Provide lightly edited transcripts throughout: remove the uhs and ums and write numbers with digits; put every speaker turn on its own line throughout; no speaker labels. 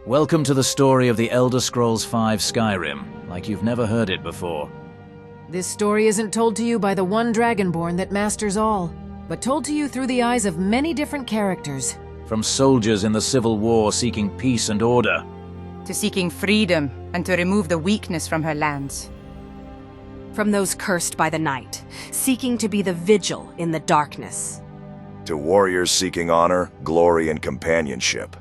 Welcome to the story of the Elder Scrolls V Skyrim, like you've never heard it before.
This story isn't told to you by the one Dragonborn that masters all, but told to you through the eyes of many different characters.
From soldiers in the Civil War seeking peace and order,
to seeking freedom and to remove the weakness from her lands.
From those cursed by the night, seeking to be the vigil in the darkness.
To warriors seeking honor, glory, and companionship.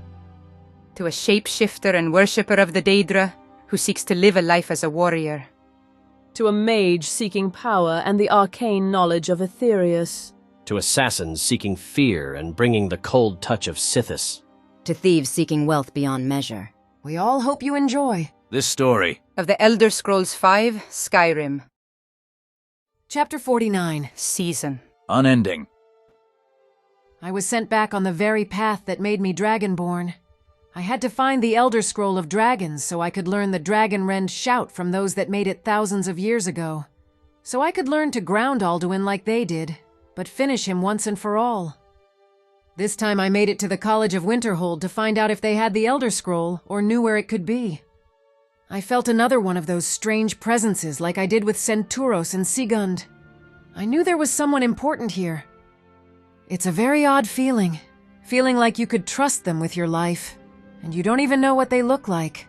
To a shapeshifter and worshipper of the Daedra who seeks to live a life as a warrior.
To a mage seeking power and the arcane knowledge of Aetherius.
To assassins seeking fear and bringing the cold touch of Sithis.
To thieves seeking wealth beyond measure.
We all hope you enjoy
this story
of the Elder Scrolls V Skyrim.
Chapter 49.
Season.
Unending.
I was sent back on the very path that made me Dragonborn. I had to find the Elder Scroll of Dragons so I could learn the Dragonrend shout from those that made it thousands of years ago. So I could learn to ground Alduin like they did, but finish him once and for all. This time I made it to the College of Winterhold to find out if they had the Elder Scroll or knew where it could be. I felt another one of those strange presences like I did with Centuros and Sigund. I knew there was someone important here. It's a very odd feeling like you could trust them with your life, and you don't even know what they look like.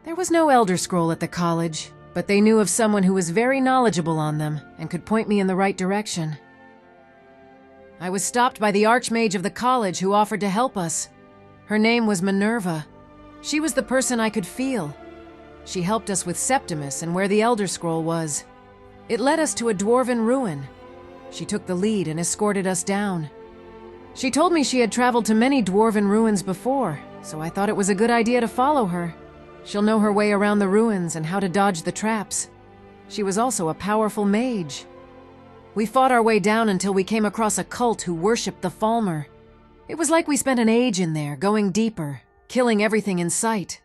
There was no Elder Scroll at the college, but they knew of someone who was very knowledgeable on them and could point me in the right direction. I was stopped by the Archmage of the college who offered to help us. Her name was Minerva. She was the person I could feel. She helped us with Septimus and where the Elder Scroll was. It led us to a dwarven ruin. She took the lead and escorted us down. She told me she had traveled to many dwarven ruins before, so I thought it was a good idea to follow her. She'll know her way around the ruins and how to dodge the traps. She was also a powerful mage. We fought our way down until we came across a cult who worshipped the Falmer. It was like we spent an age in there, going deeper, killing everything in sight.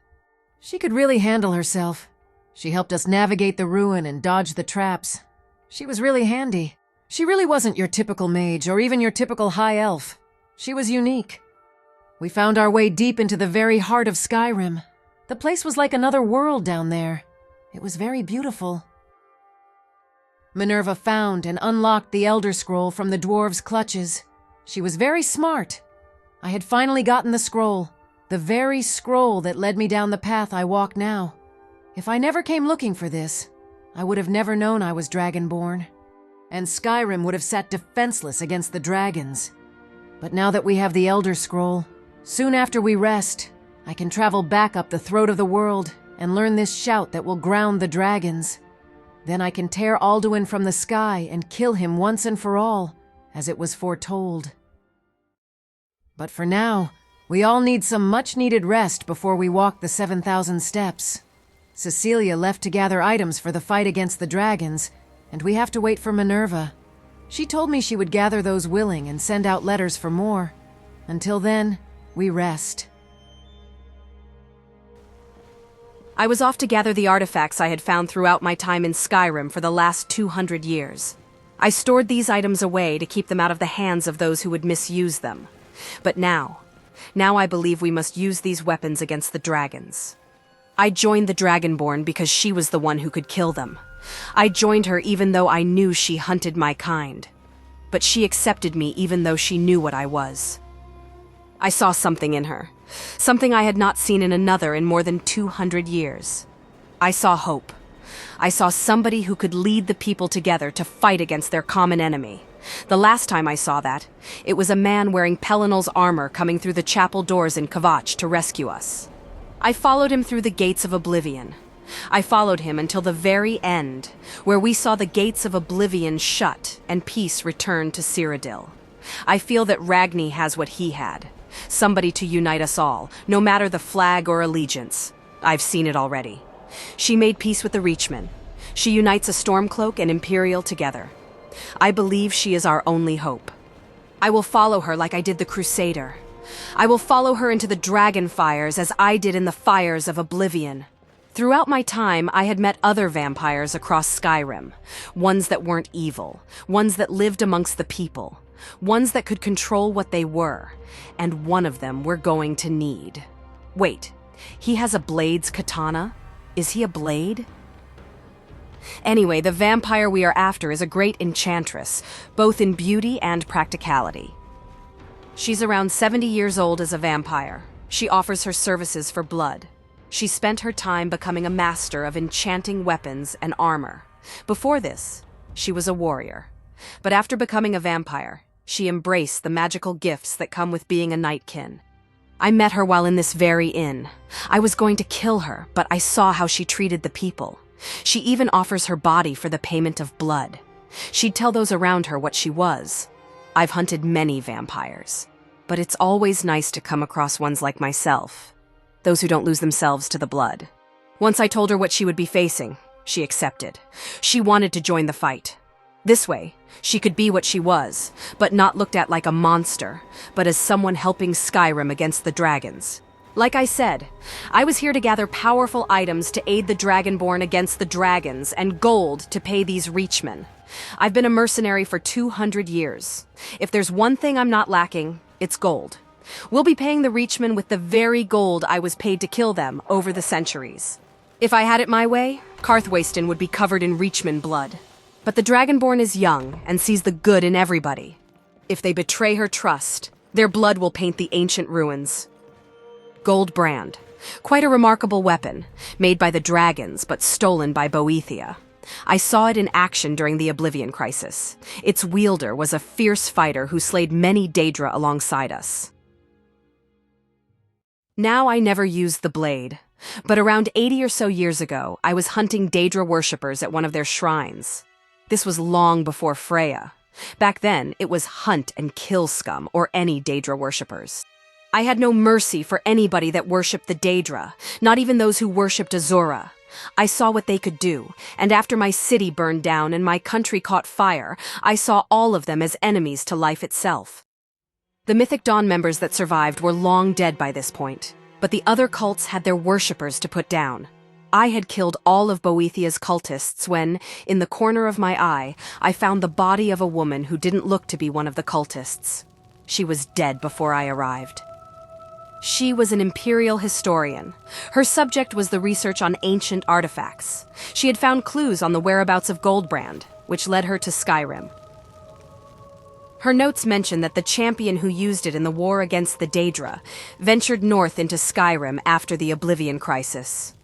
She could really handle herself. She helped us navigate the ruin and dodge the traps. She was really handy. She really wasn't your typical mage or even your typical high elf. She was unique. We found our way deep into the very heart of Skyrim. The place was like another world down there. It was very beautiful. Minerva found and unlocked the Elder Scroll from the dwarves' clutches. She was very smart. I had finally gotten the scroll, the very scroll that led me down the path I walk now. If I never came looking for this, I would have never known I was Dragonborn. And Skyrim would have sat defenseless against the dragons. But now that we have the Elder Scroll, soon after we rest, I can travel back up the throat of the world and learn this shout that will ground the dragons. Then I can tear Alduin from the sky and kill him once and for all, as it was foretold. But for now, we all need some much-needed rest before we walk the 7,000 steps. Cecilia left to gather items for the fight against the dragons, and we have to wait for Minerva. She told me she would gather those willing and send out letters for more. Until then, we rest.
I was off to gather the artifacts I had found throughout my time in Skyrim for the last 200 years. I stored these items away to keep them out of the hands of those who would misuse them. But now I believe we must use these weapons against the dragons. I joined the Dragonborn because she was the one who could kill them. I joined her even though I knew she hunted my kind. But she accepted me even though she knew what I was. I saw something in her. Something I had not seen in another in more than 200 years. I saw hope. I saw somebody who could lead the people together to fight against their common enemy. The last time I saw that, it was a man wearing Pelinal's armor coming through the chapel doors in Kvatch to rescue us. I followed him through the gates of oblivion. I followed him until the very end, where we saw the gates of oblivion shut and peace return to Cyrodiil. I feel that Ragni has what he had. Somebody to unite us all, no matter the flag or allegiance. I've seen it already. She made peace with the Reachmen. She unites a Stormcloak and Imperial together. I believe she is our only hope. I will follow her like I did the Crusader. I will follow her into the dragon fires as I did in the fires of oblivion. Throughout my time, I had met other vampires across Skyrim. Ones that weren't evil. Ones that lived amongst the people. Ones that could control what they were. And one of them we're going to need. Wait, he has a blade's katana? Is he a blade? Anyway, the vampire we are after is a great enchantress, both in beauty and practicality. She's around 70 years old as a vampire. She offers her services for blood. She spent her time becoming a master of enchanting weapons and armor. Before this, she was a warrior. But after becoming a vampire, she embraced the magical gifts that come with being a nightkin. I met her while in this very inn. I was going to kill her, but I saw how she treated the people. She even offers her body for the payment of blood. She'd tell those around her what she was. I've hunted many vampires, but it's always nice to come across ones like myself, those who don't lose themselves to the blood. Once I told her what she would be facing, she accepted. She wanted to join the fight. This way, she could be what she was, but not looked at like a monster, but as someone helping Skyrim against the dragons. Like I said, I was here to gather powerful items to aid the Dragonborn against the dragons and gold to pay these Reachmen. I've been a mercenary for 200 years. If there's one thing I'm not lacking, it's gold. We'll be paying the Reachmen with the very gold I was paid to kill them over the centuries. If I had it my way, Karthwasten would be covered in Reachman blood. But the Dragonborn is young and sees the good in everybody. If they betray her trust, their blood will paint the ancient ruins. Gold brand. Quite a remarkable weapon, made by the dragons but stolen by Boethia. I saw it in action during the Oblivion Crisis. Its wielder was a fierce fighter who slayed many Daedra alongside us. Now I never used the blade, but around 80 or so years ago, I was hunting Daedra worshippers at one of their shrines. This was long before Freya. Back then, it was hunt and kill scum or any Daedra worshippers. I had no mercy for anybody that worshipped the Daedra, not even those who worshipped Azura. I saw what they could do, and after my city burned down and my country caught fire, I saw all of them as enemies to life itself. The Mythic Dawn members that survived were long dead by this point, but the other cults had their worshippers to put down. I had killed all of Boethia's cultists when, in the corner of my eye, I found the body of a woman who didn't look to be one of the cultists. She was dead before I arrived. She was an imperial historian. Her subject was the research on ancient artifacts. She had found clues on the whereabouts of Goldbrand, which led her to Skyrim. Her notes mention that the champion who used it in the war against the Daedra ventured north into Skyrim after the Oblivion Crisis.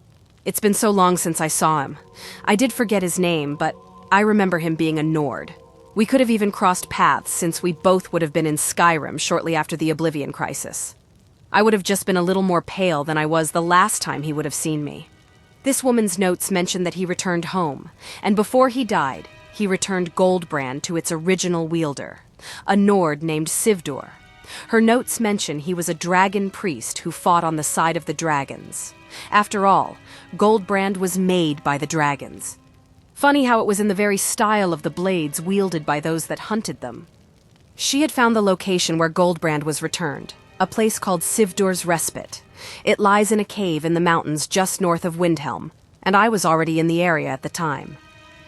It's been so long since I saw him. I did forget his name, but I remember him being a Nord. We could have even crossed paths since we both would have been in Skyrim shortly after the Oblivion Crisis. I would have just been a little more pale than I was the last time he would have seen me. This woman's notes mention that he returned home, and before he died, he returned Goldbrand to its original wielder, a Nord named Sivdur. Her notes mention he was a dragon priest who fought on the side of the dragons. After all, Goldbrand was made by the dragons. Funny how it was in the very style of the blades wielded by those that hunted them. She had found the location where Goldbrand was returned, a place called Sivdur's Respite. It lies in a cave in the mountains just north of Windhelm, and I was already in the area at the time.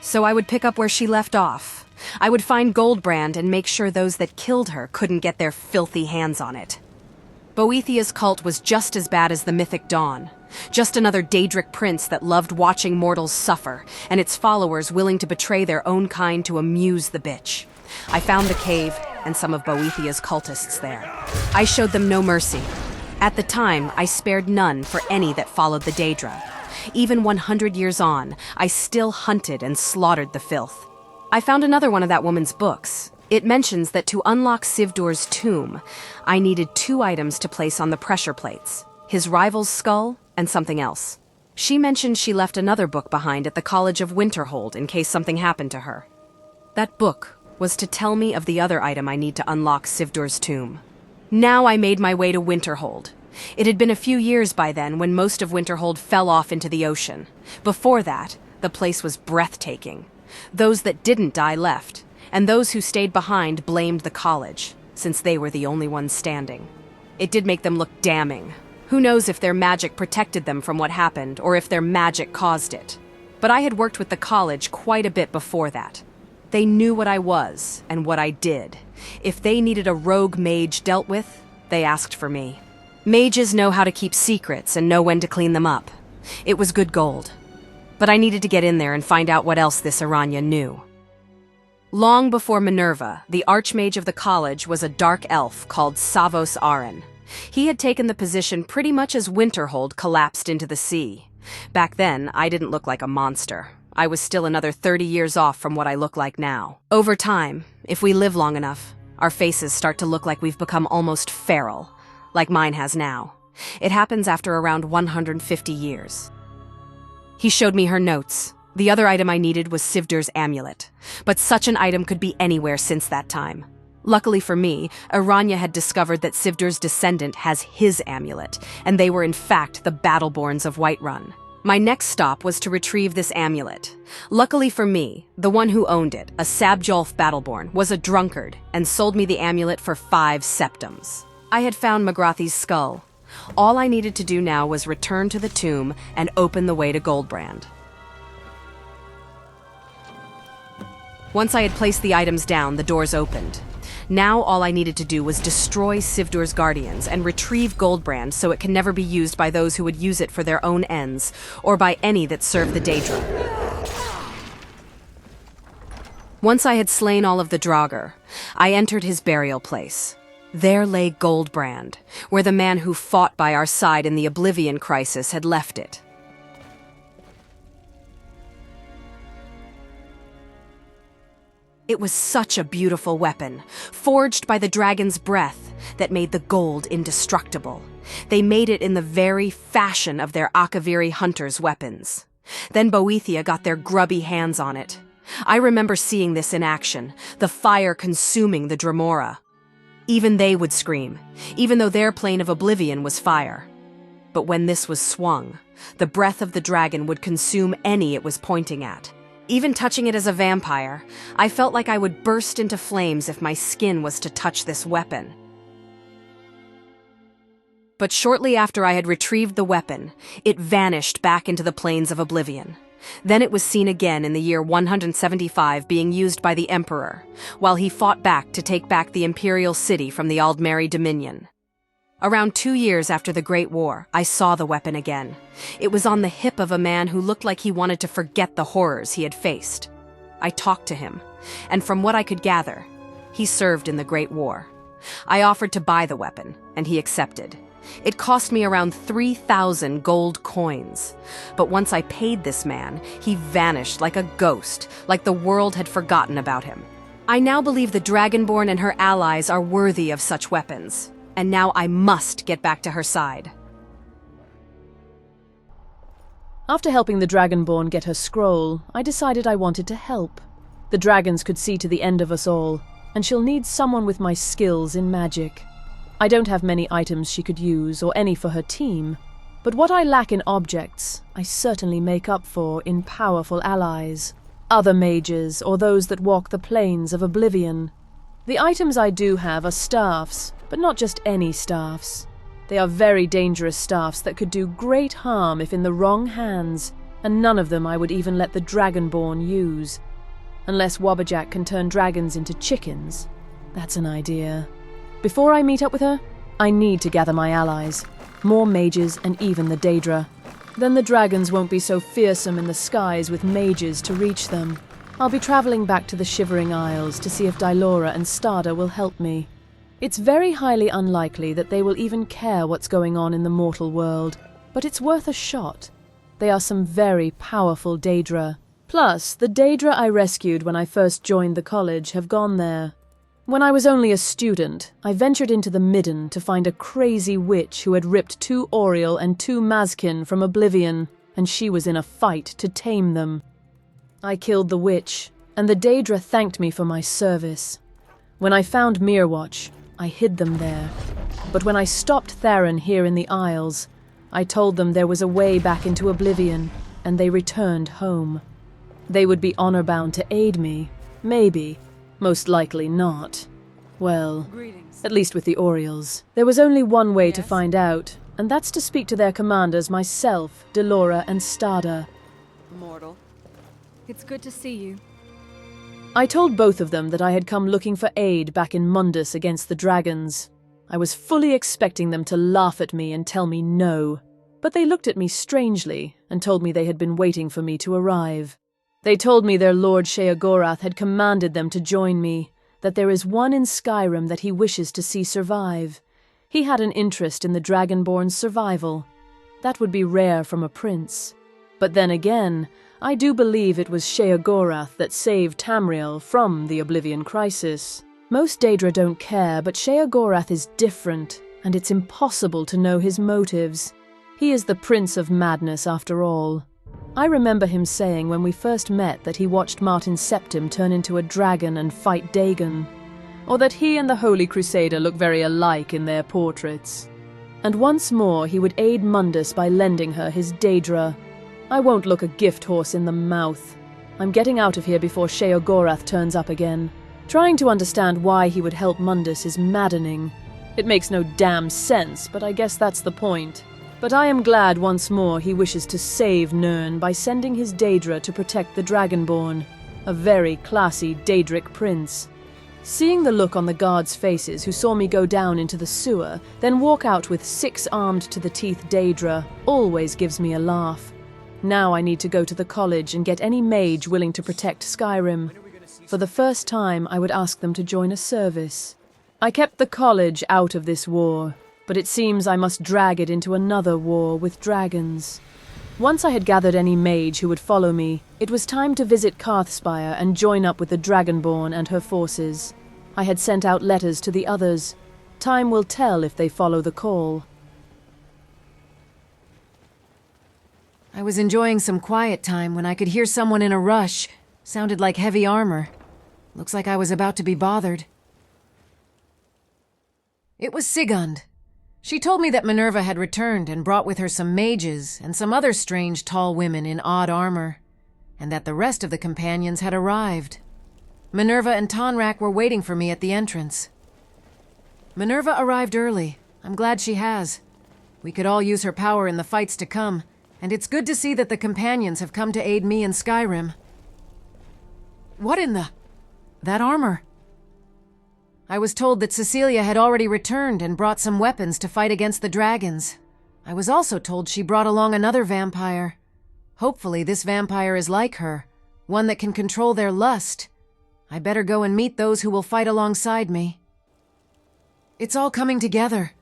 So I would pick up where she left off. I would find Goldbrand and make sure those that killed her couldn't get their filthy hands on it. Boethia's cult was just as bad as the Mythic Dawn. Just another Daedric prince that loved watching mortals suffer, and its followers willing to betray their own kind to amuse the bitch. I found the cave and some of Boethia's cultists there. I showed them no mercy. At the time, I spared none for any that followed the Daedra. Even 100 years on, I still hunted and slaughtered the filth. I found another one of that woman's books. It mentions that to unlock Sivdur's tomb, I needed 2 items to place on the pressure plates, his rival's skull and something else. She mentioned she left another book behind at the College of Winterhold in case something happened to her. That book was to tell me of the other item I need to unlock Sivdur's tomb. Now I made my way to Winterhold. It had been a few years by then when most of Winterhold fell off into the ocean. Before that, the place was breathtaking. Those that didn't die left, and those who stayed behind blamed the college, since they were the only ones standing. It did make them look damning. Who knows if their magic protected them from what happened, or if their magic caused it. But I had worked with the college quite a bit before that. They knew what I was, and what I did. If they needed a rogue mage dealt with, they asked for me. Mages know how to keep secrets and know when to clean them up. It was good gold. But I needed to get in there and find out what else this Aranya knew. Long before Minerva, the archmage of the college was a dark elf called Savos Aren. He had taken the position pretty much as Winterhold collapsed into the sea. Back then, I didn't look like a monster. I was still another 30 years off from what I look like now. Over time, if we live long enough, our faces start to look like we've become almost feral, like mine has now. It happens after around 150 years. He showed me her notes. The other item I needed was Sivdur's amulet, but such an item could be anywhere since that time. Luckily for me, Aranya had discovered that Sivdur's descendant has his amulet, and they were in fact the Battleborns of Whiterun. My next stop was to retrieve this amulet. Luckily for me, the one who owned it, a Sabjolf Battleborn, was a drunkard and sold me the amulet for 5 septums. I had found Magrathi's skull. All I needed to do now was return to the tomb and open the way to Goldbrand. Once I had placed the items down, the doors opened. Now all I needed to do was destroy Sivdur's guardians and retrieve Goldbrand so it can never be used by those who would use it for their own ends, or by any that serve the Daedra. Once I had slain all of the Draugr, I entered his burial place. There lay Goldbrand, where the man who fought by our side in the Oblivion Crisis had left it. It was such a beautiful weapon, forged by the dragon's breath, that made the gold indestructible. They made it in the very fashion of their Akaviri hunters' weapons. Then Boethia got their grubby hands on it. I remember seeing this in action, the fire consuming the Dremora. Even they would scream, even though their plane of oblivion was fire. But when this was swung, the breath of the dragon would consume any it was pointing at. Even touching it as a vampire, I felt like I would burst into flames if my skin was to touch this weapon. But shortly after I had retrieved the weapon, it vanished back into the plains of oblivion. Then it was seen again in the year 175 being used by the Emperor, while he fought back to take back the imperial city from the Aldmeri Dominion. Around 2 years after the Great War, I saw the weapon again. It was on the hip of a man who looked like he wanted to forget the horrors he had faced. I talked to him, and from what I could gather, he served in the Great War. I offered to buy the weapon, and he accepted. It cost me around 3,000 gold coins. But once I paid this man, he vanished like a ghost, like the world had forgotten about him. I now believe the Dragonborn and her allies are worthy of such weapons. And now I must get back to her side.
After helping the Dragonborn get her scroll, I decided I wanted to help. The dragons could see to the end of us all, and she'll need someone with my skills in magic. I don't have many items she could use, or any for her team, but what I lack in objects, I certainly make up for in powerful allies. Other mages, or those that walk the plains of oblivion. The items I do have are staffs, but not just any staffs. They are very dangerous staffs that could do great harm if in the wrong hands, and none of them I would even let the Dragonborn use. Unless Wabbajack can turn dragons into chickens. That's an idea. Before I meet up with her, I need to gather my allies. More mages and even the Daedra. Then the dragons won't be so fearsome in the skies with mages to reach them. I'll be traveling back to the Shivering Isles to see if Dylora and Stada will help me. It's very highly unlikely that they will even care what's going on in the mortal world, but it's worth a shot. They are some very powerful Daedra. Plus, the Daedra I rescued when I first joined the college have gone there. When I was only a student, I ventured into the Midden to find a crazy witch who had ripped 2 Oriel and 2 Mazkin from oblivion, and she was in a fight to tame them. I killed the witch, and the Daedra thanked me for my service. When I found Mirwatch, I hid them there. But when I stopped Theron here in the Isles, I told them there was a way back into oblivion, and they returned home. They would be honor-bound to aid me. Maybe. Most likely not. Well, at least with the Oriels. There was only one way to find out, and that's to speak to their commanders myself, Dylora and Stada.
Mortal. It's good to see you.
I told both of them that I had come looking for aid back in Mundus against the dragons. I was fully expecting them to laugh at me and tell me no, but they looked at me strangely and told me they had been waiting for me to arrive. They told me their Lord Sheogorath had commanded them to join me, that there is one in Skyrim that he wishes to see survive. He had an interest in the Dragonborn's survival. That would be rare from a prince. But then again, I do believe it was Sheogorath that saved Tamriel from the Oblivion Crisis. Most Daedra don't care, but Sheogorath is different, and it's impossible to know his motives. He is the Prince of Madness after all. I remember him saying when we first met that he watched Martin Septim turn into a dragon and fight Dagon, or that he and the Holy Crusader look very alike in their portraits. And once more he would aid Mundus by lending her his Daedra. I won't look a gift horse in the mouth. I'm getting out of here before Sheogorath turns up again. Trying to understand why he would help Mundus is maddening. It makes no damn sense, but I guess that's the point. But I am glad once more he wishes to save Nirn by sending his Daedra to protect the Dragonborn. A very classy Daedric prince. Seeing the look on the guards' faces who saw me go down into the sewer, then walk out with 6 armed-to-the-teeth Daedra, always gives me a laugh. Now I need to go to the college and get any mage willing to protect Skyrim. For the first time, I would ask them to join a service. I kept the college out of this war, but it seems I must drag it into another war with dragons. Once I had gathered any mage who would follow me, it was time to visit Karthspire and join up with the Dragonborn and her forces. I had sent out letters to the others. Time will tell if they follow the call.
I was enjoying some quiet time when I could hear someone in a rush. Sounded like heavy armor. Looks like I was about to be bothered. It was Sigund. She told me that Minerva had returned and brought with her some mages and some other strange tall women in odd armor, and that the rest of the companions had arrived. Minerva and Tonrak were waiting for me at the entrance. Minerva arrived early. I'm glad she has. We could all use her power in the fights to come, and it's good to see that the companions have come to aid me in Skyrim. What in the... that armor? I was told that Cecilia had already returned and brought some weapons to fight against the dragons. I was also told she brought along another vampire. Hopefully this vampire is like her, one that can control their lust. I better go and meet those who will fight alongside me. It's all coming together.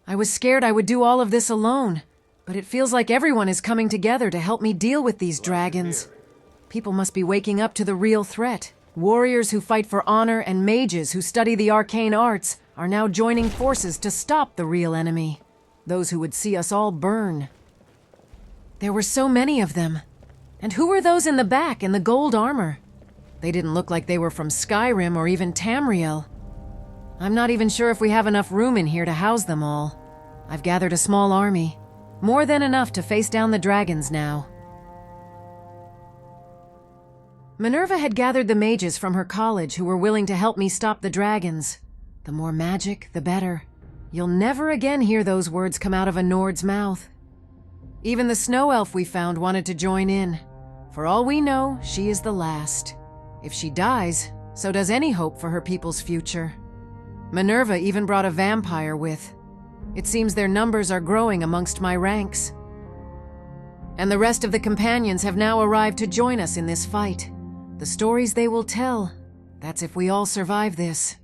I was scared I would do all of this alone, but it feels like everyone is coming together to help me deal with these dragons. People must be waking up to the real threat. Warriors who fight for honor and mages who study the arcane arts are now joining forces to stop the real enemy. Those who would see us all burn. There were so many of them. And who were those in the back in the gold armor? They didn't look like they were from Skyrim or even Tamriel. I'm not even sure if we have enough room in here to house them all. I've gathered a small army. More than enough to face down the dragons now. Minerva had gathered the mages from her college who were willing to help me stop the dragons. The more magic, the better. You'll never again hear those words come out of a Nord's mouth. Even the snow elf we found wanted to join in. For all we know, she is the last. If she dies, so does any hope for her people's future. Minerva even brought a vampire with. It seems their numbers are growing amongst my ranks. And the rest of the companions have now arrived to join us in this fight. The stories they will tell, that's if we all survive this.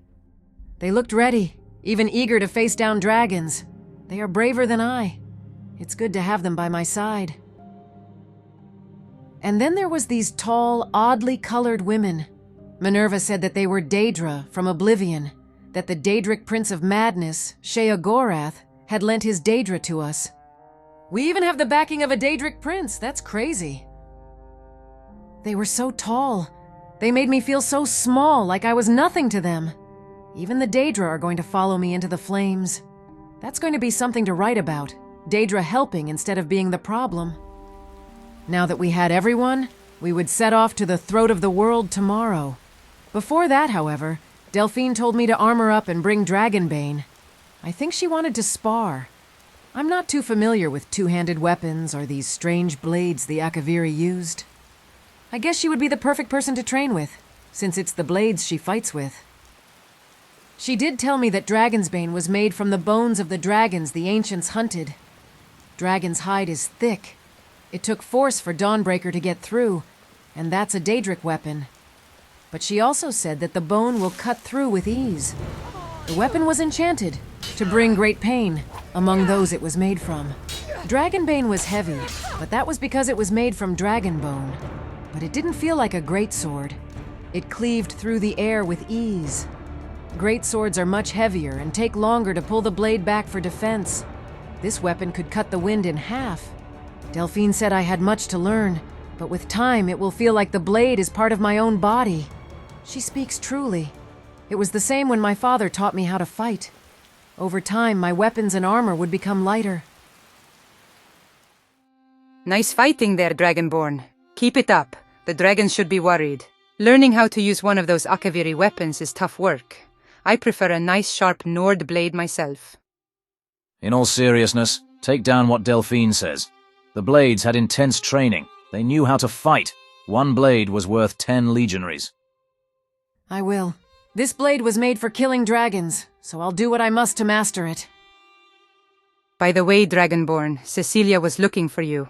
They looked ready, even eager to face down dragons. They are braver than I. It's good to have them by my side. And then there was these tall, oddly colored women. Minerva said that they were Daedra from Oblivion, that the Daedric Prince of Madness, Sheogorath, had lent his Daedra to us. We even have the backing of a Daedric Prince, that's crazy. They were so tall. They made me feel so small, like I was nothing to them. Even the Daedra are going to follow me into the flames. That's going to be something to write about. Daedra helping instead of being the problem. Now that we had everyone, we would set off to the throat of the world tomorrow. Before that, however, Delphine told me to armor up and bring Dragonbane. I think she wanted to spar. I'm not too familiar with two-handed weapons or these strange blades the Akaviri used. I guess she would be the perfect person to train with, since it's the blades she fights with. She did tell me that Dragonsbane was made from the bones of the dragons the ancients hunted. Dragon's hide is thick. It took force for Dawnbreaker to get through, and that's a Daedric weapon. But she also said that the bone will cut through with ease. The weapon was enchanted to bring great pain among those it was made from. Dragonbane was heavy, but that was because it was made from dragon bone. But it didn't feel like a greatsword. It cleaved through the air with ease. Greatswords are much heavier and take longer to pull the blade back for defense. This weapon could cut the wind in half. Delphine said I had much to learn, but with time it will feel like the blade is part of my own body. She speaks truly. It was the same when my father taught me how to fight. Over time, my weapons and armor would become lighter.
Nice fighting there, Dragonborn. Keep it up. The dragons should be worried. Learning how to use one of those Akaviri weapons is tough work. I prefer a nice sharp Nord blade myself.
In all seriousness, take down what Delphine says. The blades had intense training. They knew how to fight. One blade was worth 10 legionaries.
I will. This blade was made for killing dragons, so I'll do what I must to master it.
By the way, Dragonborn, Cecilia was looking for you.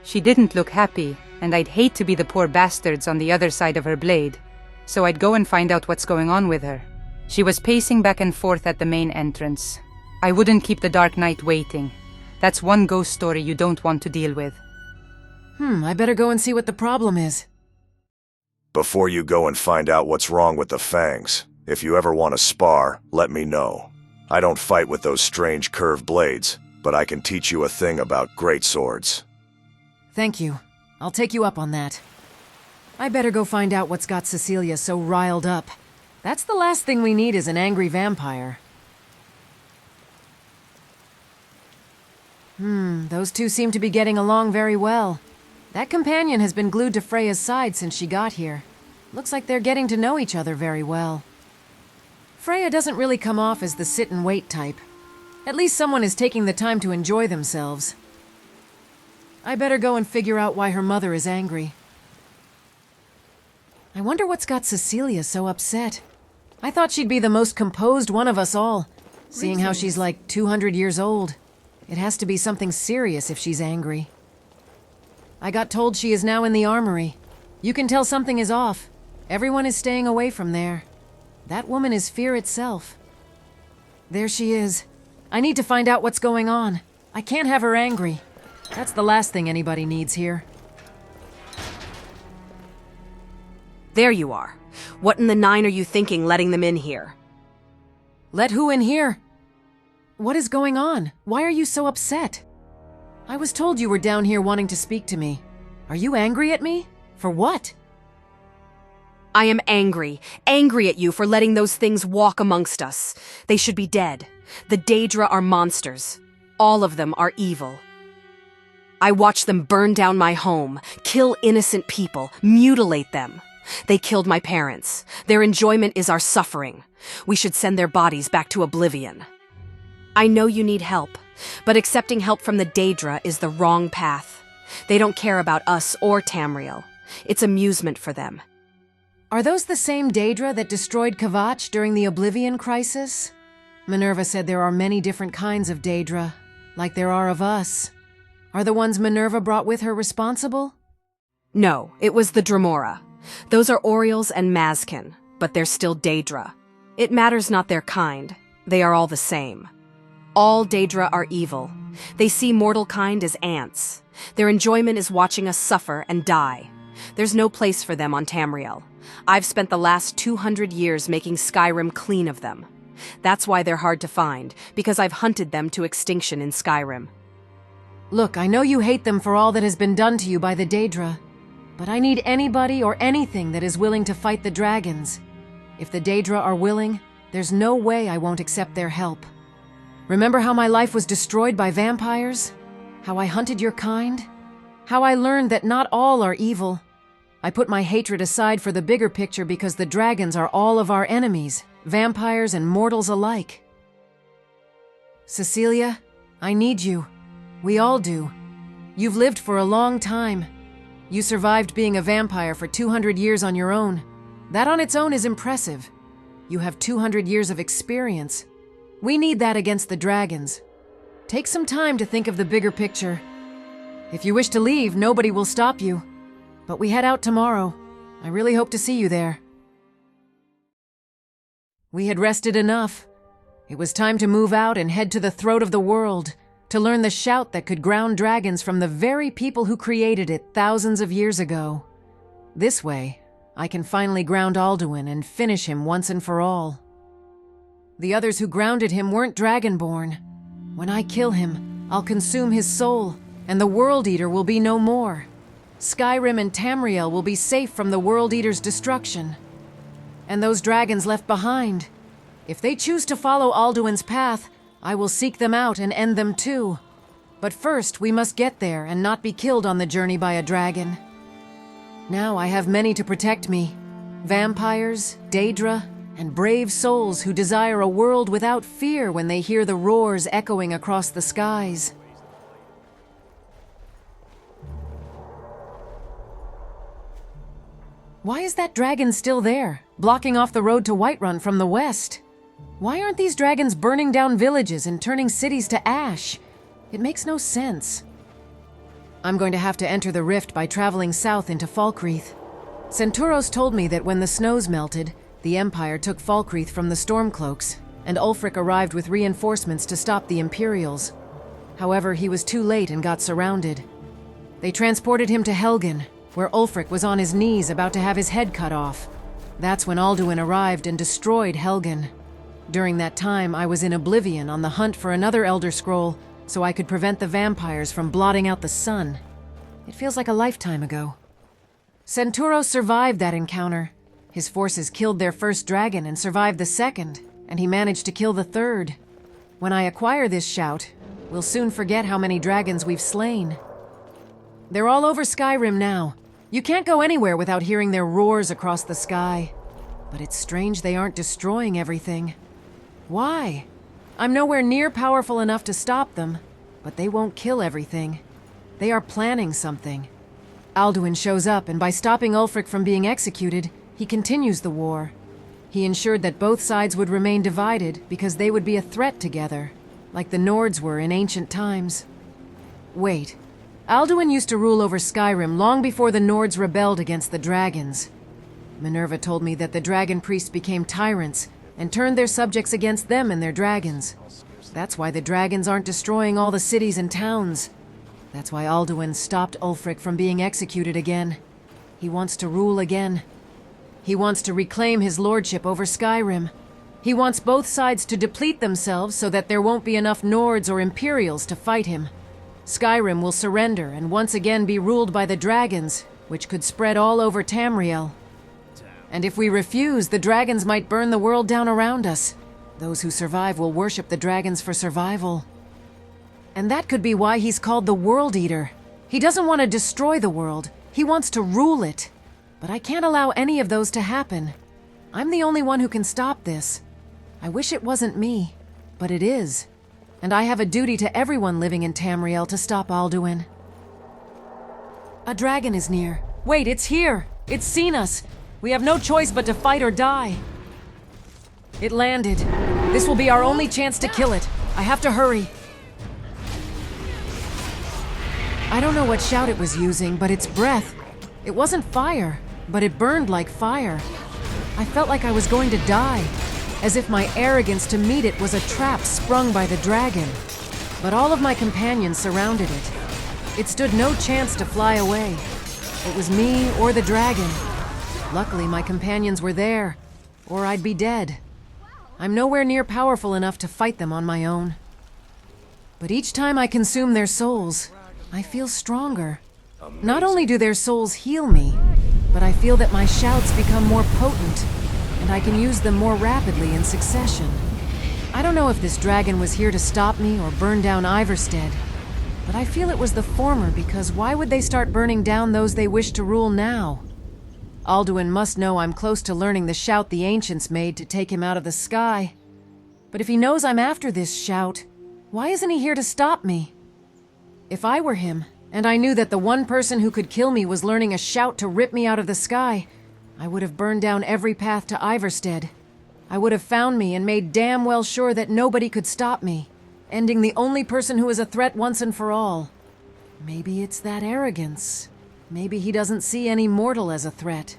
She didn't look happy, and I'd hate to be the poor bastards on the other side of her blade, so I'd go and find out what's going on with her. She was pacing back and forth at the main entrance. I wouldn't keep the Dark Knight waiting. That's one ghost story you don't want to deal with.
I better go and see what the problem is.
Before you go and find out what's wrong with the fangs, if you ever want to spar, let me know. I don't fight with those strange curved blades, but I can teach you a thing about greatswords.
Thank you. I'll take you up on that. I better go find out what's got Cecilia so riled up. That's the last thing we need is an angry vampire. Those two seem to be getting along very well. That companion has been glued to Freya's side since she got here. Looks like they're getting to know each other very well. Freya doesn't really come off as the sit-and-wait type. At least someone is taking the time to enjoy themselves. I better go and figure out why her mother is angry. I wonder what's got Cecilia so upset. I thought she'd be the most composed one of us all, seeing how she's like 200 years old. It has to be something serious if she's angry. I got told she is now in the armory. You can tell something is off. Everyone is staying away from there. That woman is fear itself. There she is. I need to find out what's going on. I can't have her angry. That's the last thing anybody needs here.
There you are. What in the nine are you thinking letting them in here?
Let who in here? What is going on? Why are you so upset? I was told you were down here wanting to speak to me. Are you angry at me? For what?
I am angry. Angry at you for letting those things walk amongst us. They should be dead. The Daedra are monsters. All of them are evil. I watched them burn down my home, kill innocent people, mutilate them. They killed my parents. Their enjoyment is our suffering. We should send their bodies back to oblivion. I know you need help, but accepting help from the Daedra is the wrong path. They don't care about us or Tamriel. It's amusement for them.
Are those the same Daedra that destroyed Kavach during the Oblivion Crisis? Minerva said there are many different kinds of Daedra, like there are of us. Are the ones Minerva brought with her responsible?
No, it was the Dremora. Those are Orioles and Mazkin, but they're still Daedra. It matters not their kind. They are all the same. All Daedra are evil. They see mortal kind as ants. Their enjoyment is watching us suffer and die. There's no place for them on Tamriel. I've spent the last 200 years making Skyrim clean of them. That's why they're hard to find, because I've hunted them to extinction in Skyrim.
Look, I know you hate them for all that has been done to you by the Daedra, but I need anybody or anything that is willing to fight the dragons. If the Daedra are willing, there's no way I won't accept their help. Remember how my life was destroyed by vampires? How I hunted your kind? How I learned that not all are evil? I put my hatred aside for the bigger picture because the dragons are all of our enemies, vampires and mortals alike. Cecilia, I need you. We all do. You've lived for a long time. You survived being a vampire for 200 years on your own. That on its own is impressive. You have 200 years of experience. We need that against the dragons. Take some time to think of the bigger picture. If you wish to leave, nobody will stop you. But we head out tomorrow. I really hope to see you there. We had rested enough. It was time to move out and head to the throat of the world, to learn the shout that could ground dragons from the very people who created it thousands of years ago. This way, I can finally ground Alduin and finish him once and for all. The others who grounded him weren't Dragonborn. When I kill him, I'll consume his soul, and the World Eater will be no more. Skyrim and Tamriel will be safe from the World Eater's destruction. And those dragons left behind. If they choose to follow Alduin's path, I will seek them out and end them too. But first, we must get there and not be killed on the journey by a dragon. Now I have many to protect me. Vampires, Daedra, and brave souls who desire a world without fear when they hear the roars echoing across the skies. Why is that dragon still there, blocking off the road to Whiterun from the west? Why aren't these dragons burning down villages and turning cities to ash? It makes no sense. I'm going to have to enter the rift by traveling south into Falkreath. Centauros told me that when the snows melted, the Empire took Falkreath from the Stormcloaks, and Ulfric arrived with reinforcements to stop the Imperials. However, he was too late and got surrounded. They transported him to Helgen, where Ulfric was on his knees about to have his head cut off. That's when Alduin arrived and destroyed Helgen. During that time, I was in Oblivion on the hunt for another Elder Scroll, so I could prevent the vampires from blotting out the sun. It feels like a lifetime ago. Centauros survived that encounter. His forces killed their first dragon and survived the second, and he managed to kill the third. When I acquire this shout, we'll soon forget how many dragons we've slain. They're all over Skyrim now. You can't go anywhere without hearing their roars across the sky. But it's strange they aren't destroying everything. Why? I'm nowhere near powerful enough to stop them, but they won't kill everything. They are planning something. Alduin shows up, and by stopping Ulfric from being executed, he continues the war. He ensured that both sides would remain divided because they would be a threat together, like the Nords were in ancient times. Wait. Alduin used to rule over Skyrim long before the Nords rebelled against the dragons. Minerva told me that the dragon priests became tyrants and turned their subjects against them and their dragons. That's why the dragons aren't destroying all the cities and towns. That's why Alduin stopped Ulfric from being executed again. He wants to rule again. He wants to reclaim his lordship over Skyrim. He wants both sides to deplete themselves so that there won't be enough Nords or Imperials to fight him. Skyrim will surrender and once again be ruled by the dragons, which could spread all over Tamriel. And if we refuse, the dragons might burn the world down around us. Those who survive will worship the dragons for survival. And that could be why he's called the World Eater. He doesn't want to destroy the world. He wants to rule it. But I can't allow any of those to happen. I'm the only one who can stop this. I wish it wasn't me, but it is. And I have a duty to everyone living in Tamriel to stop Alduin. A dragon is near. Wait, it's here! It's seen us! We have no choice but to fight or die. It landed. This will be our only chance to kill it. I have to hurry. I don't know what shout it was using, but its breath. It wasn't fire, but it burned like fire. I felt like I was going to die, as if my arrogance to meet it was a trap sprung by the dragon. But all of my companions surrounded it. It stood no chance to fly away. It was me or the dragon. Luckily, my companions were there, or I'd be dead. I'm nowhere near powerful enough to fight them on my own. But each time I consume their souls, I feel stronger. Not only do their souls heal me, but I feel that my shouts become more potent, and I can use them more rapidly in succession. I don't know if this dragon was here to stop me or burn down Ivarstead, but I feel it was the former because why would they start burning down those they wish to rule now? Alduin must know I'm close to learning the shout the ancients made to take him out of the sky. But if he knows I'm after this shout, why isn't he here to stop me? If I were him, and I knew that the one person who could kill me was learning a shout to rip me out of the sky, I would have burned down every path to Ivarstead. I would have found me and made damn well sure that nobody could stop me, ending the only person who is a threat once and for all. Maybe it's that arrogance. Maybe he doesn't see any mortal as a threat.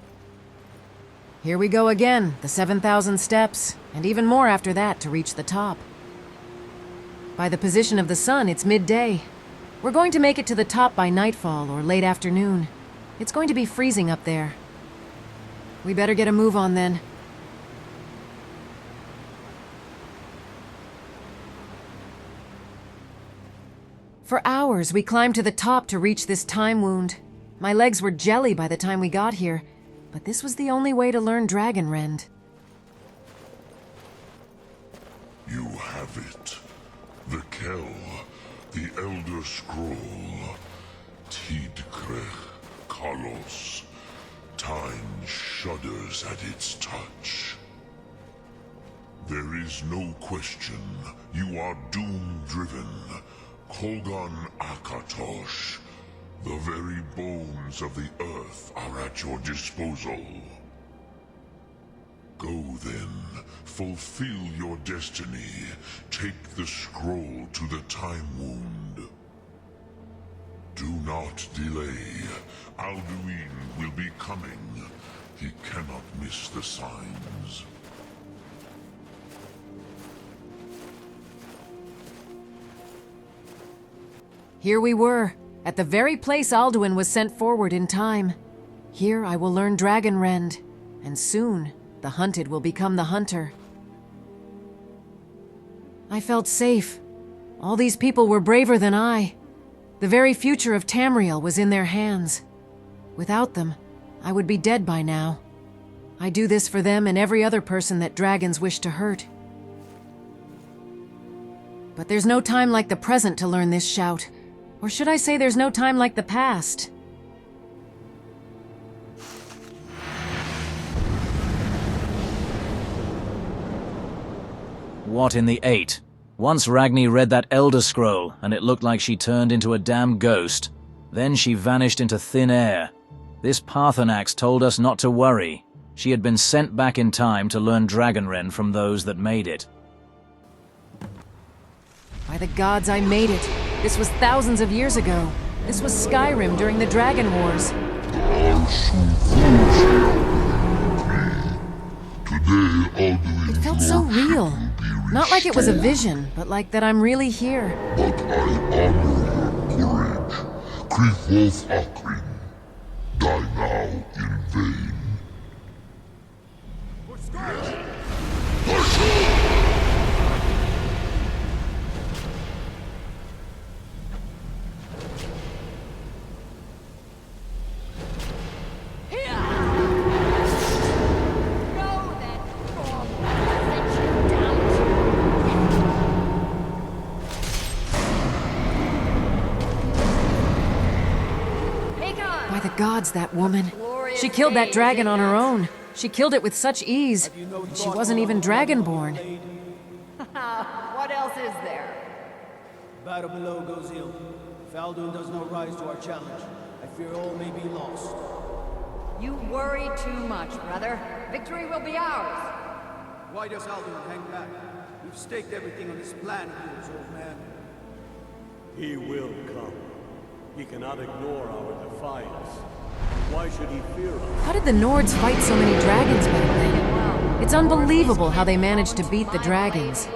Here we go again, the 7,000 steps, and even more after that to reach the top. By the position of the sun, it's midday. We're going to make it to the top by nightfall or late afternoon. It's going to be freezing up there. We better get a move on then. For hours, we climbed to the top to reach this time wound. My legs were jelly by the time we got here, but this was the only way to learn Dragonrend.
You have it. The Kell, the Elder Scroll. Tidkrech Kalos. Time shudders at its touch. There is no question. You are doom-driven. Kogan Akatosh. The very bones of the earth are at your disposal. Go then, fulfill your destiny. Take the scroll to the time wound. Do not delay. Alduin will be coming. He cannot miss the signs.
Here we were, at the very place Alduin was sent forward in time. Here I will learn Dragonrend, and soon the hunted will become the hunter. I felt safe. All these people were braver than I. The very future of Tamriel was in their hands. Without them, I would be dead by now. I do this for them and every other person that dragons wish to hurt. But there's no time like the present to learn this shout. Or should I say there's no time like the past?
What in the eight? Once Ragni read that Elder Scroll, and it looked like she turned into a damn ghost. Then she vanished into thin air. This Parthenax told us not to worry. She had been sent back in time to learn Dragonrend from those that made it.
By the gods, I made it. This was thousands of years ago. This was Skyrim during the Dragon Wars. It felt so real. Not like it was a vision, but like that I'm really here.
But I honor your courage. Krithwolf Akrin. Die now in vain.
Gods, that woman. She killed that dragon on her own. She killed it with such ease. She wasn't even Dragonborn.
What else is there?
Battle below goes ill. If Alduin does not rise to our challenge, I fear all may be lost.
You worry too much, brother. Victory will be ours.
Why does Alduin hang back? We've staked everything on this plan of yours, old man.
He will come. He cannot ignore our defiance. Why should he fear us?
How did the Nords fight so many dragons back then? It's unbelievable how they managed to beat the dragons.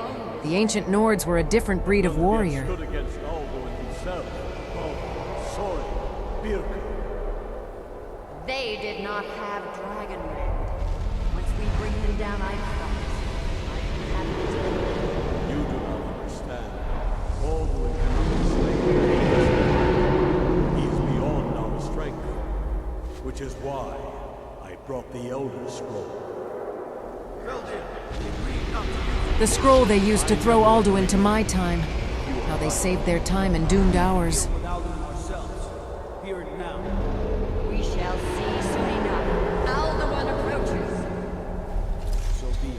The ancient Nords were a different breed of warrior.
Stood against Alduin himself.
They did not have Dragonrend. Once we bring them down, I promise. I can have it.
You do not understand. Alduin cannot be slain. Which is why I brought the Elder Scroll.
The scroll they used to throw Alduin to my time. How they saved their time and doomed ours.
We shall see soon enough. Alduin approaches.
So be it.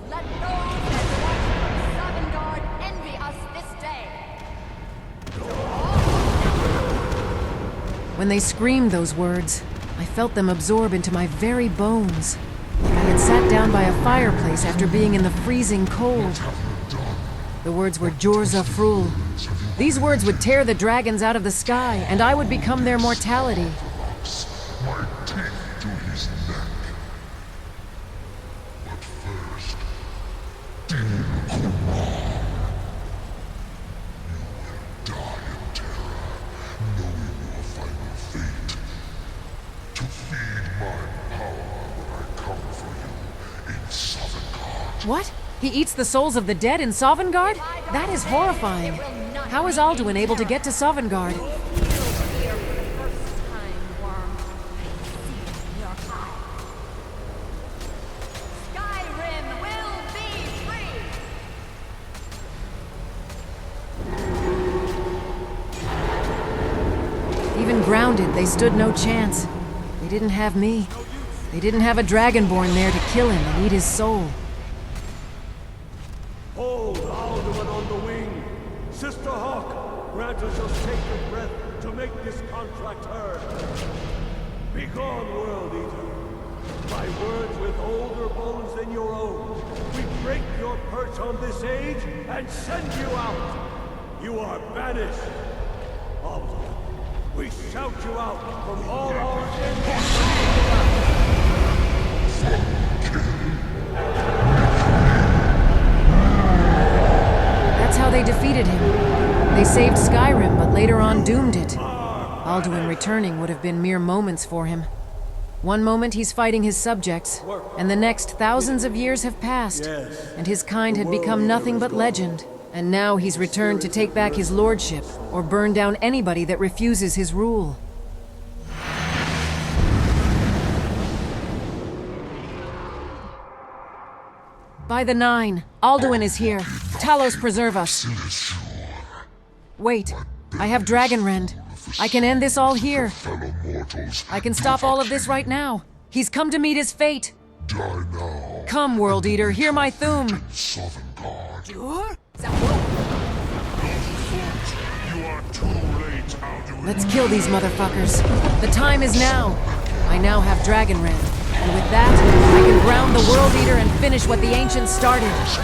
Let those that
When they screamed those words, I felt them absorb into my very bones. Like I had sat down by a fireplace after being in the freezing cold. The words were Jorza Frul. These words would tear the dragons out of the sky, and I would become their mortality.
My teeth to his neck. But first, dear Kumar, you will die in terror, knowing your final fate. To feed my power when I come for you in Sovngarde.
What? He eats the souls of the dead in Sovngarde? That is horrifying. How is Alduin able to get to Sovngarde?
Skyrim will be free!
Even grounded, they stood no chance. They didn't have me. They didn't have a Dragonborn there to kill him and eat his soul.
Hold Alduin on the wing! Sister Hawk, grant us your sacred breath to make this contract heard. Begone, World Eater. By words with older bones than your own, we break your perch on this age and send you out. You are banished. Alduin, we shout you out from all our enemies.
That's how they defeated him. They saved Skyrim, but later on doomed it. Alduin returning would have been mere moments for him. One moment he's fighting his subjects, and the next thousands of years have passed, and his kind had become nothing but legend. And now he's returned to take back his lordship, or burn down anybody that refuses his rule. By the Nine, Alduin is here. Talos preserve us. Wait, I have Dragonrend. I can end this all here. I can stop all of this right now. He's come to meet his fate.
Die now.
Come, World Eater, hear my Thum.
Sovngarde. You are too late, Alduin.
Let's kill these motherfuckers. The time is now. I now have Dragonrend. And with that, I can ground the World Eater and finish what the Ancients started. Is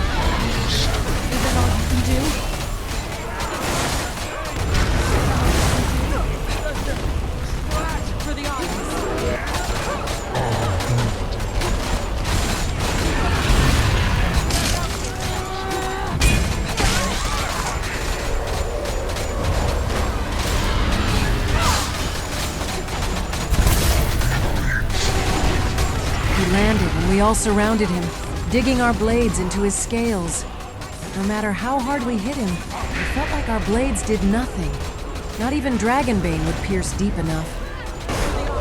that all you can do? For the landed and we all surrounded him, digging our blades into his scales. No matter how hard we hit him, it felt like our blades did nothing. Not even Dragonbane would pierce deep enough.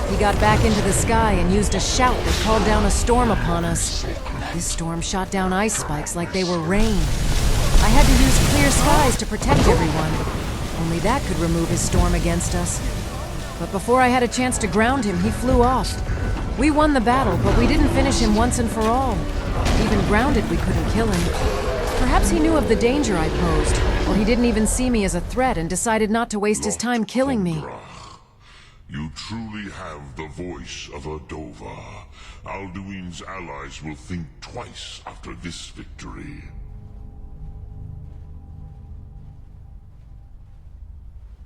He got back into the sky and used a shout that called down a storm upon us. This storm shot down ice spikes like they were rain. I had to use clear skies to protect everyone. Only that could remove his storm against us. But before I had a chance to ground him, he flew off. We won the battle, but we didn't finish him once and for all. Even grounded, we couldn't kill him. Perhaps he knew of the danger I posed, or he didn't even see me as a threat and decided not to waste his time killing me.
You truly have the voice of a Dova. Alduin's allies will think twice after this victory.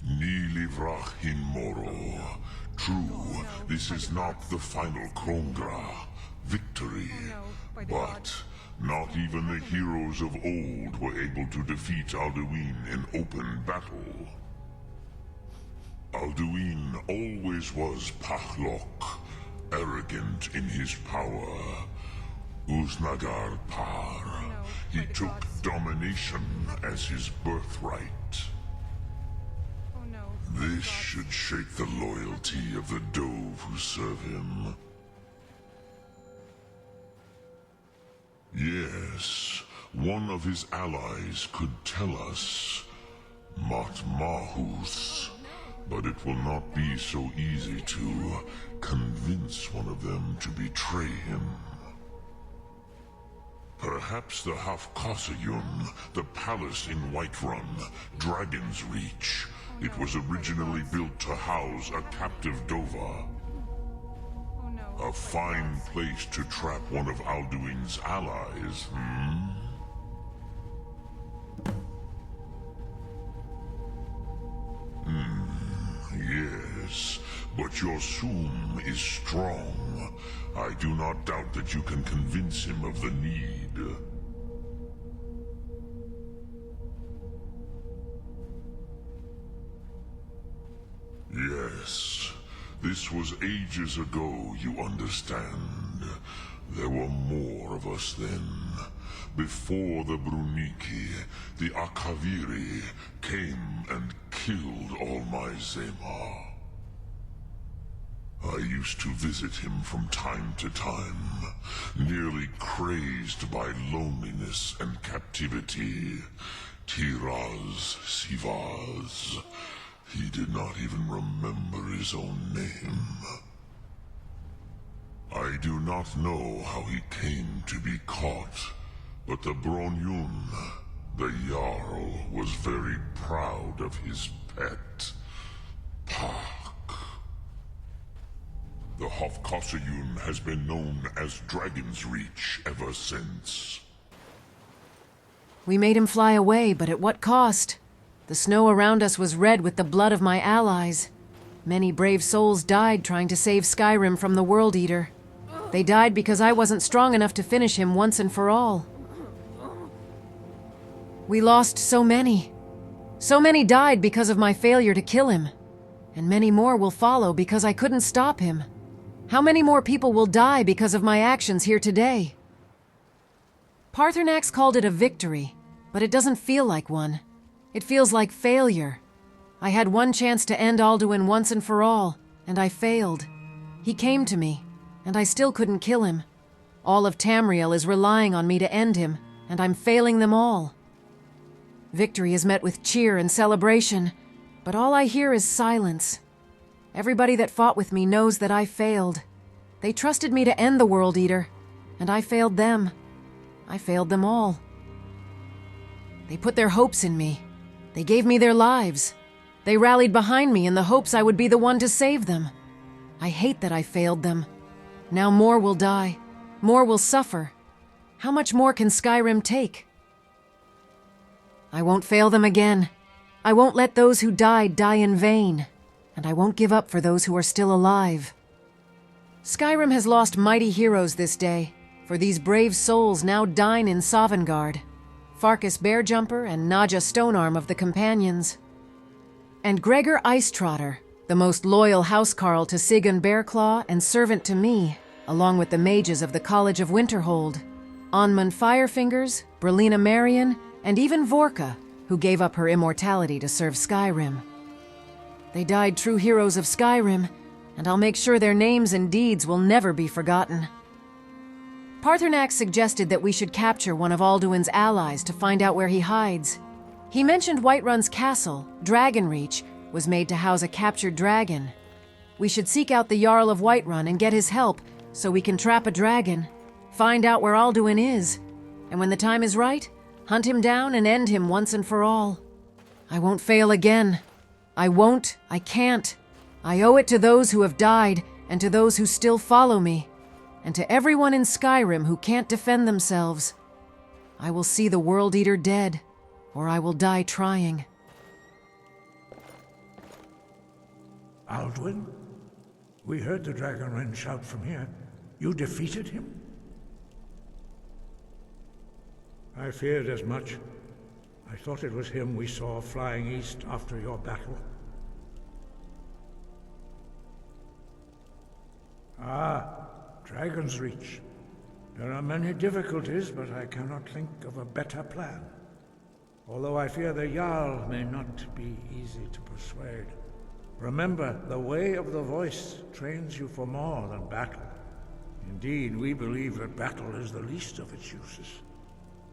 Ni livrach hin moro. True, this is not the final Krongra victory, but not even the heroes of old were able to defeat Alduin in open battle. Alduin always was Pachlok, arrogant in his power. Uznagar Par, he took domination as his birthright. This should shake the loyalty of the Dove who serve him. Yes, one of his allies could tell us, Mat Mahus, but it will not be so easy to convince one of them to betray him. Perhaps the Hafkosayun, the palace in Whiterun, DragonsReach, It was originally built to house a captive Dova. A fine place to trap one of Alduin's allies, Yes, but your Soom is strong. I do not doubt that you can convince him of the need. Yes, this was ages ago, you understand. There were more of us then. Before the Bruniki, the Akaviri came and killed all my Zema. I used to visit him from time to time, nearly crazed by loneliness and captivity. Tiraz Sivaz. He did not even remember his own name. I do not know how he came to be caught, but the Bronyun, the Jarl, was very proud of his pet, Pak. The Hofkossayun has been known as DragonsReach ever since.
We made him fly away, but at what cost? The snow around us was red with the blood of my allies. Many brave souls died trying to save Skyrim from the World Eater. They died because I wasn't strong enough to finish him once and for all. We lost so many. So many died because of my failure to kill him. And many more will follow because I couldn't stop him. How many more people will die because of my actions here today? Paarthurnax called it a victory, but it doesn't feel like one. It feels like failure. I had one chance to end Alduin once and for all, and I failed. He came to me, and I still couldn't kill him. All of Tamriel is relying on me to end him, and I'm failing them all. Victory is met with cheer and celebration, but all I hear is silence. Everybody that fought with me knows that I failed. They trusted me to end the World Eater, and I failed them. I failed them all. They put their hopes in me. They gave me their lives. They rallied behind me in the hopes I would be the one to save them. I hate that I failed them. Now more will die. More will suffer. How much more can Skyrim take? I won't fail them again. I won't let those who died die in vain. And I won't give up for those who are still alive. Skyrim has lost mighty heroes this day, for these brave souls now dine in Sovngarde. Farkas Bearjumper and Naja Stonearm of the Companions. And Gregor Icetrotter, the most loyal housecarl to Sigyn Bearclaw and servant to me, along with the mages of the College of Winterhold, Onmund Firefingers, Brelina Marion, and even Vorka, who gave up her immortality to serve Skyrim. They died true heroes of Skyrim, and I'll make sure their names and deeds will never be forgotten. Paarthurnax suggested that we should capture one of Alduin's allies to find out where he hides. He mentioned Whiterun's castle, Dragonreach, was made to house a captured dragon. We should seek out the Jarl of Whiterun and get his help so we can trap a dragon, find out where Alduin is, and when the time is right, hunt him down and end him once and for all. I won't fail again. I won't, I can't. I owe it to those who have died and to those who still follow me, and to everyone in Skyrim who can't defend themselves. I will see the World Eater dead, or I will die trying.
Alduin? We heard the Dragonrend shout from here. You defeated him? I feared as much. I thought it was him we saw flying east after your battle. Ah, DragonsReach. There are many difficulties, but I cannot think of a better plan. Although I fear the Jarl may not be easy to persuade. Remember, the way of the voice trains you for more than battle. Indeed, we believe that battle is the least of its uses.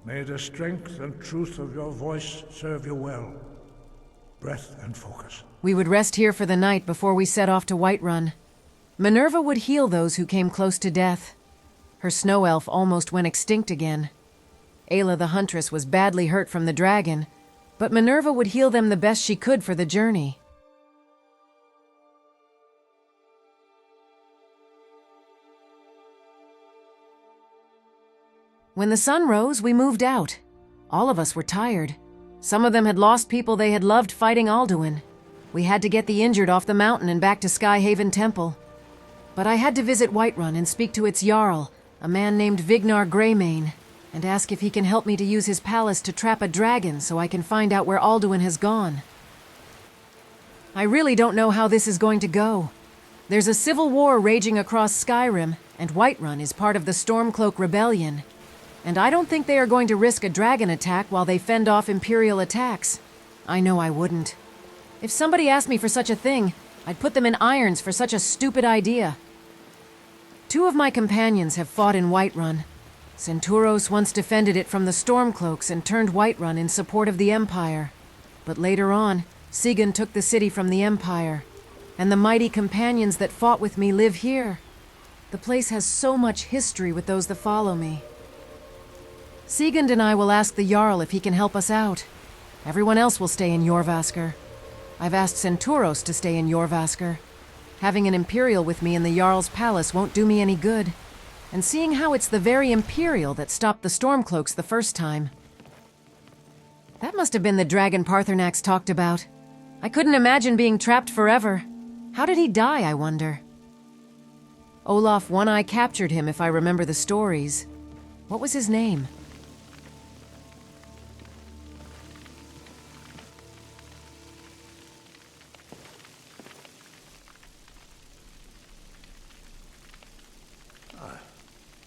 May the strength and truth of your voice serve you well. Breath and focus.
We would rest here for the night before we set off to Whiterun. Minerva would heal those who came close to death. Her snow elf almost went extinct again. Ayla the Huntress was badly hurt from the dragon, but Minerva would heal them the best she could for the journey. When the sun rose, we moved out. All of us were tired. Some of them had lost people they had loved fighting Alduin. We had to get the injured off the mountain and back to Skyhaven Temple. But I had to visit Whiterun and speak to its Jarl, a man named Vignar Greymane, and ask if he can help me to use his palace to trap a dragon so I can find out where Alduin has gone. I really don't know how this is going to go. There's a civil war raging across Skyrim, and Whiterun is part of the Stormcloak Rebellion. And I don't think they are going to risk a dragon attack while they fend off Imperial attacks. I know I wouldn't. If somebody asked me for such a thing, I'd put them in irons for such a stupid idea. 2 of my companions have fought in Whiterun. Centauros once defended it from the Stormcloaks and turned Whiterun in support of the Empire. But later on, Sigyn took the city from the Empire. And the mighty companions that fought with me live here. The place has so much history with those that follow me. Sigyn and I will ask the Jarl if he can help us out. Everyone else will stay in Jorrvaskr. I've asked Centauros to stay in Jorrvaskr. Having an Imperial with me in the Jarl's palace won't do me any good. And seeing how it's the very Imperial that stopped the Stormcloaks the first time. That must have been the dragon Paarthurnax talked about. I couldn't imagine being trapped forever. How did he die, I wonder? Olaf One-Eye captured him, if I remember the stories. What was his name?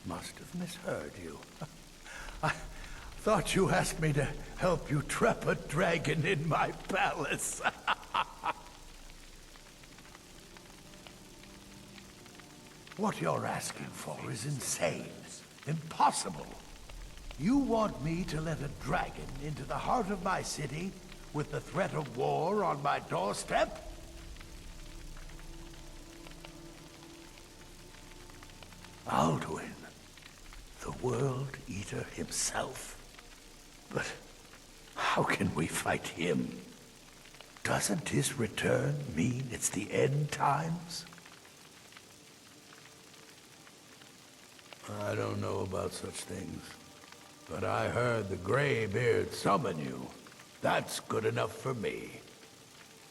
Must have misheard you. I thought you asked me to help you trap a dragon in my palace. What you're asking for is insane. Impossible. You want me to let a dragon into the heart of my city with the threat of war on my doorstep? Alduin. The World Eater himself? But how can we fight him? Doesn't his return mean it's the end times? I don't know about such things, but I heard the Greybeard summon you. That's good enough for me.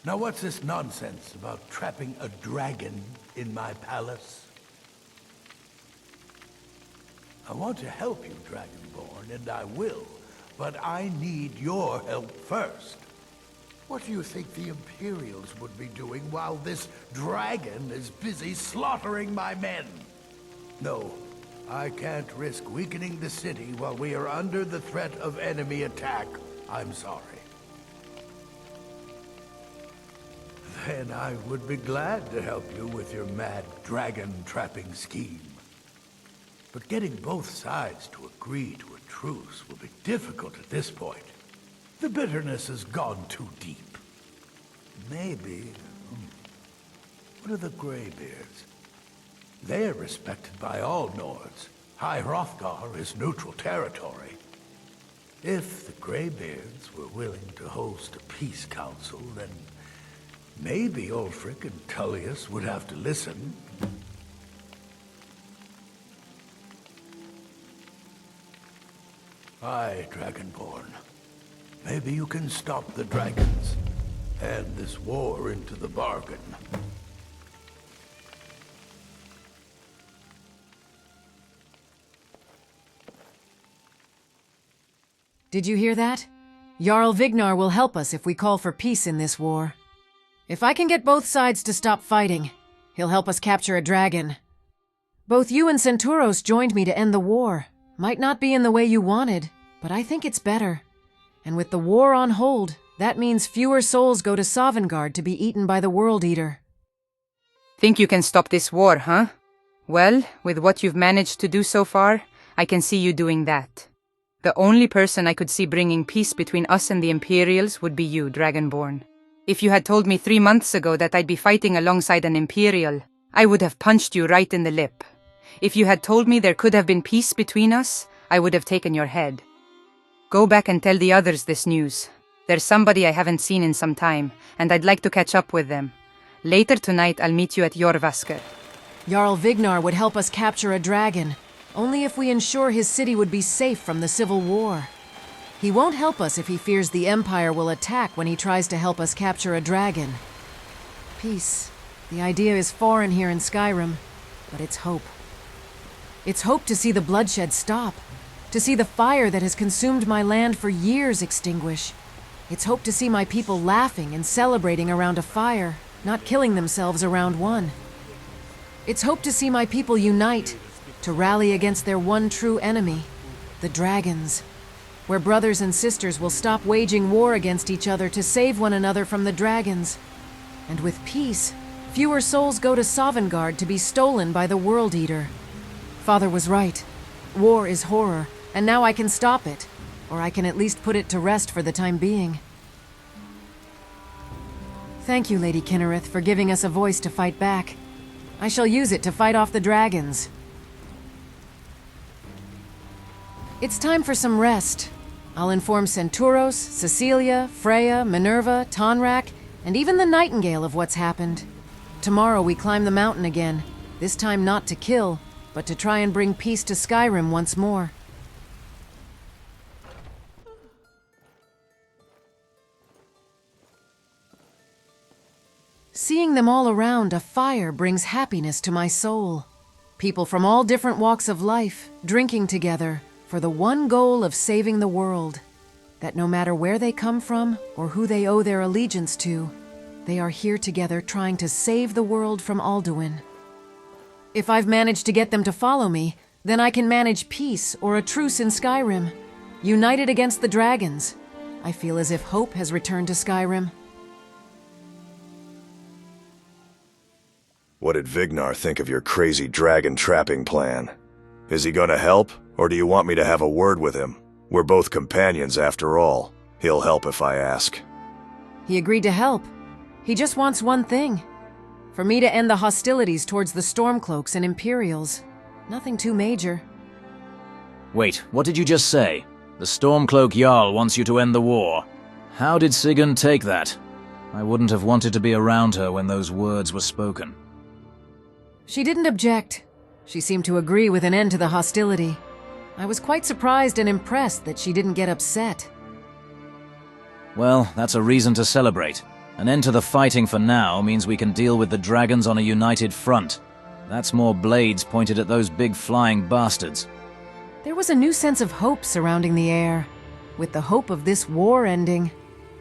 Now what's this nonsense about trapping a dragon in my palace? I want to help you, Dragonborn, and I will, but I need your help first. What do you think the Imperials would be doing while this dragon is busy slaughtering my men? No, I can't risk weakening the city while we are under the threat of enemy attack. I'm sorry. Then I would be glad to help you with your mad dragon-trapping scheme. But getting both sides to agree to a truce will be difficult at this point. The bitterness has gone too deep. Maybe... What are the Greybeards? They are respected by all Nords. High Hrothgar is neutral territory. If the Greybeards were willing to host a peace council, then maybe Ulfric and Tullius would have to listen. Aye, Dragonborn. Maybe you can stop the dragons, and this war into the bargain.
Did you hear that? Jarl Vignar will help us if we call for peace in this war. If I can get both sides to stop fighting, he'll help us capture a dragon. Both you and Centauros joined me to end the war. Might not be in the way you wanted, but I think it's better. And with the war on hold, that means fewer souls go to Sovngarde to be eaten by the World Eater.
Think you can stop this war, huh? Well, with what you've managed to do so far, I can see you doing that. The only person I could see bringing peace between us and the Imperials would be you, Dragonborn. If you had told me 3 months ago that I'd be fighting alongside an Imperial, I would have punched you right in the lip. If you had told me there could have been peace between us, I would have taken your head. Go back and tell the others this news. There's somebody I haven't seen in some time, and I'd like to catch up with them. Later tonight, I'll meet you at Jorvaskr.
Jarl Vignar would help us capture a dragon, only if we ensure his city would be safe from the civil war. He won't help us if he fears the Empire will attack when he tries to help us capture a dragon. Peace. The idea is foreign here in Skyrim, but it's hope. It's hope to see the bloodshed stop, to see the fire that has consumed my land for years extinguish. It's hope to see my people laughing and celebrating around a fire, not killing themselves around one. It's hope to see my people unite, to rally against their one true enemy, the dragons, where brothers and sisters will stop waging war against each other to save one another from the dragons. And with peace, fewer souls go to Sovngarde to be stolen by the World Eater. Father was right. War is horror, and now I can stop it, or I can at least put it to rest for the time being. Thank you, Lady Kinnereth, for giving us a voice to fight back. I shall use it to fight off the dragons. It's time for some rest. I'll inform Centuros, Cecilia, Freya, Minerva, Tonrak, and even the Nightingale of what's happened. Tomorrow we climb the mountain again, this time not to kill, but to try and bring peace to Skyrim once more. Seeing them all around a fire brings happiness to my soul. People from all different walks of life, drinking together, for the one goal of saving the world. That no matter where they come from or who they owe their allegiance to, they are here together trying to save the world from Alduin. If I've managed to get them to follow me, then I can manage peace or a truce in Skyrim, united against the dragons. I feel as if hope has returned to Skyrim.
What did Vignar think of your crazy dragon trapping plan? Is he gonna help, or do you want me to have a word with him? We're both companions after all. He'll help if I ask.
He agreed to help. He just wants one thing. For me to end the hostilities towards the Stormcloaks and Imperials. Nothing too major.
Wait, what did you just say? The Stormcloak Jarl wants you to end the war. How did Sigurd take that? I wouldn't have wanted to be around her when those words were spoken.
She didn't object. She seemed to agree with an end to the hostility. I was quite surprised and impressed that she didn't get upset.
Well, that's a reason to celebrate. An end to the fighting for now means we can deal with the dragons on a united front. That's more blades pointed at those big flying bastards.
There was a new sense of hope surrounding the air, with the hope of this war ending.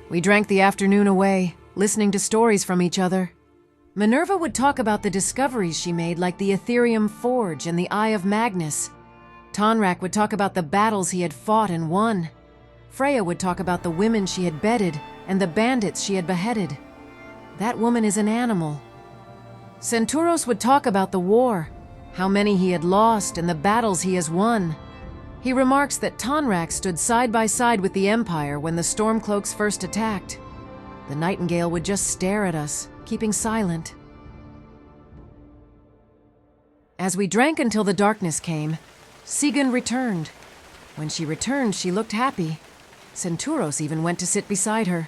We drank the afternoon away, listening to stories from each other. Minerva would talk about the discoveries she made, like the Ethereum Forge and the Eye of Magnus. Tonrak would talk about the battles he had fought and won. Freya would talk about the women she had bedded and the bandits she had beheaded. That woman is an animal. Centuros would talk about the war, how many he had lost and the battles he has won. He remarks that Tonrak stood side by side with the Empire when the Stormcloaks first attacked. The Nightingale would just stare at us, keeping silent. As we drank until the darkness came, Sigurd returned. When she returned, she looked happy. Centuros even went to sit beside her.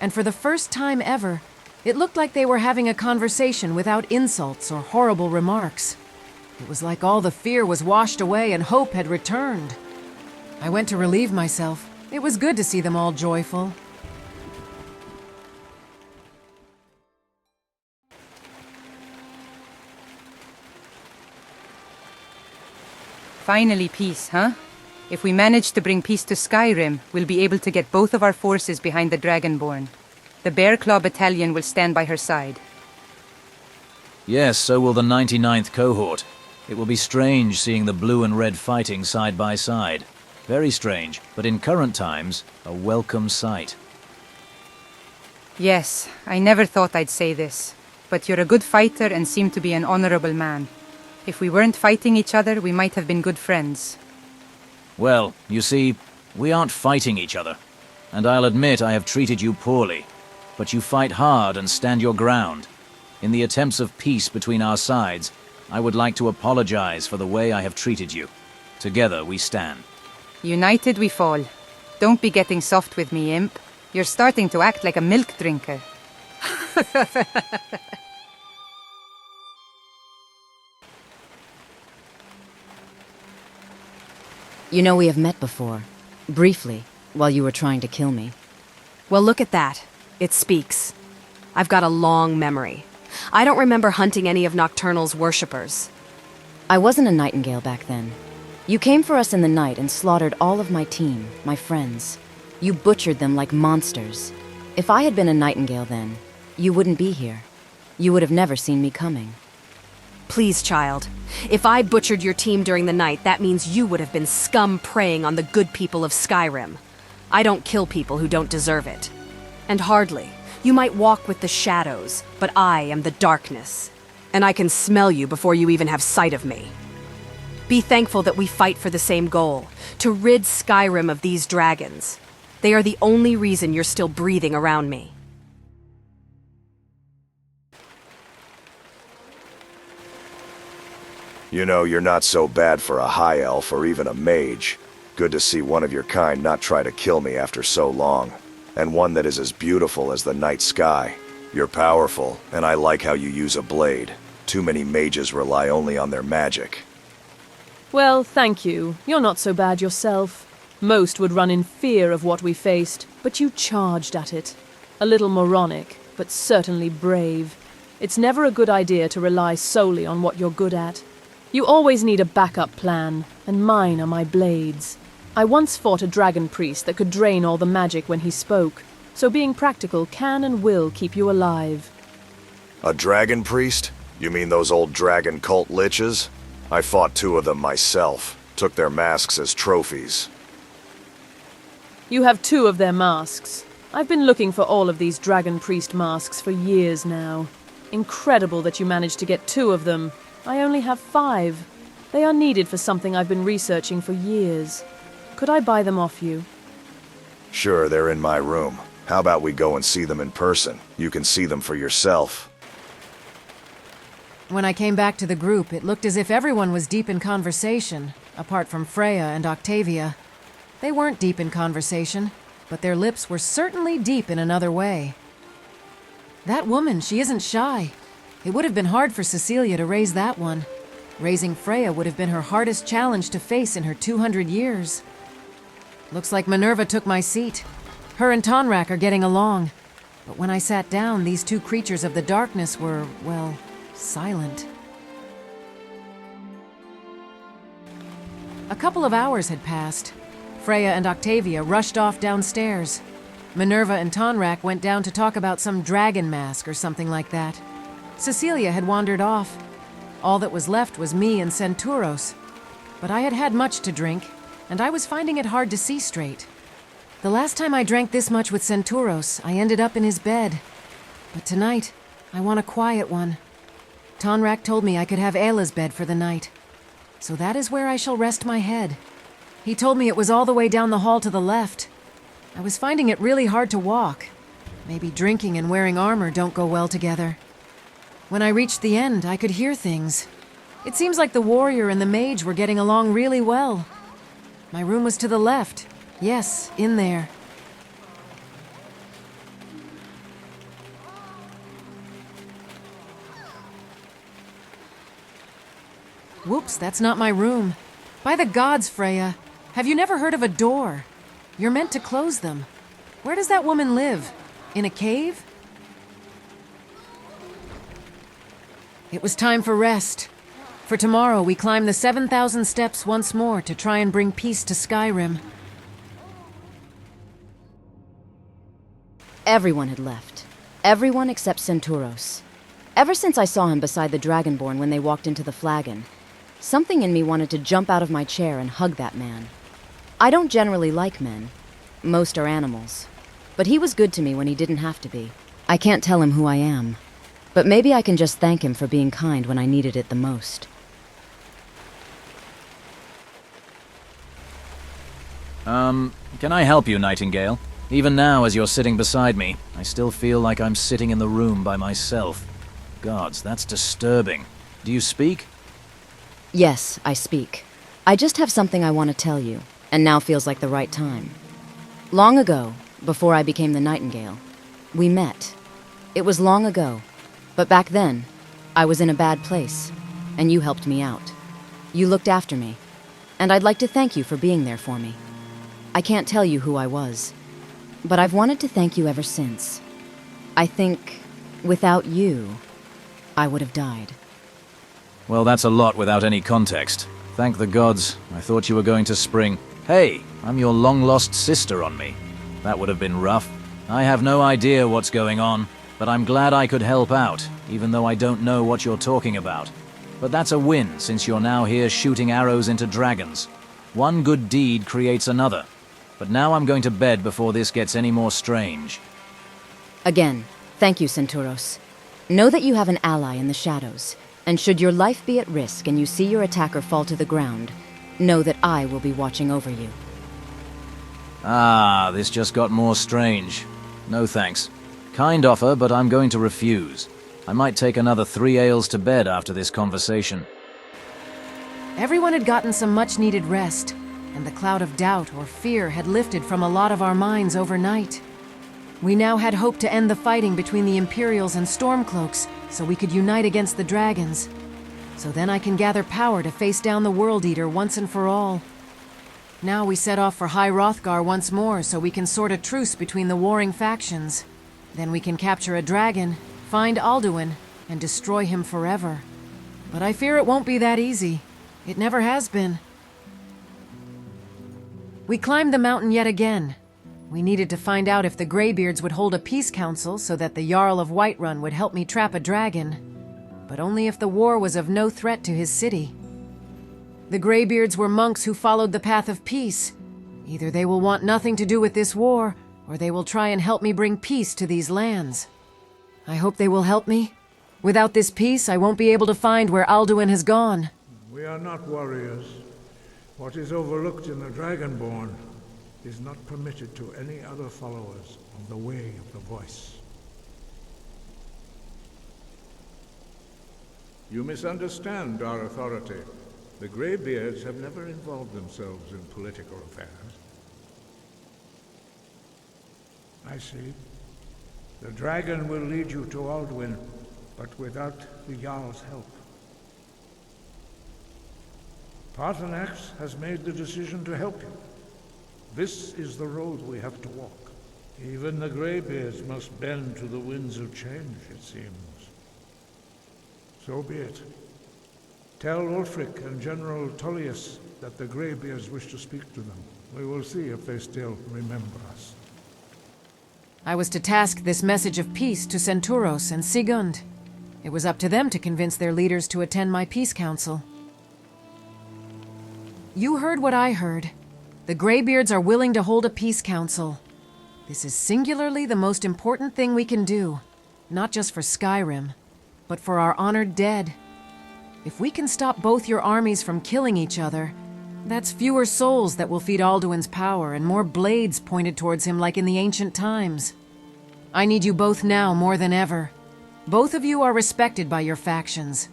And for the first time ever, it looked like they were having a conversation without insults or horrible remarks. It was like all the fear was washed away and hope had returned. I went to relieve myself. It was good to see them all joyful.
Finally peace, huh? If we manage to bring peace to Skyrim, we'll be able to get both of our forces behind the Dragonborn. The Bear Claw Battalion will stand by her side.
Yes, so will the 99th cohort. It will be strange seeing the blue and red fighting side by side. Very strange, but in current times, a welcome sight.
Yes, I never thought I'd say this, but you're a good fighter and seem to be an honorable man. If we weren't fighting each other, we might have been good friends.
Well, you see, we aren't fighting each other. And I'll admit I have treated you poorly. But you fight hard and stand your ground. In the attempts of peace between our sides, I would like to apologize for the way I have treated you. Together we stand.
United we fall. Don't be getting soft with me, imp. You're starting to act like a milk drinker.
You know, we have met before. Briefly, while you were trying to kill me.
Well, look at that. It speaks. I've got a long memory. I don't remember hunting any of Nocturnal's worshippers.
I wasn't a nightingale back then. You came for us in the night and slaughtered all of my team, my friends. You butchered them like monsters. If I had been a nightingale then, you wouldn't be here. You would have never seen me coming.
Please, child. If I butchered your team during the night, that means you would have been scum preying on the good people of Skyrim. I don't kill people who don't deserve it. And hardly. You might walk with the shadows, but I am the darkness. And I can smell you before you even have sight of me. Be thankful that we fight for the same goal, to rid Skyrim of these dragons. They are the only reason you're still breathing around me.
You know, you're not so bad for a high elf or even a mage. Good to see one of your kind not try to kill me after so long. And one that is as beautiful as the night sky. You're powerful, and I like how you use a blade. Too many mages rely only on their magic.
Well, thank you. You're not so bad yourself. Most would run in fear of what we faced, but you charged at it. A little moronic, but certainly brave. It's never a good idea to rely solely on what you're good at. You always need a backup plan, and mine are my blades. I once fought a dragon priest that could drain all the magic when he spoke, so being practical can and will keep you alive.
A dragon priest? You mean those old dragon cult liches? I fought 2 of them myself. Took their masks as trophies.
You have 2 of their masks. I've been looking for all of these dragon priest masks for years now. Incredible that you managed to get 2 of them. I only have 5. They are needed for something I've been researching for years. Could I buy them off you?
Sure, they're in my room. How about we go and see them in person? You can see them for yourself.
When I came back to the group, it looked as if everyone was deep in conversation, apart from Freya and Octavia. They weren't deep in conversation, but their lips were certainly deep in another way. That woman, she isn't shy. It would have been hard for Cecilia to raise that one. Raising Freya would have been her hardest challenge to face in her 200 years. Looks like Minerva took my seat. Her and Tonrak are getting along. But when I sat down, these 2 creatures of the darkness were, well, silent. A couple of hours had passed. Freya and Octavia rushed off downstairs. Minerva and Tonrak went down to talk about some dragon mask or something like that. Cecilia had wandered off. All that was left was me and Centauros. But I had had much to drink, and I was finding it hard to see straight. The last time I drank this much with Centauros, I ended up in his bed. But tonight, I want a quiet one. Tonrak told me I could have Ayla's bed for the night. So that is where I shall rest my head. He told me it was all the way down the hall to the left. I was finding it really hard to walk. Maybe drinking and wearing armor don't go well together. When I reached the end, I could hear things. It seems like the warrior and the mage were getting along really well. My room was to the left. Yes, in there. Whoops, that's not my room. By the gods, Freya, have you never heard of a door? You're meant to close them. Where does that woman live? In a cave? It was time for rest. For tomorrow, we climb the 7,000 steps once more to try and bring peace to Skyrim.
Everyone had left. Everyone except Centauros. Ever since I saw him beside the Dragonborn when they walked into the flagon, something in me wanted to jump out of my chair and hug that man. I don't generally like men. Most are animals. But he was good to me when he didn't have to be. I can't tell him who I am. But maybe I can just thank him for being kind when I needed it the most.
Can I help you, Nightingale? Even now, as you're sitting beside me, I still feel like I'm sitting in the room by myself. Gods, that's disturbing. Do you speak?
Yes, I speak. I just have something I want to tell you, and now feels like the right time. Long ago, before I became the Nightingale. We met. It was long ago, but back then, I was in a bad place, and you helped me out. You looked after me, and I'd like to thank you for being there for me. I can't tell you who I was, but I've wanted to thank you ever since. I think, without you, I would have died.
Well, that's a lot without any context. Thank the gods, I thought you were going to spring. Hey, I'm your long-lost sister on me. That would have been rough. I have no idea what's going on, but I'm glad I could help out, even though I don't know what you're talking about. But that's a win, since you're now here shooting arrows into dragons. One good deed creates another. But now I'm going to bed before this gets any more strange.
Again, thank you, Centauros. Know that you have an ally in the shadows, and should your life be at risk and you see your attacker fall to the ground, know that I will be watching over you.
Ah, this just got more strange. No thanks. Kind offer, but I'm going to refuse. I might take another 3 ales to bed after this conversation.
Everyone had gotten some much-needed rest, and the cloud of doubt or fear had lifted from a lot of our minds overnight. We now had hope to end the fighting between the Imperials and Stormcloaks, so we could unite against the dragons. So then I can gather power to face down the World Eater once and for all. Now we set off for High Hrothgar once more so we can sort a truce between the warring factions. Then we can capture a dragon, find Alduin, and destroy him forever. But I fear it won't be that easy. It never has been. We climbed the mountain yet again. We needed to find out if the Greybeards would hold a peace council so that the Jarl of Whiterun would help me trap a dragon. But only if the war was of no threat to his city. The Greybeards were monks who followed the path of peace. Either they will want nothing to do with this war, or they will try and help me bring peace to these lands. I hope they will help me. Without this peace, I won't be able to find where Alduin has gone.
We are not warriors. What is overlooked in the Dragonborn is not permitted to any other followers of the Way of the Voice. You misunderstand our authority. The Greybeards have never involved themselves in political affairs. I see. The dragon will lead you to Alduin, but without the Jarl's help. Paarthurnax has made the decision to help you. This is the road we have to walk. Even the Greybeards must bend to the winds of change, it seems. So be it. Tell Ulfric and General Tullius that the Greybeards wish to speak to them. We will see if they still remember us.
I was to task this message of peace to Centauros and Sigund. It was up to them to convince their leaders to attend my peace council. You heard what I heard. The Greybeards are willing to hold a peace council. This is singularly the most important thing we can do, not just for Skyrim, but for our honored dead. If we can stop both your armies from killing each other, that's fewer souls that will feed Alduin's power and more blades pointed towards him like in the ancient times. I need you both now more than ever. Both of you are respected by your factions.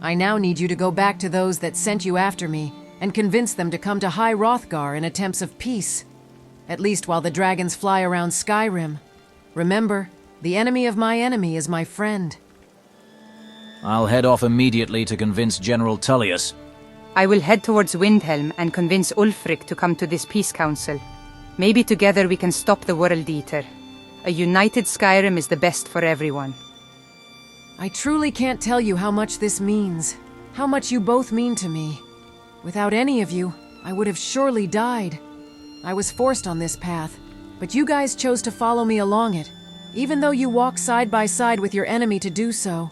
I now need you to go back to those that sent you after me and convince them to come to High Hrothgar in attempts of peace. At least while the dragons fly around Skyrim. Remember, the enemy of my enemy is my friend.
I'll head off immediately to convince General Tullius.
I will head towards Windhelm and convince Ulfric to come to this peace council. Maybe together we can stop the World Eater. A united Skyrim is the best for everyone.
I truly can't tell you how much this means. How much you both mean to me. Without any of you, I would have surely died. I was forced on this path, but you guys chose to follow me along it, even though you walk side by side with your enemy to do so.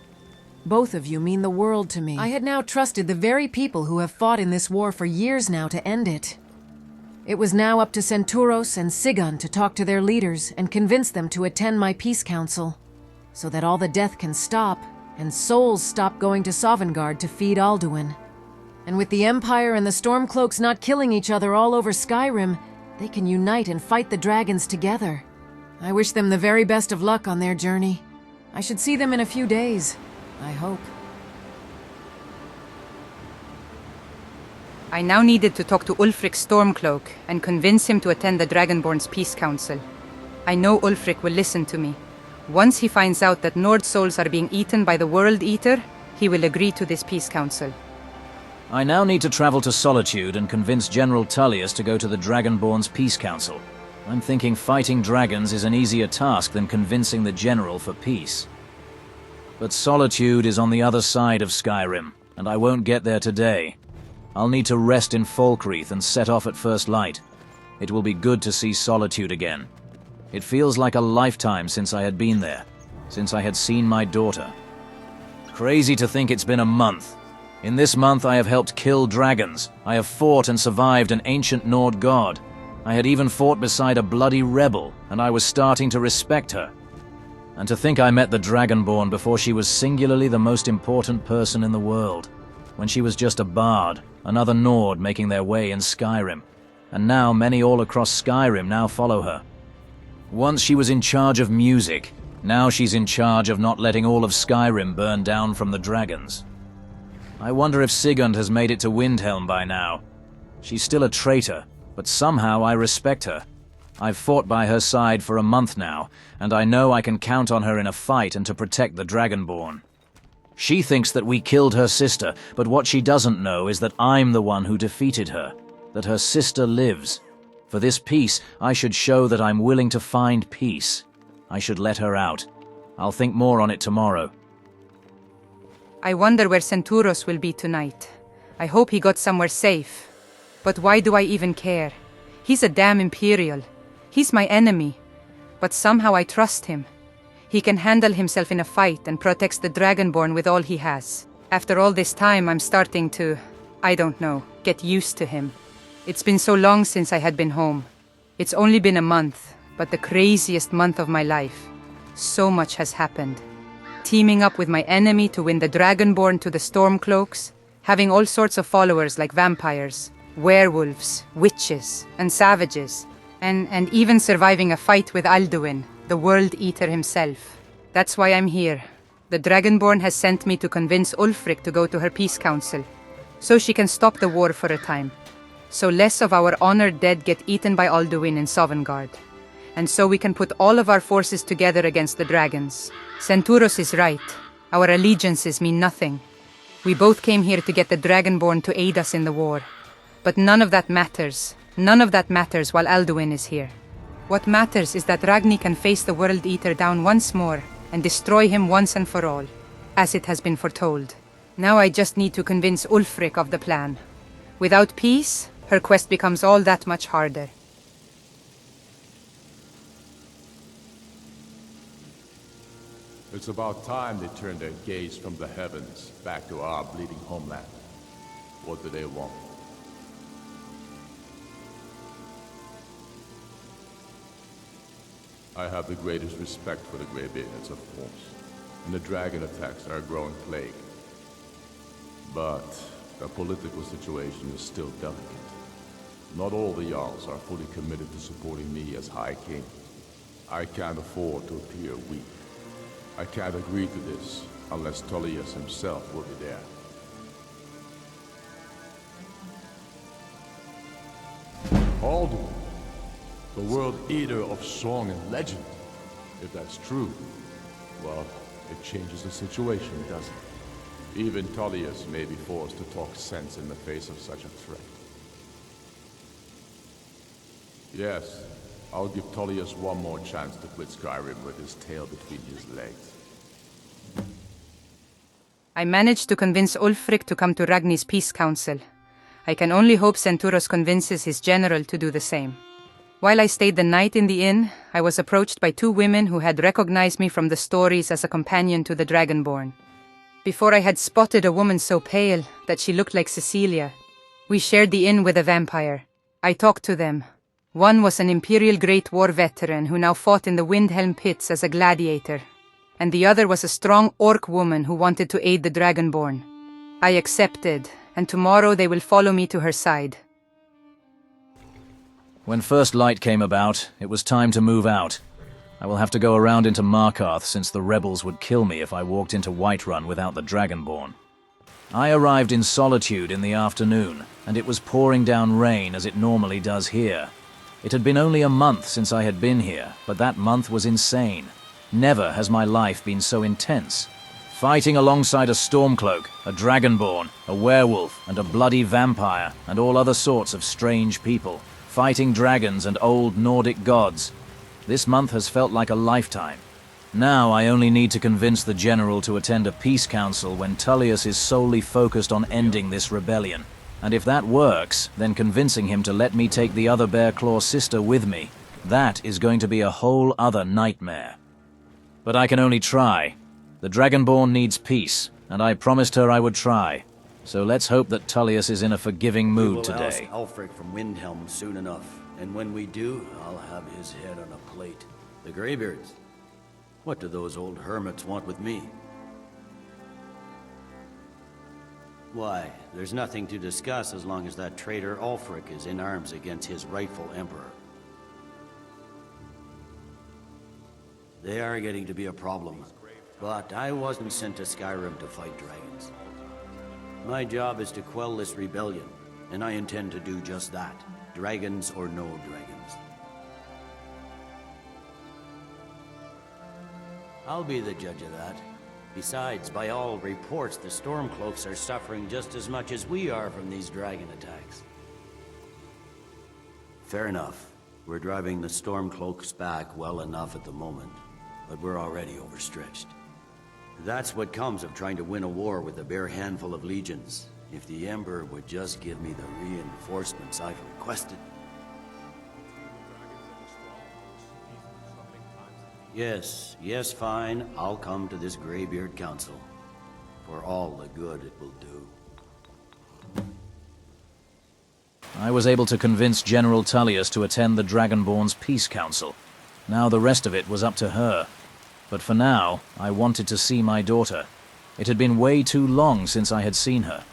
Both of you mean the world to me. I had now trusted the very people who have fought in this war for years now to end it. It was now up to Centauros and Sigund to talk to their leaders and convince them to attend my peace council, so that all the death can stop and souls stop going to Sovngarde to feed Alduin. And with the Empire and the Stormcloaks not killing each other all over Skyrim, they can unite and fight the dragons together. I wish them the very best of luck on their journey. I should see them in a few days, I hope.
I now needed to talk to Ulfric Stormcloak and convince him to attend the Dragonborn's Peace Council. I know Ulfric will listen to me. Once he finds out that Nord souls are being eaten by the World Eater, he will agree to this peace council.
I now need to travel to Solitude and convince General Tullius to go to the Dragonborns Peace Council. I'm thinking fighting dragons is an easier task than convincing the General for peace. But Solitude is on the other side of Skyrim, and I won't get there today. I'll need to rest in Falkreath and set off at first light. It will be good to see Solitude again. It feels like a lifetime since I had been there, since I had seen my daughter. Crazy to think it's been a month. In this month I have helped kill dragons. I have fought and survived an ancient Nord god. I had even fought beside a bloody rebel, and I was starting to respect her. And to think I met the Dragonborn before she was singularly the most important person in the world. When she was just a bard, another Nord making their way in Skyrim. And now many all across Skyrim now follow her. Once she was in charge of music, now she's in charge of not letting all of Skyrim burn down from the dragons. I wonder if Sigurd has made it to Windhelm by now. She's still a traitor, but somehow I respect her. I've fought by her side for a month now, and I know I can count on her in a fight and to protect the Dragonborn. She thinks that we killed her sister, but what she doesn't know is that I'm the one who defeated her, that her sister lives. For this peace, I should show that I'm willing to find peace. I should let her out. I'll think more on it tomorrow.
I wonder where Centuros will be tonight. I hope he got somewhere safe. But why do I even care? He's a damn Imperial. He's my enemy. But somehow I trust him. He can handle himself in a fight and protects the Dragonborn with all he has. After all this time, I'm starting to, I don't know, get used to him. It's been so long since I had been home. It's only been a month, but the craziest month of my life. So much has happened. Teaming up with my enemy to win the Dragonborn to the Stormcloaks, having all sorts of followers like vampires, werewolves, witches, and savages, and even surviving a fight with Alduin, the World Eater himself. That's why I'm here. The Dragonborn has sent me to convince Ulfric to go to her peace council, so she can stop the war for a time. So less of our honored dead get eaten by Alduin in Sovngarde. And so we can put all of our forces together against the dragons. Centuros is right. Our allegiances mean nothing. We both came here to get the Dragonborn to aid us in the war. But none of that matters. None of that matters while Alduin is here. What matters is that Ragni can face the World Eater down once more and destroy him once and for all, as it has been foretold. Now I just need to convince Ulfric of the plan. Without peace, her quest becomes all that much harder.
It's about time they turned their gaze from the heavens back to our bleeding homeland. What do they want? I have the greatest respect for the Greybeards, of course, and the dragon attacks are a growing plague. But the political situation is still delicate. Not all the Jarls are fully committed to supporting me as High King. I can't afford to appear weak. I can't agree to this unless Tullius himself will be there. Alduin, the World Eater of song and legend. If that's true, well, it changes the situation, doesn't it? Even Tullius may be forced to talk sense in the face of such a threat. Yes, I'll give Tullius one more chance to quit Skyrim with his tail between his legs.
I managed to convince Ulfric to come to Ragni's peace council. I can only hope Centuros convinces his general to do the same. While I stayed the night in the inn, I was approached by two women who had recognized me from the stories as a companion to the Dragonborn. Before I had spotted a woman so pale that she looked like Cecilia. We shared the inn with a vampire. I talked to them. One was an Imperial Great War veteran who now fought in the Windhelm pits as a gladiator. And the other was a strong orc woman who wanted to aid the Dragonborn. I accepted, and tomorrow they will follow me to her side.
When first light came about, it was time to move out. I will have to go around into Markarth since the rebels would kill me if I walked into Whiterun without the Dragonborn. I arrived in Solitude in the afternoon, and it was pouring down rain as it normally does here. It had been only a month since I had been here, but that month was insane. Never has my life been so intense. Fighting alongside a Stormcloak, a Dragonborn, a werewolf, and a bloody vampire, and all other sorts of strange people. Fighting dragons and old Nordic gods. This month has felt like a lifetime. Now I only need to convince the general to attend a peace council when Tullius is solely focused on ending this rebellion. And if that works, then convincing him to let me take the other Bearclaw sister with me, that is going to be a whole other nightmare. But I can only try. The Dragonborn needs peace, and I promised her I would try. So let's hope that Tullius is in a forgiving mood today.
We will ask Alfric from Windhelm soon enough, and when we do, I'll have his head on a plate. The Greybeards. What do those old hermits want with me? Why, there's nothing to discuss as long as that traitor Ulfric is in arms against his rightful emperor. They are getting to be a problem, but I wasn't sent to Skyrim to fight dragons. My job is to quell this rebellion, and I intend to do just that, dragons or no dragons. I'll be the judge of that. Besides, by all reports, the Stormcloaks are suffering just as much as we are from these dragon attacks. Fair enough. We're driving the Stormcloaks back well enough at the moment, but we're already overstretched. That's what comes of trying to win a war with a bare handful of legions. If the Emperor would just give me the reinforcements I've requested. Yes, fine. I'll come to this Greybeard Council. For all the good it will do.
I was able to convince General Tullius to attend the Dragonborns Peace Council. Now the rest of it was up to her. But for now, I wanted to see my daughter. It had been way too long since I had seen her.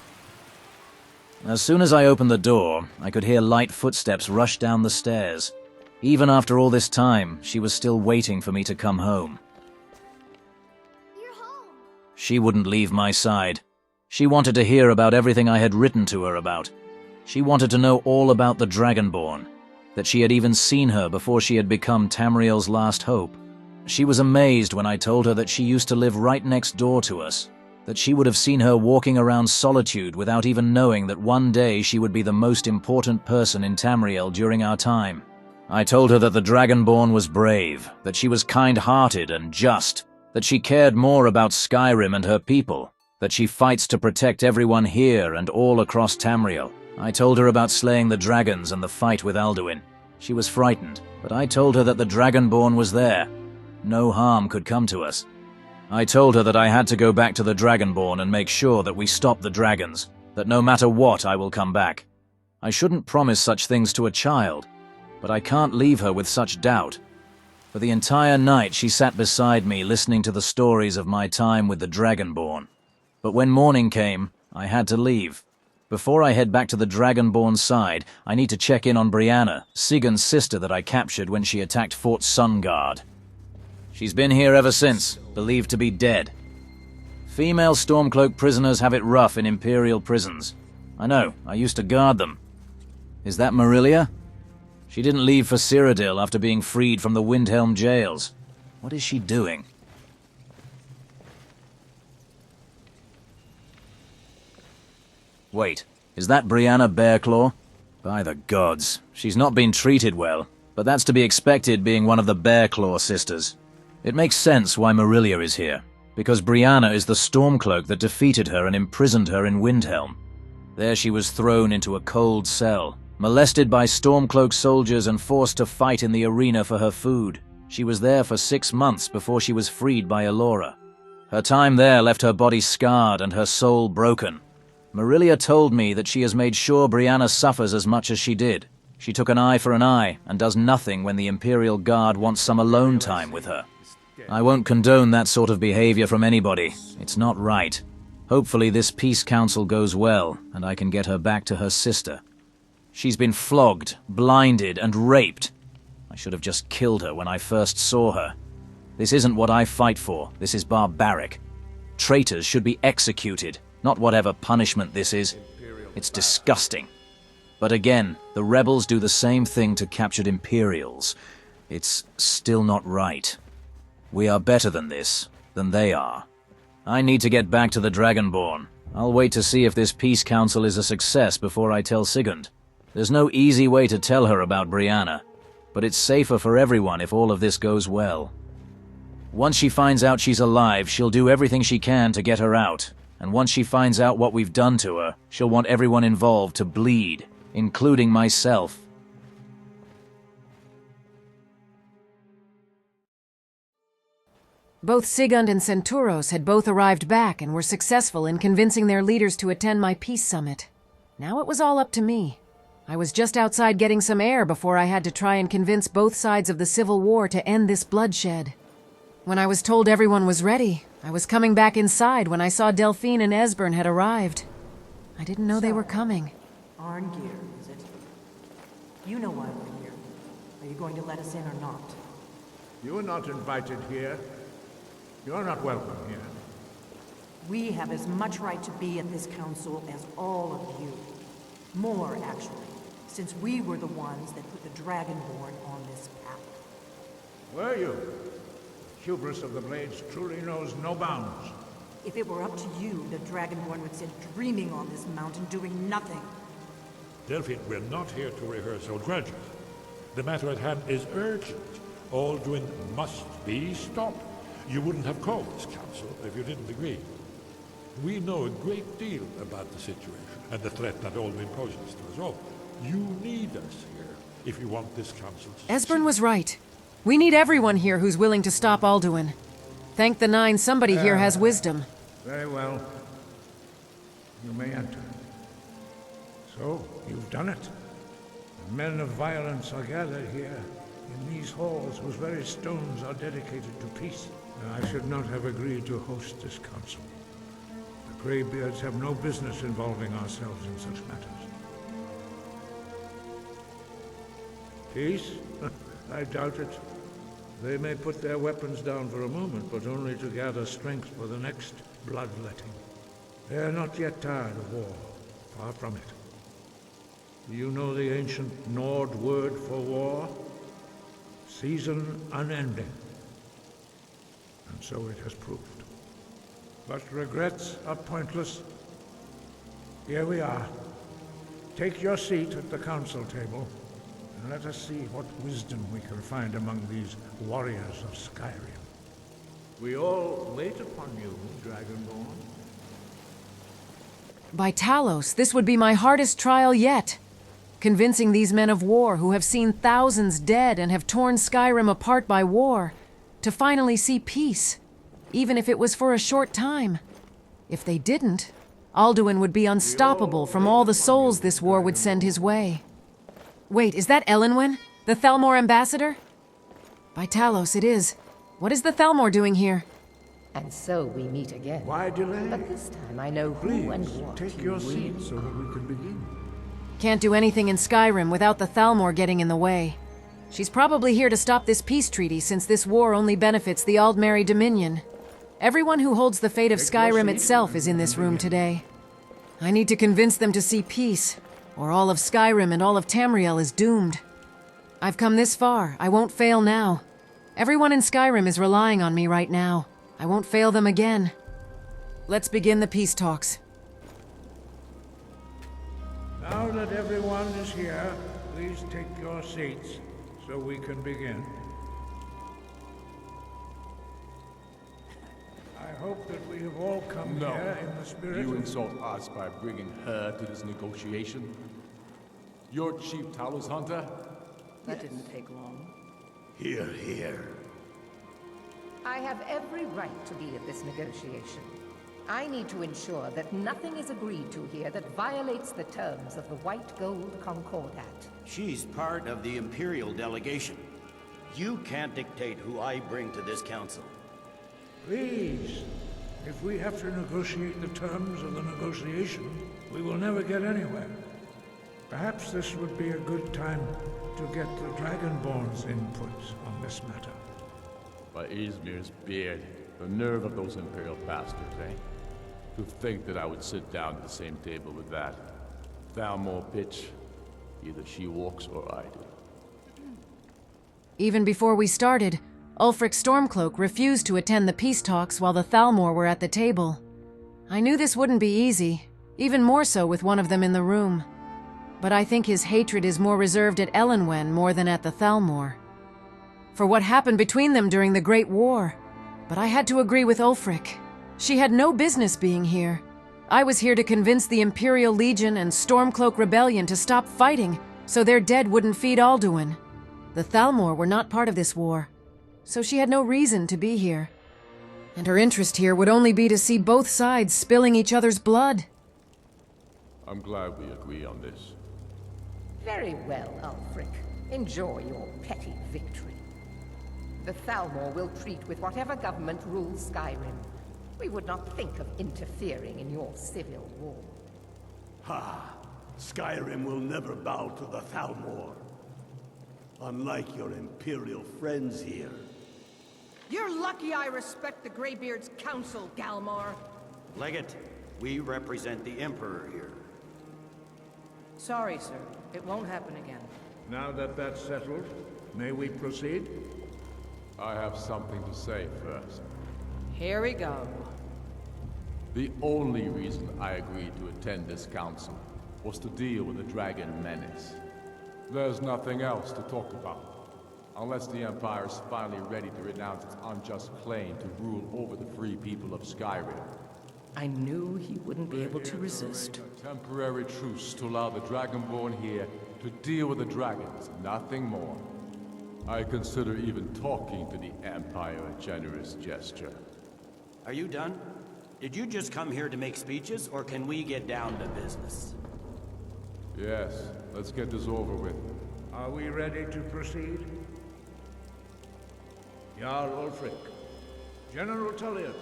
As soon as I opened the door, I could hear light footsteps rush down the stairs. Even after all this time, she was still waiting for me to come home.
You're home.
She wouldn't leave my side. She wanted to hear about everything I had written to her about. She wanted to know all about the Dragonborn, that she had even seen her before she had become Tamriel's last hope. She was amazed when I told her that she used to live right next door to us, that she would have seen her walking around Solitude without even knowing that one day she would be the most important person in Tamriel during our time. I told her that the Dragonborn was brave, that she was kind-hearted and just, that she cared more about Skyrim and her people, that she fights to protect everyone here and all across Tamriel. I told her about slaying the dragons and the fight with Alduin. She was frightened, but I told her that the Dragonborn was there. No harm could come to us. I told her that I had to go back to the Dragonborn and make sure that we stop the dragons, that no matter what I will come back. I shouldn't promise such things to a child, but I can't leave her with such doubt. For the entire night she sat beside me listening to the stories of my time with the Dragonborn. But when morning came, I had to leave. Before I head back to the Dragonborn side, I need to check in on Brianna, Sigurd's sister that I captured when she attacked Fort Sungard. She's been here ever since, believed to be dead. Female Stormcloak prisoners have it rough in Imperial prisons. I know, I used to guard them. Is that Marilia? She didn't leave for Cyrodiil after being freed from the Windhelm jails. What is she doing? Wait, is that Brianna Bearclaw? By the gods, she's not been treated well, but that's to be expected being one of the Bearclaw sisters. It makes sense why Marilia is here, because Brianna is the Stormcloak that defeated her and imprisoned her in Windhelm. There she was thrown into a cold cell, molested by Stormcloak soldiers and forced to fight in the arena for her food. She was there for 6 months before she was freed by Elora. Her time there left her body scarred and her soul broken. Marilia told me that she has made sure Brianna suffers as much as she did. She took an eye for an eye and does nothing when the Imperial Guard wants some alone time with her. I won't condone that sort of behavior from anybody. It's not right. Hopefully this peace council goes well and I can get her back to her sister. She's been flogged, blinded, and raped. I should have just killed her when I first saw her. This isn't what I fight for. This is barbaric. Traitors should be executed, not whatever punishment this is. It's disgusting. But again, the rebels do the same thing to captured Imperials. It's still not right. We are better than this, than they are. I need to get back to the Dragonborn. I'll wait to see if this peace council is a success before I tell Sigurd. There's no easy way to tell her about Brianna, but it's safer for everyone if all of this goes well. Once she finds out she's alive, she'll do everything she can to get her out. And once she finds out what we've done to her, she'll want everyone involved to bleed, including myself.
Both Sigurd and Centauros had both arrived back and were successful in convincing their leaders to attend my peace summit. Now it was all up to me. I was just outside getting some air before I had to try and convince both sides of the civil war to end this bloodshed. When I was told everyone was ready, I was coming back inside when I saw Delphine and Esbern had arrived. I didn't know they were coming.
Arngeir, is it? You know why we're here. Are you going to let us in or not?
You are not invited here. You are not welcome here.
We have as much right to be at this council as all of you. More, actually, since we were the ones that put the Dragonborn on this path.
Were you? Hubris of the Blades truly knows no bounds.
If it were up to you, the Dragonborn would sit dreaming on this mountain doing nothing.
Delphine, we're not here to rehearse or graduate. The matter at hand is urgent. Alduin must be stopped. You wouldn't have called this council if you didn't agree. We know a great deal about the situation and the threat that Alduin poses to us all. You need us here if you want this council to
Esbern was right. We need everyone here who's willing to stop Alduin. Thank the Nine, somebody here has wisdom.
Very well. You may enter. So, you've done it. The men of violence are gathered here, in these halls whose very stones are dedicated to peace. And I should not have agreed to host this council. The Greybeards have no business involving ourselves in such matters. Peace? I doubt it. They may put their weapons down for a moment, but only to gather strength for the next bloodletting. They are not yet tired of war. Far from it. Do you know the ancient Nord word for war? Season unending. And so it has proved. But regrets are pointless. Here we are. Take your seat at the council table, and let us see what wisdom we can find among these warriors of Skyrim. We all wait upon you, Dragonborn.
By Talos, this would be my hardest trial yet. Convincing these men of war who have seen thousands dead and have torn Skyrim apart by war, to finally see peace, even if it was for a short time. If they didn't, Alduin would be unstoppable from all the souls this war would send his way. Wait, is that Elenwen, the Thalmor ambassador? By Talos, it is. What is the Thalmor doing here?
And so we meet again.
Why delay?
But this time I know who and what
take
you
your
really
seat so that we can begin.
Can't do anything in Skyrim without the Thalmor getting in the way. She's probably here to stop this peace treaty, since this war only benefits the Aldmeri Dominion. Everyone who holds the fate of Skyrim itself is in this room today. I need to convince them to see peace, or all of Skyrim and all of Tamriel is doomed. I've come this far. I won't fail now. Everyone in Skyrim is relying on me right now. I won't fail them again. Let's begin the peace talks.
Now that everyone is here, please take your seats so we can begin. I hope that we have all come here in the spirit
You
of...
insult us by bringing her to this negotiation? You're Chief Talos Hunter?
That didn't take long.
Hear, hear.
I have every right to be at this negotiation. I need to ensure that nothing is agreed to here that violates the terms of the White Gold Concordat.
She's part of the Imperial delegation. You can't dictate who I bring to this council.
Please, if we have to negotiate the terms of the negotiation, we will never get anywhere. Perhaps this would be a good time to get the Dragonborns' inputs on this matter.
By Izmir's beard, the nerve of those Imperial bastards, eh? To think that I would sit down at the same table with that Thalmor bitch. Either she walks or I do.
Even before we started, Ulfric Stormcloak refused to attend the peace talks while the Thalmor were at the table. I knew this wouldn't be easy, even more so with one of them in the room. But I think his hatred is more reserved at Elenwen more than at the Thalmor. For what happened between them during the Great War. But I had to agree with Ulfric. She had no business being here. I was here to convince the Imperial Legion and Stormcloak Rebellion to stop fighting, so their dead wouldn't feed Alduin. The Thalmor were not part of this war, so she had no reason to be here. And her interest here would only be to see both sides spilling each other's blood.
I'm glad we agree on this.
Very well, Ulfric. Enjoy your petty victory. The Thalmor will treat with whatever government rules Skyrim. We would not think of interfering in your civil war.
Ha! Skyrim will never bow to the Thalmor. Unlike your Imperial friends here.
You're lucky I respect the Greybeard's counsel, Galmar.
Legate, we represent the Emperor here.
Sorry, sir. It won't happen again.
Now that that's settled, may we proceed?
I have something to say first.
Here we go.
The only reason I agreed to attend this council was to deal with the dragon menace. There's nothing else to talk about. Unless the Empire is finally ready to renounce its unjust claim to rule over the free people of Skyrim.
I knew he wouldn't be able to resist.
A temporary truce to allow the Dragonborn here to deal with the dragons, nothing more. I consider even talking to the Empire a generous gesture.
Are you done? Did you just come here to make speeches, or can we get down to business?
Yes, let's get this over with.
Are we ready to proceed? Jarl Ulfric, General Tullius,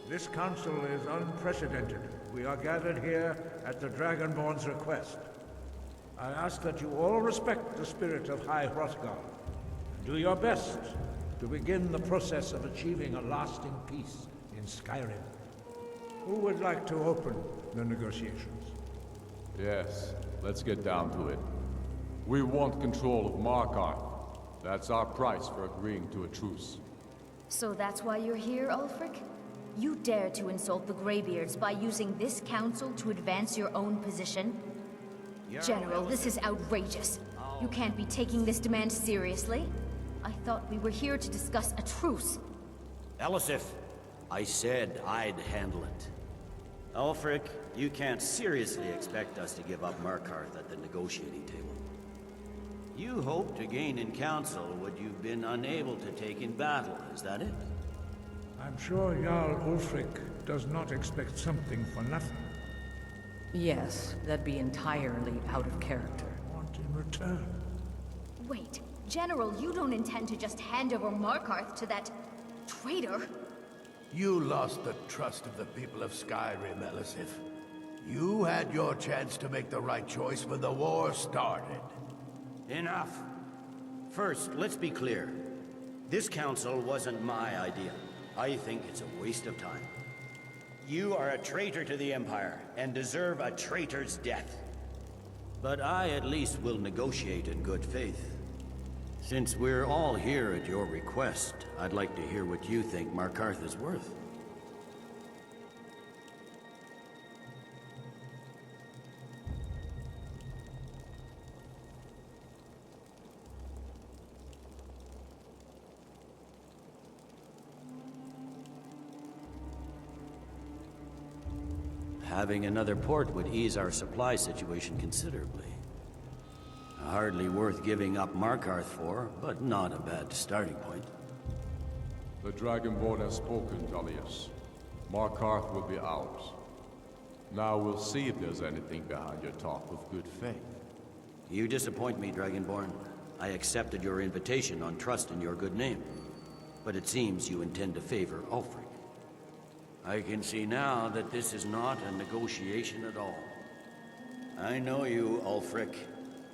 this council is unprecedented. We are gathered here at the Dragonborn's request. I ask that you all respect the spirit of High Hrothgar, and do your best to begin the process of achieving a lasting peace in Skyrim. Who would like to open the negotiations?
Yes, let's get down to it. We want control of Markarth. That's our price for agreeing to a truce.
So that's why you're here, Ulfric? You dare to insult the Greybeards by using this council to advance your own position? General, this is outrageous. You can't be taking this demand seriously. I thought we were here to discuss a truce.
Elisif, I said I'd handle it. Ulfric, you can't seriously expect us to give up Markarth at the negotiating table. You hoped to gain in council what you've been unable to take in battle, is that it?
I'm sure Jarl Ulfric does not expect something for nothing.
Yes, that'd be entirely out of character.
Want in return?
Wait, General, you don't intend to just hand over Markarth to that traitor?
You lost the trust of the people of Skyrim, Elisif. You had your chance to make the right choice when the war started.
Enough. First, let's be clear. This council wasn't my idea. I think it's a waste of time. You are a traitor to the Empire, and deserve a traitor's death. But I at least will negotiate in good faith. Since we're all here at your request, I'd like to hear what you think Markarth is worth. Having another port would ease our supply situation considerably. Hardly worth giving up Markarth for, but not a bad starting point.
The Dragonborn has spoken, Tullius. Markarth will be ours. Now we'll see if there's anything behind your talk with good faith.
You disappoint me, Dragonborn. I accepted your invitation on trust in your good name. But it seems you intend to favor Ulfric. I can see now that this is not a negotiation at all. I know you, Ulfric.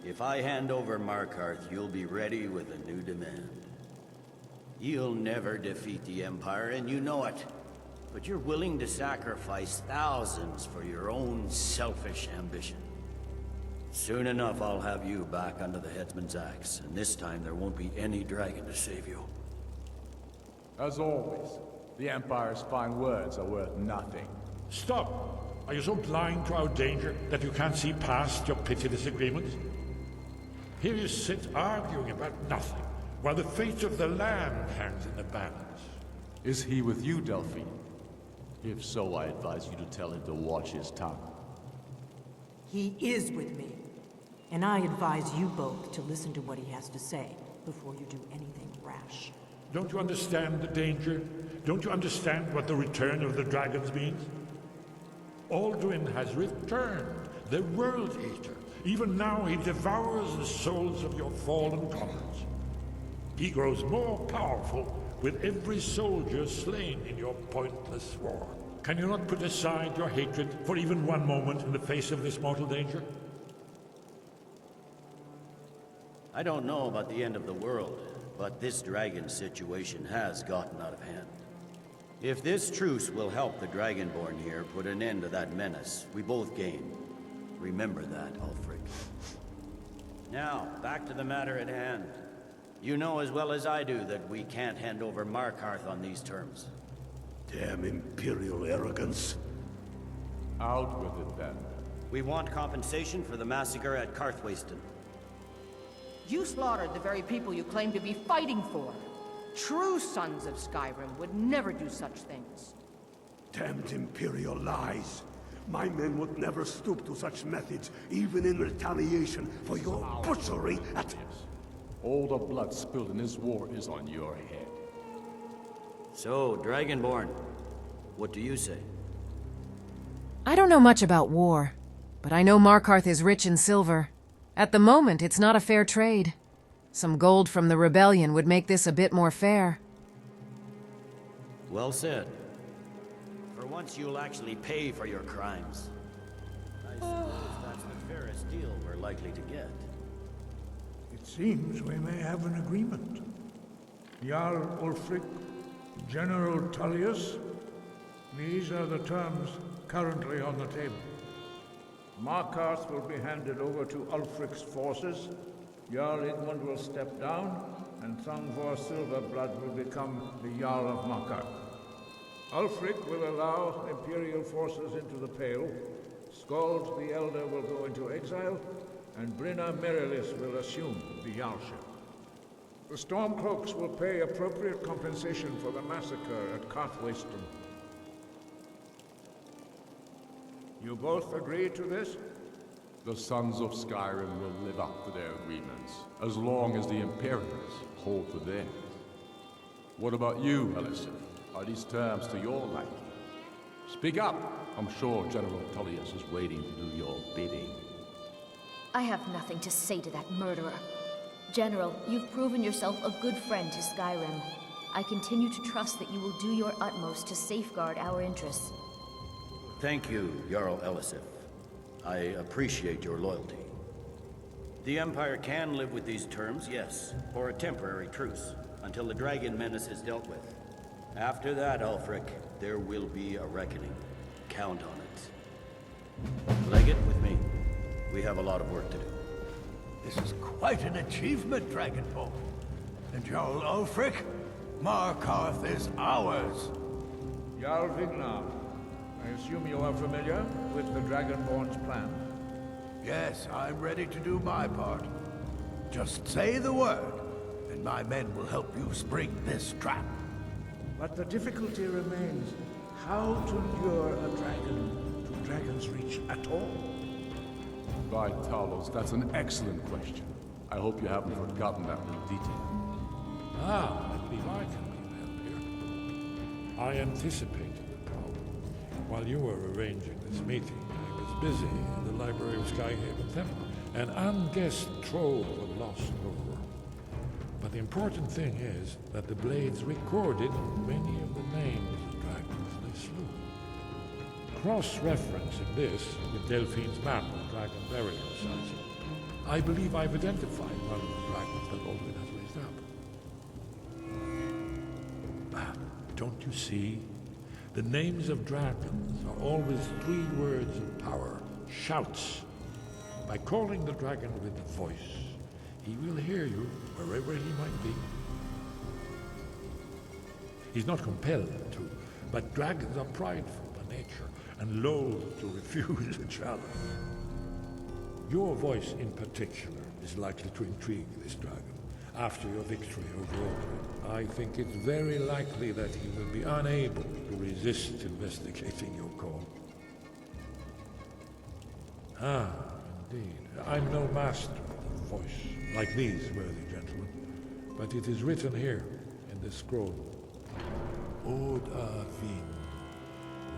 If I hand over Markarth, you'll be ready with a new demand. You'll never defeat the Empire, and you know it. But you're willing to sacrifice thousands for your own selfish ambition. Soon enough, I'll have you back under the headsman's axe, and this time there won't be any dragon to save you.
As always, the Empire's fine words are worth nothing.
Stop! Are you so blind to our danger that you can't see past your petty disagreements? Here you sit arguing about nothing, while the fate of the land hangs in the balance.
Is he with you, Delphine? If so, I advise you to tell him to watch his tongue.
He is with me. And I advise you both to listen to what he has to say before you do anything rash.
Don't you understand the danger? Don't you understand what the return of the dragons means? Alduin has returned, the World Eater. Even now he devours the souls of your fallen comrades. He grows more powerful with every soldier slain in your pointless war. Can you not put aside your hatred for even one moment in the face of this mortal danger?
I don't know about the end of the world, but this dragon situation has gotten out of hand. If this truce will help the Dragonborn here put an end to that menace, we both gain. Remember that, Ulfric. Now, back to the matter at hand. You know as well as I do that we can't hand over Markarth on these terms.
Damn Imperial arrogance.
Out with it, then.
We want compensation for the massacre at Karthwasten.
You slaughtered the very people you claim to be fighting for. True sons of Skyrim would never do such things.
Damned Imperial lies. My men would never stoop to such methods, even in retaliation for your butchery at...
All the blood spilled in this war is on your head.
So, Dragonborn, what do you say?
I don't know much about war, but I know Markarth is rich in silver. At the moment, it's not a fair trade. Some gold from the rebellion would make this a bit more fair.
Well said. For once you'll actually pay for your crimes. I suppose that's the fairest deal we're likely to get.
It seems we may have an agreement. Jarl Ulfric, General Tullius, these are the terms currently on the table. Markarth will be handed over to Ulfric's forces, Jarl Igmund will step down, and Thungvor Silverblood will become the Jarl of Markarth. Ulfric will allow Imperial forces into the Pale, Skald the Elder will go into exile, and Brynna Merilis will assume the Jarlship. The Stormcloaks will pay appropriate compensation for the massacre at Karthwasten. You both agree to this?
The Sons of Skyrim will live up to their agreements, as long as the Imperials hold to theirs. What about you, Elisif? Are these terms to your liking? Speak up! I'm sure General Tullius is waiting to do your bidding.
I have nothing to say to that murderer. General, you've proven yourself a good friend to Skyrim. I continue to trust that you will do your utmost to safeguard our interests.
Thank you, Jarl Elisif. I appreciate your loyalty. The Empire can live with these terms, yes, for a temporary truce, until the dragon menace is dealt with. After that, Ulfric, there will be a reckoning. Count on it. Legate with me. We have a lot of work to do.
This is quite an achievement, Dragonborn. And Jarl Ulfric, Markarth is ours.
Jarl Vignar, I assume you are familiar with the Dragonborn's plan?
Yes, I'm ready to do my part. Just say the word, and my men will help you spring this trap.
But the difficulty remains how to lure a dragon to DragonsReach at all.
By Talos, that's an excellent question. I hope you haven't forgotten that little detail.
I believe I can be of help here. I anticipated the problem. While you were arranging this meeting, I was busy in the library of Skyhaven Temple, an unguessed trove of lost lore. But the important thing is that the blades recorded many of the names of dragons they slew. Cross-referencing this with Delphine's map of dragon burial sites, I believe I've identified one of the dragons that Alduin has raised up. Don't you see? The names of dragons are always 3 words of power, shouts. By calling the dragon with the voice, he will hear you wherever he might be. He's not compelled to, but dragons are prideful by nature and loath to refuse a challenge. Your voice in particular is likely to intrigue this dragon. After your victory over Alduin, I think it's very likely that he will be unable to resist investigating your call. Ah, indeed. I'm no master of voice, like these worthy gentlemen, but it is written here in this scroll. Od Avin,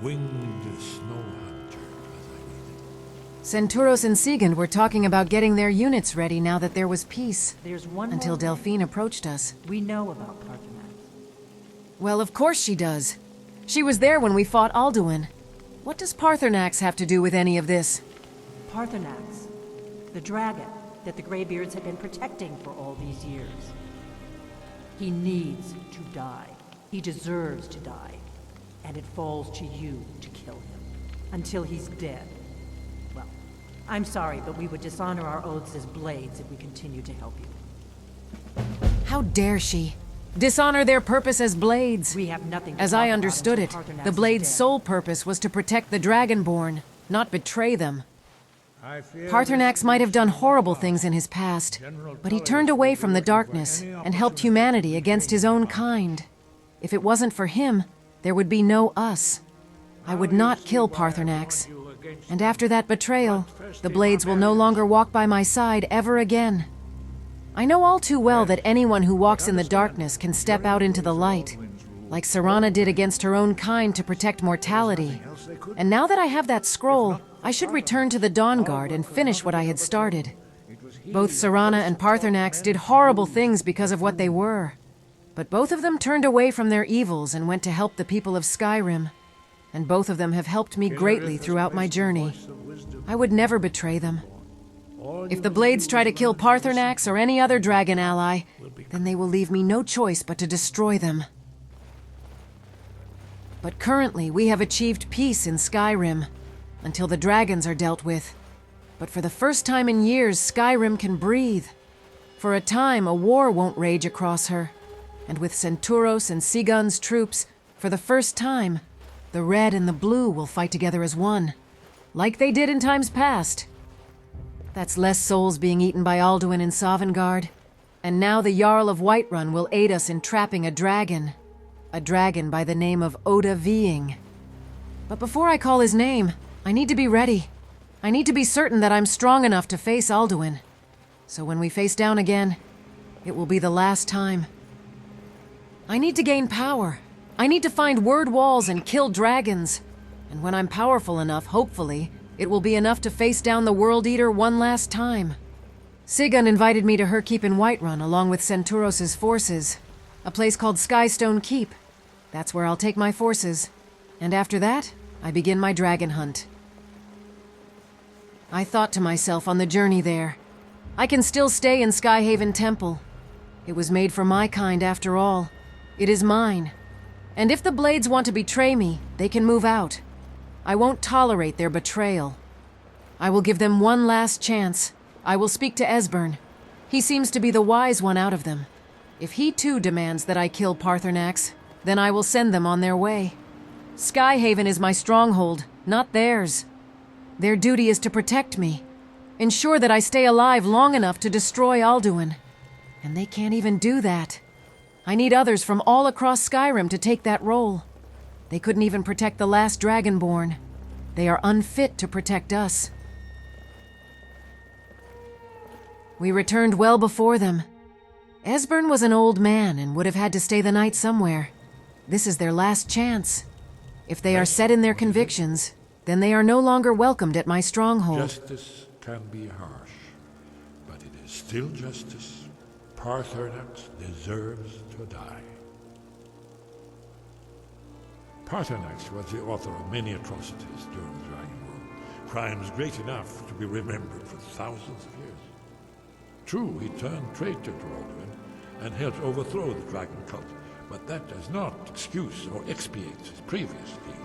winged snow hunter, as I read it.
Centauros and Sigand were talking about getting their units ready now that there was peace.
There's one
until
more
Delphine approached us.
we know about Parthenax.
Well, of course she does. She was there when we fought Alduin. What does Parthenax have to do with any of this?
Parthenax, the dragon that the Greybeards have been protecting for all these years. He needs to die. He deserves to die. And it falls to you to kill him. Until he's dead. Well, I'm sorry, but we would dishonor our oaths as blades if we continue to help you.
How dare she? Dishonor their purpose as blades.
We have nothing to
As
talk
I
about
understood it,
until Parthenax
the
is
blade's
dead.
sole purpose was to protect the Dragonborn, not betray them.
I fear
Parthenax might have done horrible things in his past, but he turned away from the darkness and helped humanity against his own kind. If it wasn't for him, there would be no us. I would not kill Parthenax. And after that betrayal, the blades will no longer walk by my side ever again. I know all too well that anyone who walks in the darkness can step out into the light, like Serana did against her own kind to protect mortality. And now that I have that scroll, I should return to the Dawnguard and finish what I had started. Both Serana and Parthenax did horrible things because of what they were. But both of them turned away from their evils and went to help the people of Skyrim. And both of them have helped me greatly throughout my journey. I would never betray them. If the Blades try to kill Parthenax or any other dragon ally, then they will leave me no choice but to destroy them. But currently, we have achieved peace in Skyrim, until the dragons are dealt with. But for the first time in years, Skyrim can breathe. For a time, a war won't rage across her. And with Centauros and Sigand's troops, for the first time, the red and the blue will fight together as one, like they did in times past. That's less souls being eaten by Alduin in Sovngarde. And now the Jarl of Whiterun will aid us in trapping a dragon by the name of Oda Vying. But before I call his name, I need to be ready. I need to be certain that I'm strong enough to face Alduin. So when we face down again, it will be the last time. I need to gain power. I need to find word walls and kill dragons. And when I'm powerful enough, hopefully, it will be enough to face down the World Eater one last time. Sigand invited me to her keep in Whiterun along with Centauros' forces. A place called Skystone Keep. That's where I'll take my forces. And after that, I begin my dragon hunt. I thought to myself on the journey there, I can still stay in Skyhaven Temple. It was made for my kind after all. It is mine. And if the Blades want to betray me, they can move out. I won't tolerate their betrayal. I will give them one last chance. I will speak to Esbern. He seems to be the wise one out of them. If he too demands that I kill Parthenax, then I will send them on their way. Skyhaven is my stronghold, not theirs. Their duty is to protect me, ensure that I stay alive long enough to destroy Alduin. And they can't even do that. I need others from all across Skyrim to take that role. They couldn't even protect the last Dragonborn. They are unfit to protect us. We returned well before them. Esbern was an old man and would have had to stay the night somewhere. This is their last chance. If they are set in their convictions, then they are no longer welcomed at my stronghold.
Justice can be harsh, but it is still justice. Parthenax deserves to die. Parthenax was the author of many atrocities during the Dragon War, crimes great enough to be remembered for thousands of years. True, he turned traitor to Alduin and helped overthrow the dragon cult, but that does not excuse or expiate his previous deeds.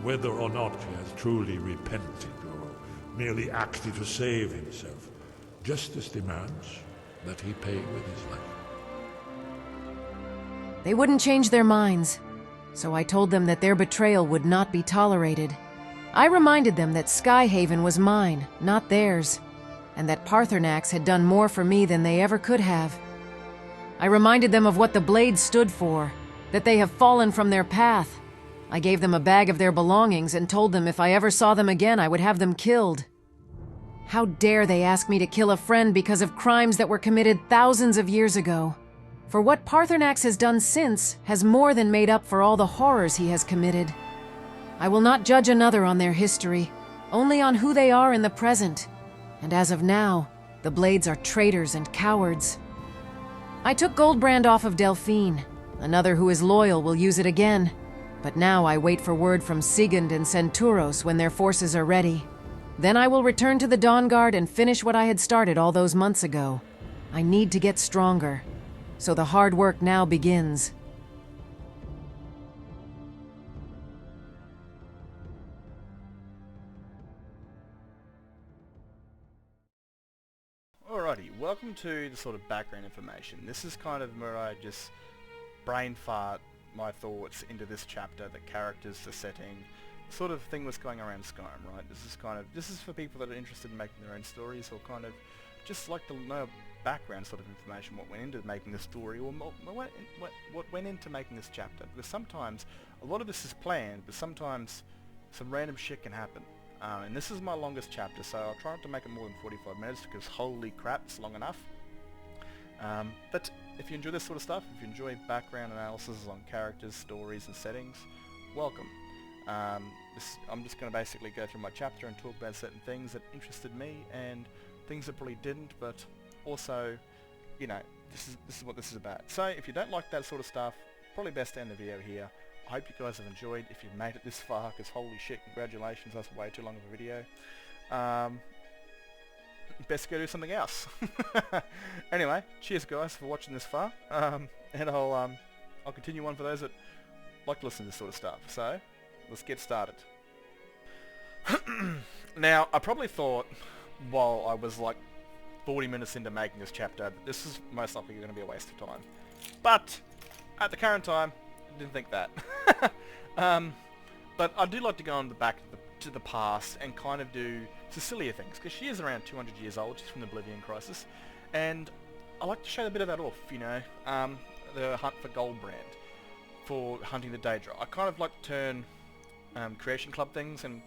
Whether or not he has truly repented or merely acted to save himself. Justice demands that he pay with his life.
They wouldn't change their minds, so I told them that their betrayal would not be tolerated. I reminded them that Skyhaven was mine, not theirs, and that Paarthurnax had done more for me than they ever could have. I reminded them of what the blades stood for, that they have fallen from their path. I gave them a bag of their belongings and told them if I ever saw them again, I would have them killed. How dare they ask me to kill a friend because of crimes that were committed thousands of years ago? For what Paarthurnax has done since has more than made up for all the horrors he has committed. I will not judge another on their history, only on who they are in the present. And as of now, the Blades are traitors and cowards. I took Goldbrand off of Delphine. Another who is loyal will use it again. But now I wait for word from Sigund and Centuros when their forces are ready. Then I will return to the Dawnguard and finish what I had started all those months ago. I need to get stronger. So the hard work now begins.
Alrighty, welcome to the sort of background information. This is kind of where I just brain fart my thoughts into this chapter, the characters, the setting, sort of thing that's going around Skyrim, right? This is for people that are interested in making their own stories, or kind of just like to know background sort of information, what went into making the story, or what went into making this chapter. Because sometimes a lot of this is planned, but sometimes some random shit can happen. And this is my longest chapter, so I'll try not to make it more than 45 minutes, because holy crap, it's long enough. But if you enjoy this sort of stuff, if you enjoy background analysis on characters, stories, and settings, welcome. I'm just going to basically go through my chapter and talk about certain things that interested me, and things that probably didn't, but also, you know, this is what this is about. So if you don't like that sort of stuff, probably best to end the video here. I hope you guys have enjoyed. If you've made it this far, because holy shit, congratulations, that's way too long of a video. Best go do something else. Anyway, cheers guys for watching this far, and I'll continue on for those that like to listen to this sort of stuff. So let's get started. Now, I probably thought while I was like 40 minutes into making this chapter that this is most likely going to be a waste of time, but at the current time I didn't think that. But I do like to go on the back to the past and kind of do Cecilia things, because she is around 200 years old. She's from the Oblivion Crisis, and I like to show a bit of that off, you know, the hunt for Goldbrand, for hunting the Daedra. I kind of like to turn Creation Club things and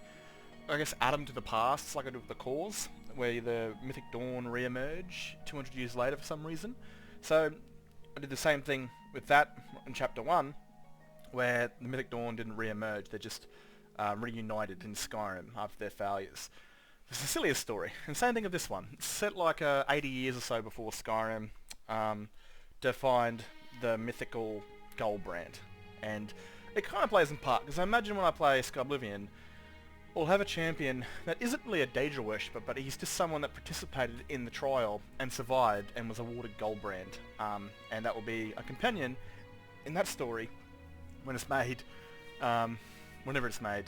I guess add them to the past. It's like I do with the Cause, where the Mythic Dawn re-emerge 200 years later for some reason. So I did the same thing with that in Chapter 1, where the Mythic Dawn didn't re-emerge, they just reunited in Skyrim after their failures. The Cecilia's story, and same thing of this one. It's set like 80 years or so before Skyrim to find the mythical Goldbrand, and it kind of plays in part, because I imagine when I play Sky Oblivion, we'll have a champion that isn't really a Daedra worshipper, but he's just someone that participated in the trial and survived and was awarded Goldbrand, and that will be a companion in that story when it's made, whenever it's made.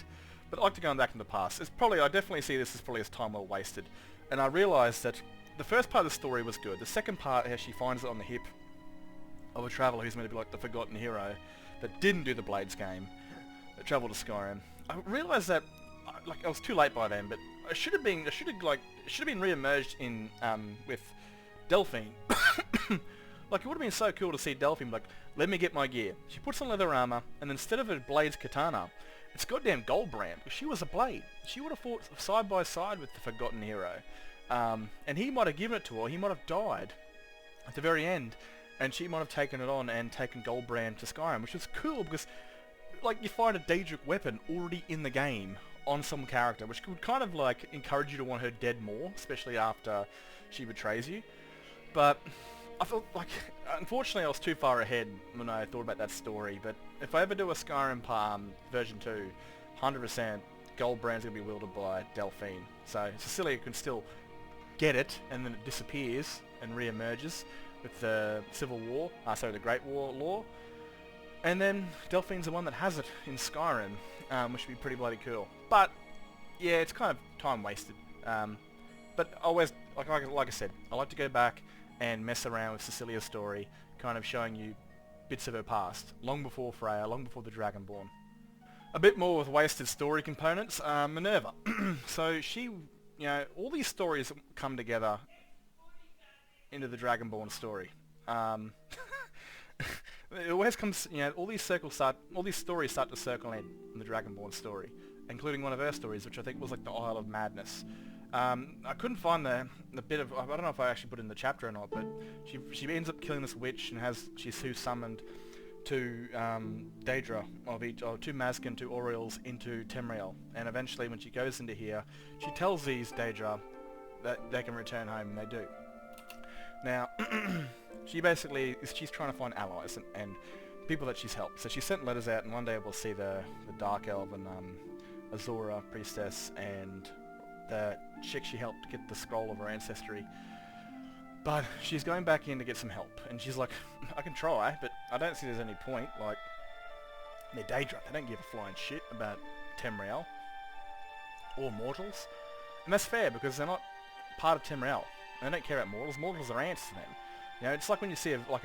But I like to go back in the past. I definitely see this as probably as time well wasted. And I realised that the first part of the story was good. The second part, how she finds it on the hip of a traveller who's meant to be like the forgotten hero that didn't do the Blades game, that travelled to Skyrim. I realised that I was too late by then, but it should have been re-emerged in with Delphine. Like, it would have been so cool to see Delphine like, let me get my gear. She puts on leather armor, and instead of a Blades katana, it's goddamn Goldbrand, because she was a blade. She would have fought side by side with the forgotten hero, and he might have given it to her. He might have died at the very end, and she might have taken it on and taken Goldbrand to Skyrim, which was cool because, like, you find a Daedric weapon already in the game on some character, which would kind of like encourage you to want her dead more, especially after she betrays you. But I felt like, unfortunately, I was too far ahead when I thought about that story. But if I ever do a Skyrim version 2, 100% Goldbrand's going to be wielded by Delphine. So Cecilia can still get it, and then it disappears and re-emerges with the Civil War, the Great War lore. And then Delphine's the one that has it in Skyrim, which would be pretty bloody cool. But yeah, it's kind of time wasted. But always, like I said, I like to go back and mess around with Cecilia's story, kind of showing you bits of her past, long before Freya, long before the Dragonborn. A bit more with wasted story components, Minerva. So she, all these stories come together into the Dragonborn story. It always comes, all these stories start to circle in the Dragonborn story, including one of her stories, which I think was like the Isle of Madness. I couldn't find the bit of, I don't know if I actually put it in the chapter or not, but she ends up killing this witch, and she's who summoned two Daedra or two Mazkin, two Oriels into Temriel, and eventually when she goes into here, she tells these Daedra that they can return home, and they do. Now, she's trying to find allies and people that she's helped. So she sent letters out, and one day we'll see the Dark Elven Azora priestess and the chick she helped get the scroll of her ancestry. But she's going back in to get some help, and she's like, I can try, but I don't see there's any point. Like, they're Daedra, they don't give a flying shit about Temriel or mortals. And that's fair, because they're not part of Temriel. They don't care about mortals. Mortals are ants to them. It's like when you see like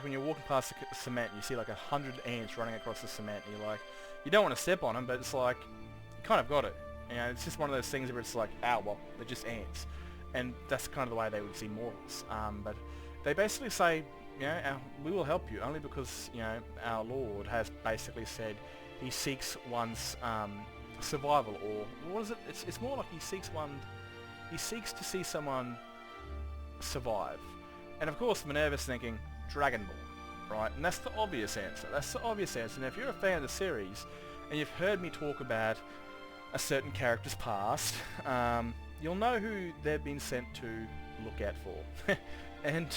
when you're walking past the cement and you see like 100 ants running across the cement, and you're like, you don't want to step on them, but it's like, you kind of got it. It's just one of those things where it's like, well, they're just ants. And that's kind of the way they would see mortals. But they basically say, we will help you, only because, our Lord has basically said he seeks one's survival, or what is it? It's more like he seeks to see someone survive. And of course Minerva's thinking Dragonborn, right? And that's the obvious answer. And if you're a fan of the series and you've heard me talk about a certain character's past, you'll know who they've been sent to look out for. And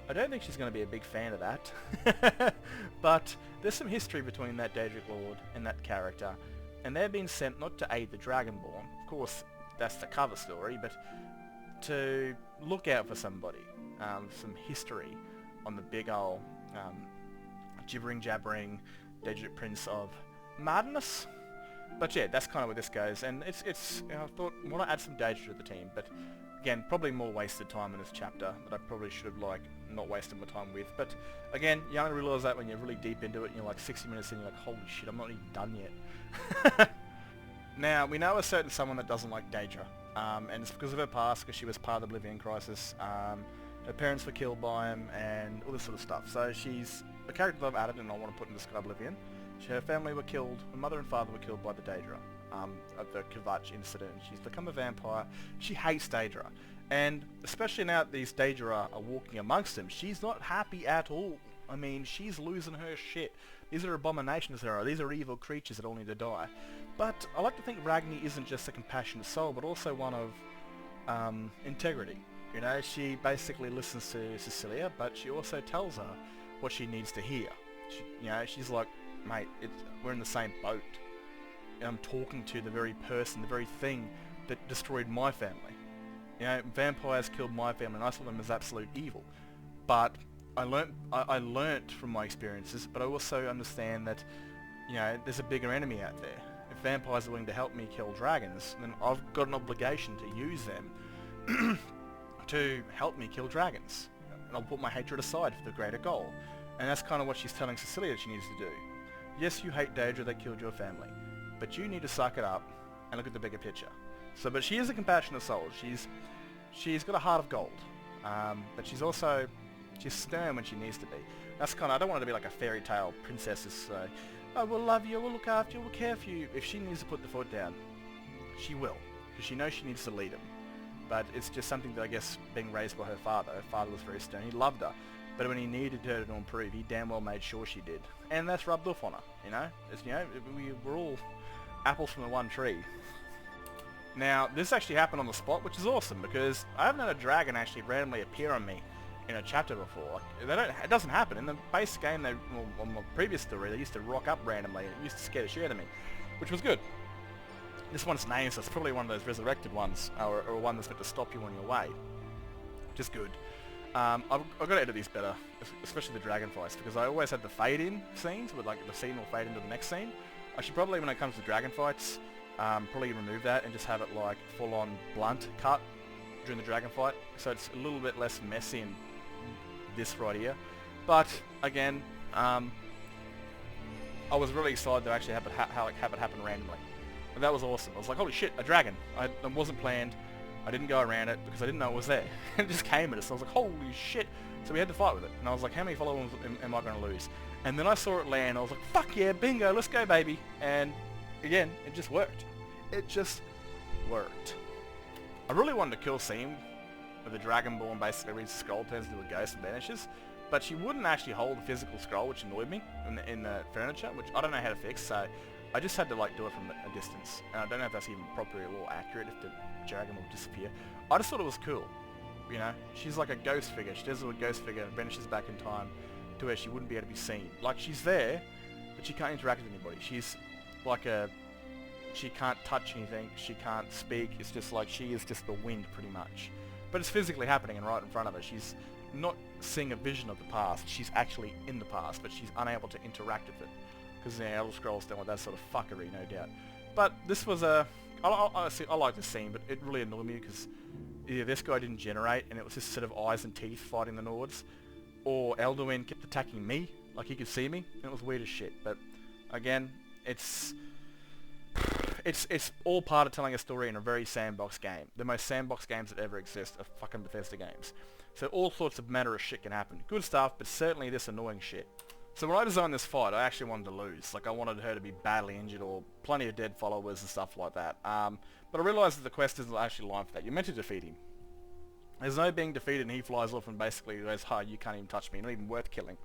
I don't think she's going to be a big fan of that. But there's some history between that Daedric Lord and that character, and they've been sent not to aid the Dragonborn, of course that's the cover story, but to look out for somebody, some history on the big ol' gibbering jabbering Daedric Prince of Madness. But yeah, that's kind of where this goes, and it's I thought, why not add some Daedra to the team? But again, probably more wasted time in this chapter that I probably should have not wasted my time with. But again, you only realise that when you're really deep into it, and you're like 60 minutes in, you're like, holy shit, I'm not even done yet. Now, we know a certain someone that doesn't like Daedra, and it's because of her past, because she was part of the Oblivion Crisis. Her parents were killed by him, and all this sort of stuff. So she's a character that I've added, and I want to put in Sky Oblivion. Her family were killed, her mother and father were killed by the Daedra at the Kvatch incident. She's become a vampire. She hates Daedra. And especially now that these Daedra are walking amongst them, she's not happy at all. I mean, she's losing her shit. These are abominations to her. These are evil creatures that all need to die. But I like to think Ragni isn't just a compassionate soul, but also one of integrity. She basically listens to Cecilia, but she also tells her what she needs to hear. She's like, mate, we're in the same boat. And I'm talking to the very person, the very thing that destroyed my family. Vampires killed my family, and I saw them as absolute evil. But I learnt from my experiences, but I also understand that, there's a bigger enemy out there. If vampires are willing to help me kill dragons, then I've got an obligation to use them to help me kill dragons. And I'll put my hatred aside for the greater goal. And that's kind of what she's telling Cecilia she needs to do. Yes, you hate Daedra that killed your family, but you need to suck it up and look at the bigger picture. But she is a compassionate soul. She's got a heart of gold, but she's stern when she needs to be. That's kind of, I don't want her to be like a fairy tale princess. So, oh, we'll love you, we'll look after you, we'll care for you. If she needs to put the foot down, she will, because she knows she needs to lead him. But it's just something that, I guess, being raised by her father was very stern. He loved her, but when he needed her to improve, he damn well made sure she did. And that's rubbed off on her, we're all apples from the one tree. Now, this actually happened on the spot, which is awesome, because I haven't had a dragon actually randomly appear on me in a chapter before. It doesn't happen. In the base game, on the previous story, they used to rock up randomly, and it used to scare the shit out of me, which was good. This one's named, so it's probably one of those resurrected ones, or one that's meant to stop you on your way, which is good. I've got to edit these better, especially the dragon fights, because I always had the fade-in scenes, where the scene will fade into the next scene. I should probably, when it comes to dragon fights, probably remove that and just have it like full-on blunt cut during the dragon fight, so it's a little bit less messy in this right here. But again, I was really excited to actually have it happen randomly. And that was awesome. I was like, holy shit, a dragon. It wasn't planned. I didn't go around it because I didn't know it was there. It just came at us. I was like, holy shit. So we had to fight with it. And I was like, how many followers am I going to lose? And then I saw it land. I was like, fuck yeah, bingo, let's go, baby. And again, it just worked. It just worked. I really wanted to kill Seam with the Dragonborn basically reads the scroll, turns into a ghost and vanishes. But she wouldn't actually hold the physical scroll, which annoyed me in the furniture, which I don't know how to fix. So I just had to like do it from a distance. And I don't know if that's even properly or accurate if the dragon will disappear. I just thought it was cool. You know, she's like a ghost figure. She does a ghost figure and vanishes back in time to where she wouldn't be able to be seen. Like, she's there, but she can't interact with anybody. She's like she can't touch anything. She can't speak. It's just like she is just the wind pretty much. But it's physically happening and right in front of her. She's not seeing a vision of the past. She's actually in the past, but she's unable to interact with it. Because the Elder Scrolls don't want that sort of fuckery, no doubt. But this was I like the scene, but it really annoyed me because either this guy didn't generate and it was just sort of eyes and teeth fighting the Nords, or Alduin kept attacking me, like he could see me, and it was weird as shit. But again, it's all part of telling a story in a very sandbox game. The most sandbox games that ever exist are fucking Bethesda games. So all sorts of manner of shit can happen. Good stuff, but certainly this annoying shit. So when I designed this fight, I actually wanted to lose. Like, I wanted her to be badly injured or plenty of dead followers and stuff like that. But I realised that the quest isn't actually aligned for that. You're meant to defeat him. There's no being defeated and he flies off and basically goes, "Ha, you can't even touch me, not even worth killing."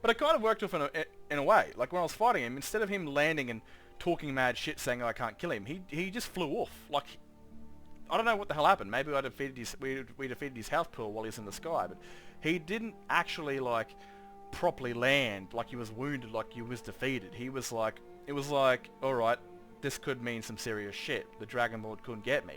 But it kind of worked off in a way. Like, when I was fighting him, instead of him landing and talking mad shit saying, "Oh, I can't kill him," he just flew off. Like, I don't know what the hell happened. Maybe we defeated his health pool while he's in the sky, but he didn't actually, like, properly land like he was wounded, like he was defeated. He was like, it was like, alright, this could mean some serious shit. The Dragonborn couldn't get me.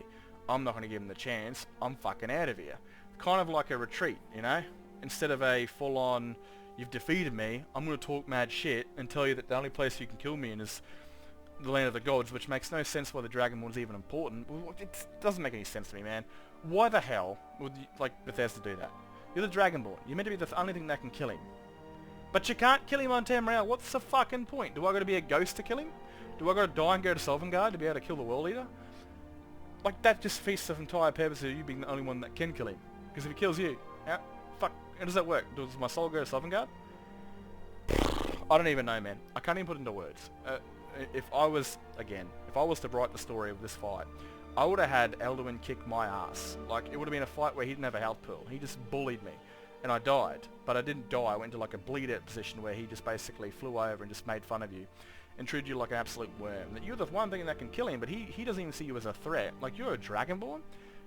I'm not going to give him the chance. I'm fucking out of here. Kind of like a retreat, you know? Instead of a full-on, you've defeated me, I'm going to talk mad shit and tell you that the only place you can kill me in is the land of the gods, which makes no sense why the Dragonborn's even important. It doesn't make any sense to me, man. Why the hell would Bethesda do that? You're the Dragonborn. You're meant to be the only thing that can kill him. But you can't kill him on Tamriel. What's the fucking point? Do I got to be a ghost to kill him? Do I got to die and go to Sovngarde to be able to kill the World Eater? Like, that just defeats the entire purpose of you being the only one that can kill him. Because if he kills you, fuck, how does that work? Does my soul go to Sovngarde? I don't even know, man. I can't even put it into words. If I was to write the story of this fight, I would have had Alduin kick my ass. Like, it would have been a fight where he didn't have a health pool. He just bullied me. And I died, but I didn't die. I went to like a bleed out position where he just basically flew over and just made fun of you and treated you like an absolute worm. That you're the one thing that can kill him, but he doesn't even see you as a threat. Like, you're a Dragonborn?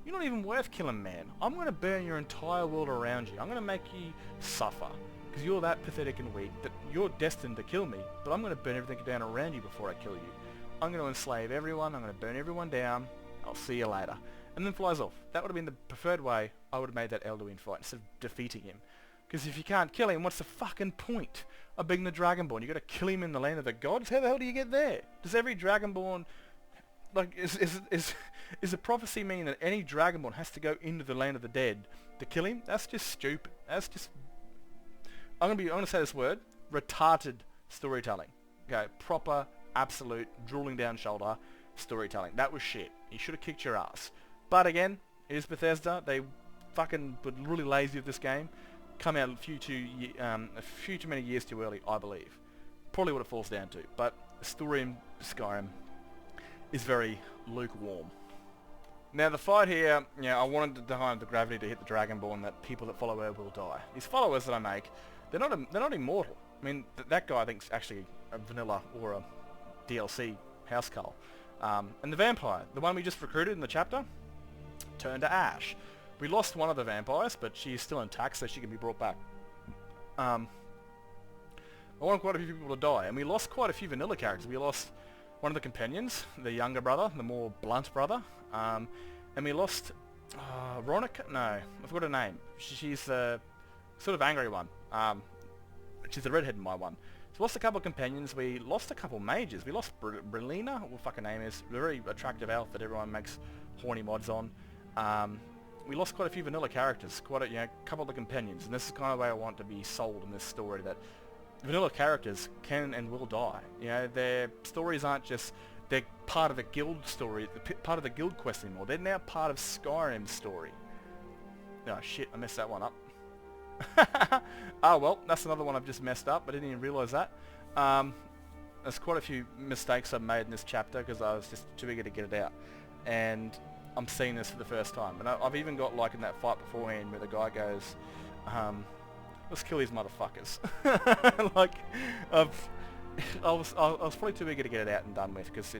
You're not even worth killing, man. I'm going to burn your entire world around you. I'm going to make you suffer because you're that pathetic and weak that you're destined to kill me, but I'm going to burn everything down around you before I kill you. I'm going to enslave everyone. I'm going to burn everyone down. I'll see you later. And then flies off. That would have been the preferred way I would have made that Alduin fight instead of defeating him. Because if you can't kill him, what's the fucking point of being the Dragonborn? You got to kill him in the land of the gods? How the hell do you get there? Does every Dragonborn, like, is a prophecy mean that any Dragonborn has to go into the land of the dead to kill him? That's just stupid. That's just, I'm gonna say this word, retarded storytelling. Okay, proper, absolute, drooling down shoulder storytelling. That was shit. You should have kicked your ass. But again, it is Bethesda. They fucking were really lazy with this game. Come out a few too many years too early, I believe. Probably what it falls down to. But the story in Skyrim is very lukewarm. Now the fight here, I wanted to hide the gravity to hit the Dragonborn that people that follow her will die. These followers that I make, they're not immortal. I mean, that guy I think is actually a vanilla or a DLC house cull. And the vampire, the one we just recruited in the chapter, turned to ash. We lost one of the vampires, but she's still intact, so she can be brought back. I want quite a few people to die, and we lost quite a few vanilla characters. We lost one of the companions, the younger brother, the more blunt brother, and we lost Ronica. No, I forgot her name. She's the sort of angry one. She's the redhead in my one. So we lost a couple of companions, we lost a couple of mages. We lost Brelina, what fucking name is, a very attractive elf that everyone makes horny mods on. We lost quite a few vanilla characters, quite a couple of the companions, and this is kind of the way I want to be sold in this story, that vanilla characters can and will die. Their stories aren't just, they're part of the guild story, part of the guild quest anymore. They're now part of Skyrim's story. Oh shit, I messed that one up. Oh well, that's another one I've just messed up. I didn't even realise that. There's quite a few mistakes I've made in this chapter because I was just too eager to get it out. And I'm seeing this for the first time. And I've even got like in that fight beforehand where the guy goes, let's kill these motherfuckers. Like, I was probably too eager to get it out and done with because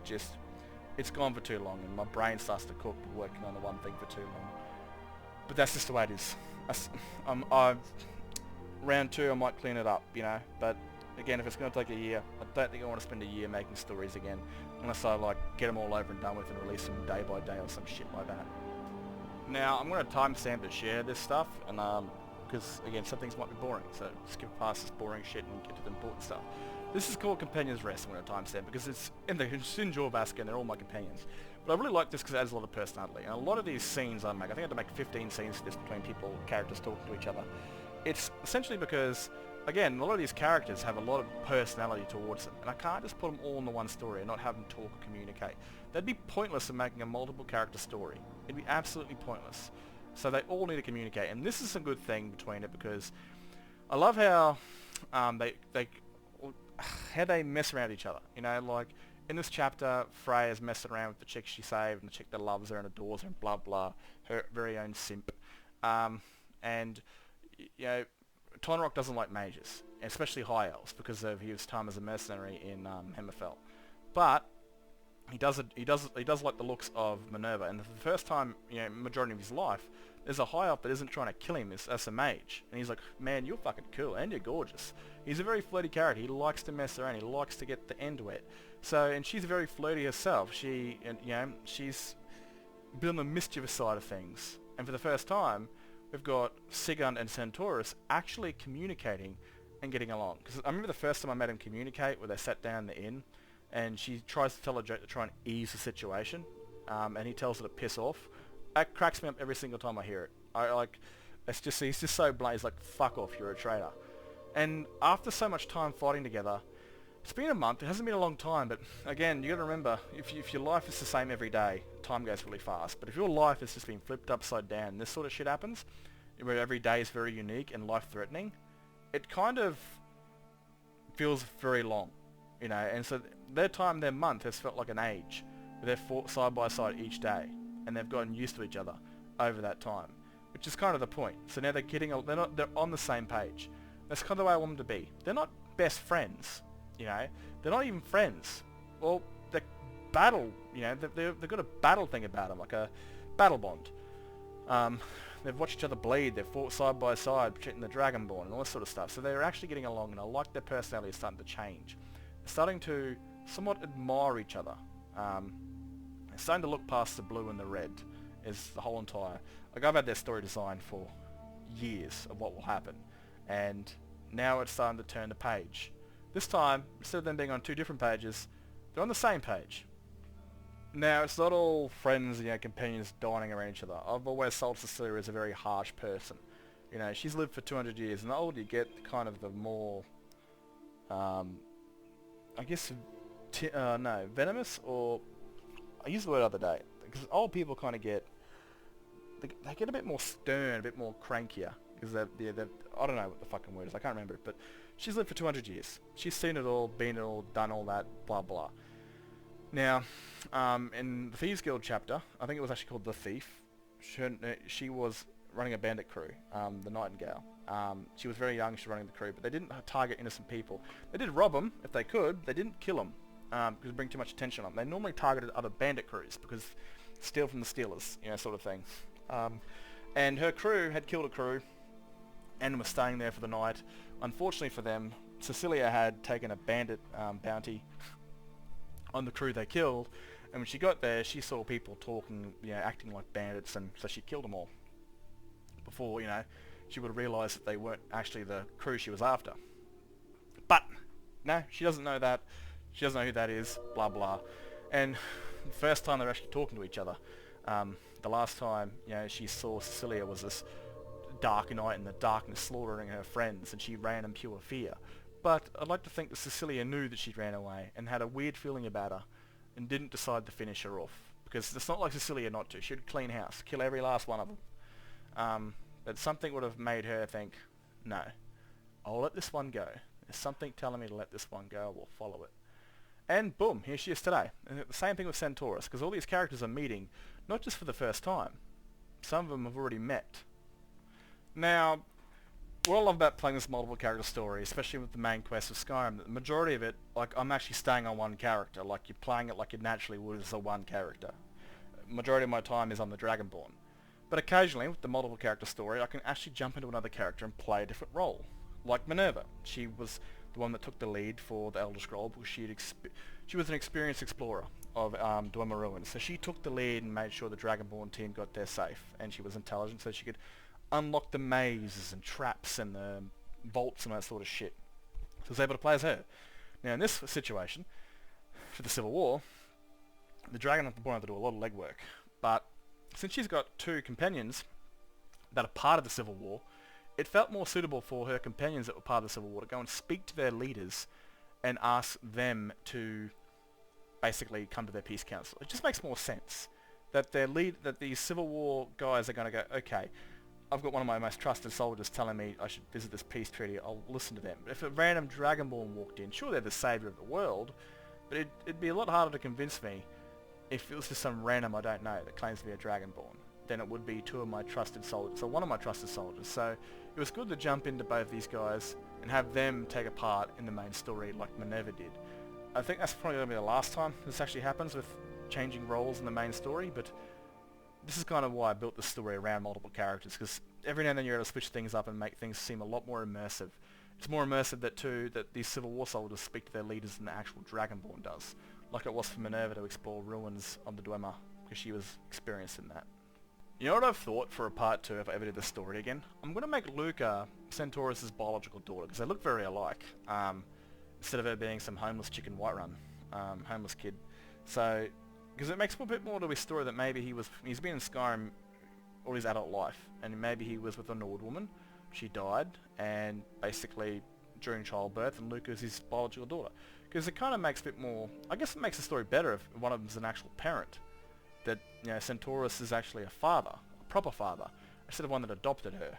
it's gone for too long and my brain starts to cook working on the one thing for too long. But that's just the way it is. Round 2 I might clean it up, but again, if it's going to take a year, I don't think I want to spend a year making stories again unless I like get them all over and done with and release them day by day or some shit like that. Now I'm going to timestamp to share this stuff, and because again some things might be boring, so skip past this boring shit and get to the important stuff. This is called Comapnions Rest. I'm going to timestamp because it's in Jorvaska and they're all my companions. But I really like this because it adds a lot of personality. And a lot of these scenes I make, I think I had to make 15 scenes for this between people, characters talking to each other. It's essentially because, again, a lot of these characters have a lot of personality towards them. And I can't just put them all in the one story and not have them talk or communicate. That'd be pointless in making a multiple character story. It'd be absolutely pointless. So they all need to communicate. And this is a good thing between it because I love how they mess around each other. Like in this chapter, Freya's messing around with the chick she saved and the chick that loves her and adores her and blah blah, her very own simp. And Tonrock doesn't like mages, especially high elves, because of his time as a mercenary in Hammerfell. But he does like the looks of Minerva, and for the first time, majority of his life, there's a high elf that isn't trying to kill him as a mage, and he's like, man, you're fucking cool and you're gorgeous. He's a very flirty character. He likes to mess around. He likes to get the end wet. So, and she's very flirty herself. She's been on the mischievous side of things, and for the first time, we've got Sigurd and Centaurus actually communicating and getting along. Because I remember the first time I made them communicate, where they sat down in the inn, and she tries to tell a joke to try and ease the situation, and he tells her to piss off. That cracks me up every single time I hear it. He's just so blunt. He's like, fuck off, you're a traitor. And after so much time fighting together, it's been a month, it hasn't been a long time, but again, you gotta remember, if your life is the same every day, time goes really fast. But if your life has just been flipped upside down, and this sort of shit happens, where every day is very unique and life-threatening, it kind of feels very long, and so their month has felt like an age. They're fought side by side each day, and they've gotten used to each other over that time, which is kind of the point. So now they're on the same page. That's kind of the way I want them to be. They're not best friends, they're not even friends. Well, they battle, they've got a battle thing about them, like a battle bond. They've watched each other bleed, they've fought side by side, protecting the Dragonborn and all this sort of stuff. So they're actually getting along, and I like their personality is starting to change. They're starting to somewhat admire each other. They're starting to look past the blue and the red is the whole entire... Like, I've had their story designed for years of what will happen, and now it's starting to turn the page. This time, instead of them being on two different pages, they're on the same page. Now, it's not all friends, companions dining around each other. I've always sold Cecilia as a very harsh person. She's lived for 200 years, and the older you get, kind of the more, I guess, venomous, or, I used the word the other day, because old people kind of get, they get a bit more stern, a bit more crankier, because they're, I don't know what the fucking word is, I can't remember it, but she's lived for 200 years. She's seen it all, been it all, done all that, blah blah. Now, in the Thieves Guild chapter, I think it was actually called The Thief, she was running a bandit crew, the Nightingale. She was very young, she was running the crew, but they didn't target innocent people. They did rob them, if they could, they didn't kill them, because it would bring too much attention on them. They normally targeted other bandit crews, because steal from the stealers, sort of thing. And her crew had killed a crew, and was staying there for the night. Unfortunately for them, Cecilia had taken a bandit bounty on the crew they killed, and when she got there, she saw people talking, acting like bandits, and so she killed them all. Before, she would have realised that they weren't actually the crew she was after. But no, she doesn't know that. She doesn't know who that is, blah blah. And the first time they're actually talking to each other, the last time, she saw Cecilia was this dark night in the darkness slaughtering her friends, and she ran in pure fear. But I'd like to think that Cecilia knew that she ran away and had a weird feeling about her and didn't decide to finish her off. Because it's not like Cecilia not to. She'd clean house, kill every last one of them. But something would have made her think, no, I'll let this one go. There's something telling me to let this one go. We'll follow it. And boom, here she is today. And the same thing with Centaurus, because all these characters are meeting, not just for the first time. Some of them have already met. Now, what I love about playing this multiple character story, especially with the main quest of Skyrim, the majority of it, like, I'm actually staying on one character. Like, you're playing it like you naturally would as a one character. Majority of my time is on the Dragonborn. But occasionally, with the multiple character story, I can actually jump into another character and play a different role. Like Minerva. She was the one that took the lead for the Elder Scroll because she was an experienced explorer of Dwemer Ruins. So she took the lead and made sure the Dragonborn team got there safe. And she was intelligent, so she could unlock the mazes and traps and the vaults and that sort of shit. So I was able to play as her. Now in this situation, for the Civil War, the Dragon at the point had to do a lot of legwork. But since she's got two companions that are part of the Civil War, it felt more suitable for her companions that were part of the Civil War to go and speak to their leaders and ask them to basically come to their peace council. It just makes more sense that that these Civil War guys are going to go, okay, I've got one of my most trusted soldiers telling me I should visit this peace treaty, I'll listen to them. But if a random Dragonborn walked in, sure they're the savior of the world, but it'd be a lot harder to convince me if it was just some random I don't know that claims to be a Dragonborn than it would be two of my trusted soldiers, or one of my trusted soldiers. So it was good to jump into both these guys and have them take a part in the main story like Minerva did. I think that's probably going to be the last time this actually happens with changing roles in the main story, but this is kind of why I built this story around multiple characters, because every now and then you're able to switch things up and make things seem a lot more immersive. It's more immersive that these Civil War soldiers speak to their leaders than the actual Dragonborn does, like it was for Minerva to explore ruins of the Dwemer, because she was experienced in that. You know what I've thought for a part 2 if I ever did this story again? I'm going to make Luca Centaurus' biological daughter, because they look very alike, instead of her being some homeless chicken Whiterun, homeless kid. So, because it makes a bit more to his story that maybe he's been in Skyrim all his adult life, and maybe he was with a Nord woman, she died, and basically during childbirth, and Luca is his biological daughter. Because it kind of makes a bit more, I guess it makes the story better if one of them is an actual parent. That, Centaurus is actually a father, a proper father, instead of one that adopted her.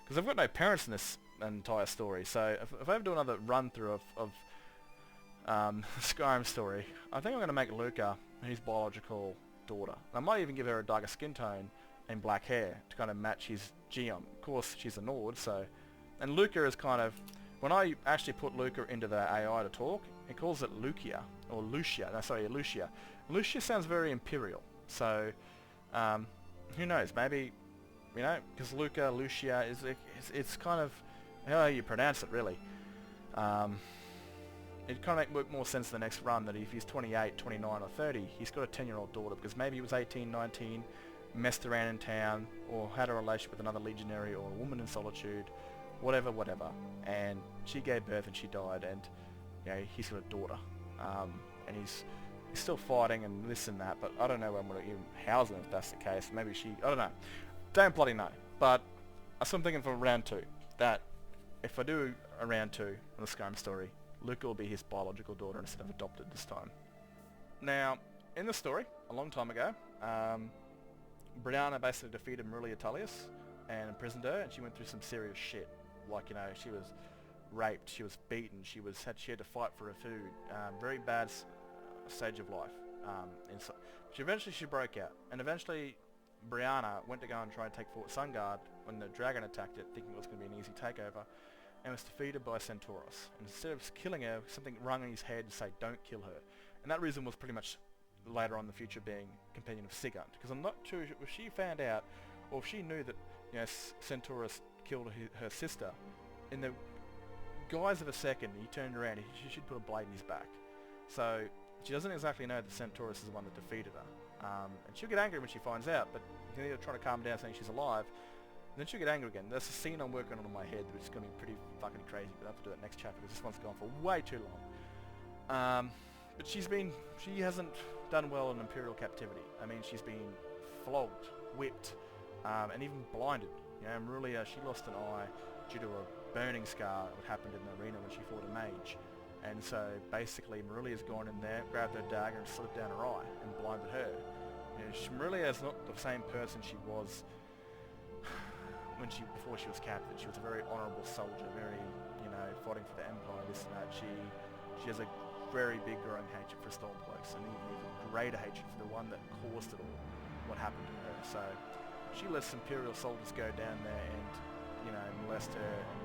Because I've got no parents in this entire story, so if I ever do another run-through of Skyrim story, I think I'm going to make Luca his biological daughter. I might even give her a darker skin tone and black hair to kind of match his geom. Of course, she's a Nord, so... And Luca is kind of... When I actually put Luca into the AI to talk, it calls it Lucia, or Lucia. No, sorry, Lucia. Lucia sounds very imperial, so who knows? Maybe, because Lucia it's kind of how you pronounce it, really. It kind of make more sense the next run that if he's 28, 29, or 30, he's got a 10-year-old daughter, because maybe he was 18, 19, messed around in town, or had a relationship with another legionary or a woman in solitude, whatever, and she gave birth and she died, and he's got a daughter, and he's still fighting and this and that, but I don't know where I'm going to even house him if that's the case. Maybe I don't know. Don't bloody know. But I'm thinking for round 2, that if I do a round 2 on the Skyrim story, Luca will be his biological daughter instead of adopted this time. Now, in the story, a long time ago, Brianna basically defeated Marulia Tullius and imprisoned her, and she went through some serious shit. Like, she was raped, she was beaten, she had to fight for her food. Very bad stage of life. Eventually she broke out, and eventually Brianna went to go and try and take Fort Sungard when the dragon attacked it, thinking it was going to be an easy takeover, and was defeated by Centaurus. And instead of killing her, something rung in his head to say, don't kill her. And that reason was pretty much later on in the future being companion of Sigurd, because I'm not sure if she found out, or if she knew that Centaurus killed her sister, in the guise of a second, he turned around, she should put a blade in his back. So she doesn't exactly know that Centaurus is the one that defeated her. And she'll get angry when she finds out, but they're trying to calm her down saying she's alive. And then she'll get angry again. That's a scene I'm working on in my head, which is going to be pretty fucking crazy, but I have to do that next chapter because this one's gone for way too long. But she hasn't done well in Imperial captivity. I mean, she's been flogged, whipped, and even blinded. You know, Minerva, she lost an eye due to a burning scar that happened in the arena when she fought a mage. And so basically Minerva's gone in there, grabbed her dagger and slit down her eye and blinded her. You know, Minerva is not the same person she was before she was captured. She was a very honourable soldier, very, you know, fighting for the Empire, this and that. She has a very big growing hatred for Stormcloaks, and even greater hatred for the one that caused it all, what happened to her. So she lets Imperial soldiers go down there and, you know, molest her and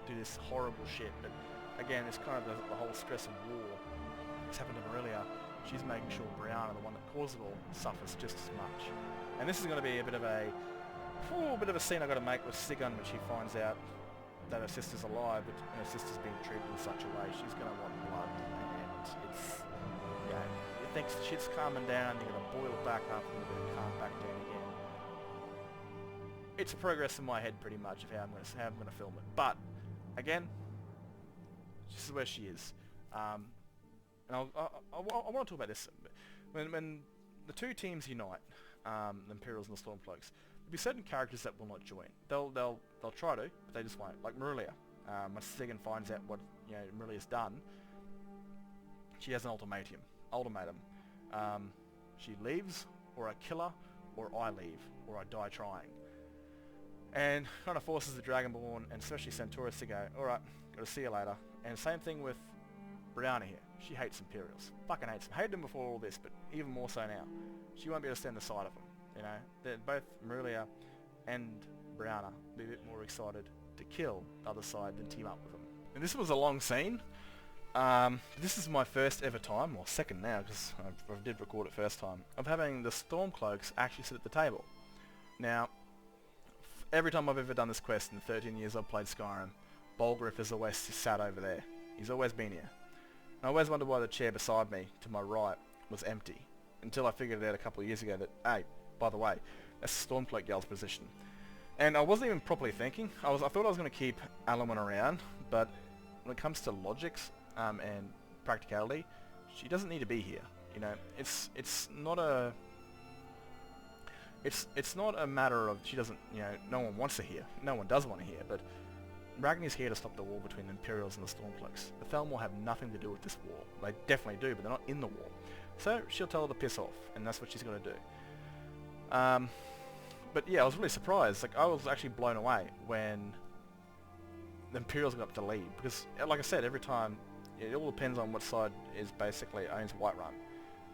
do this horrible shit. But again, it's kind of the whole stress of war. It's happened to Minerva. She's making sure Brianna, the one that caused it all, suffers just as much. And this is going to be a bit of a scene I've got to make with Sigun when she finds out that her sister's alive, but her sister's being treated in such a way. She's going to want blood, and it's, you know, you think shit's calming down, you're going to boil it back up, and you're going to calm back down again. It's a progress in my head pretty much of how I'm going to film it. But again, this is where she is. And I want to talk about this. When the two teams unite, the Imperials and the Stormcloaks, there'll be certain characters that will not join. They'll try to, but they just won't. Like Minerva. When Sigun finds out what, you know, Minerva's done, she has an ultimatum. She leaves, or I kill her, or I leave, or I die trying. And kind of forces the Dragonborn, and especially Centaurus, to go, alright, gotta see you later. And same thing with Brianna here. She hates Imperials. Fucking hates them. Hated them before all this, but even more so now. She won't be able to stand the sight of them. You know, they're both Minerva and Brianna be a bit more excited to kill the other side than team up with them. And this was a long scene. This is my first ever time, or second now, because I did record it first time, of having the Stormcloaks actually sit at the table. Now, every time I've ever done this quest in the 13 years I've played Skyrim, Bolgriff has always sat over there. He's always been here. And I always wondered why the chair beside me, to my right, was empty. Until I figured it out a couple of years ago that, hey, by the way, that's the Stormcloak Gal's position. And I wasn't even properly thinking. I thought I was going to keep Alduin around, but when it comes to logics and practicality, she doesn't need to be here. You know, it's not a matter of she doesn't, you know, no one wants her here. No one does want her here, but Ragni's here to stop the war between the Imperials and the Stormcloaks. The Thelmor have nothing to do with this war. They definitely do, but they're not in the war. So she'll tell her to piss off, and that's what she's going to do. But yeah, I was really surprised. Like, I was actually blown away when the Imperials got up to lead, because, like I said, every time it all depends on what side is basically owns Whiterun.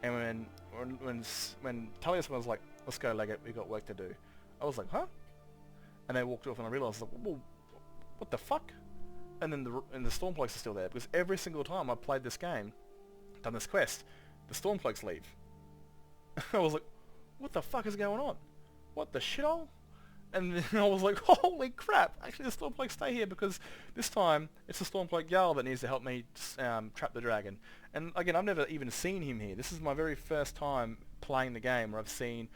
And when Tullius was like, "Let's go, Legate, we got work to do," I was like, "Huh?" And they walked off, and I realized, like, well, what the fuck? And then the Stormcloaks are still there, because every single time I played this game, done this quest, the Stormcloaks leave. I was like, what the fuck is going on? What the shithole? And then I was like, holy crap, actually the Stormcloaks stay here, because this time it's the Stormcloak Jarl that needs to help me trap the dragon. And again, I've never even seen him here. This is my very first time playing the game where I've seen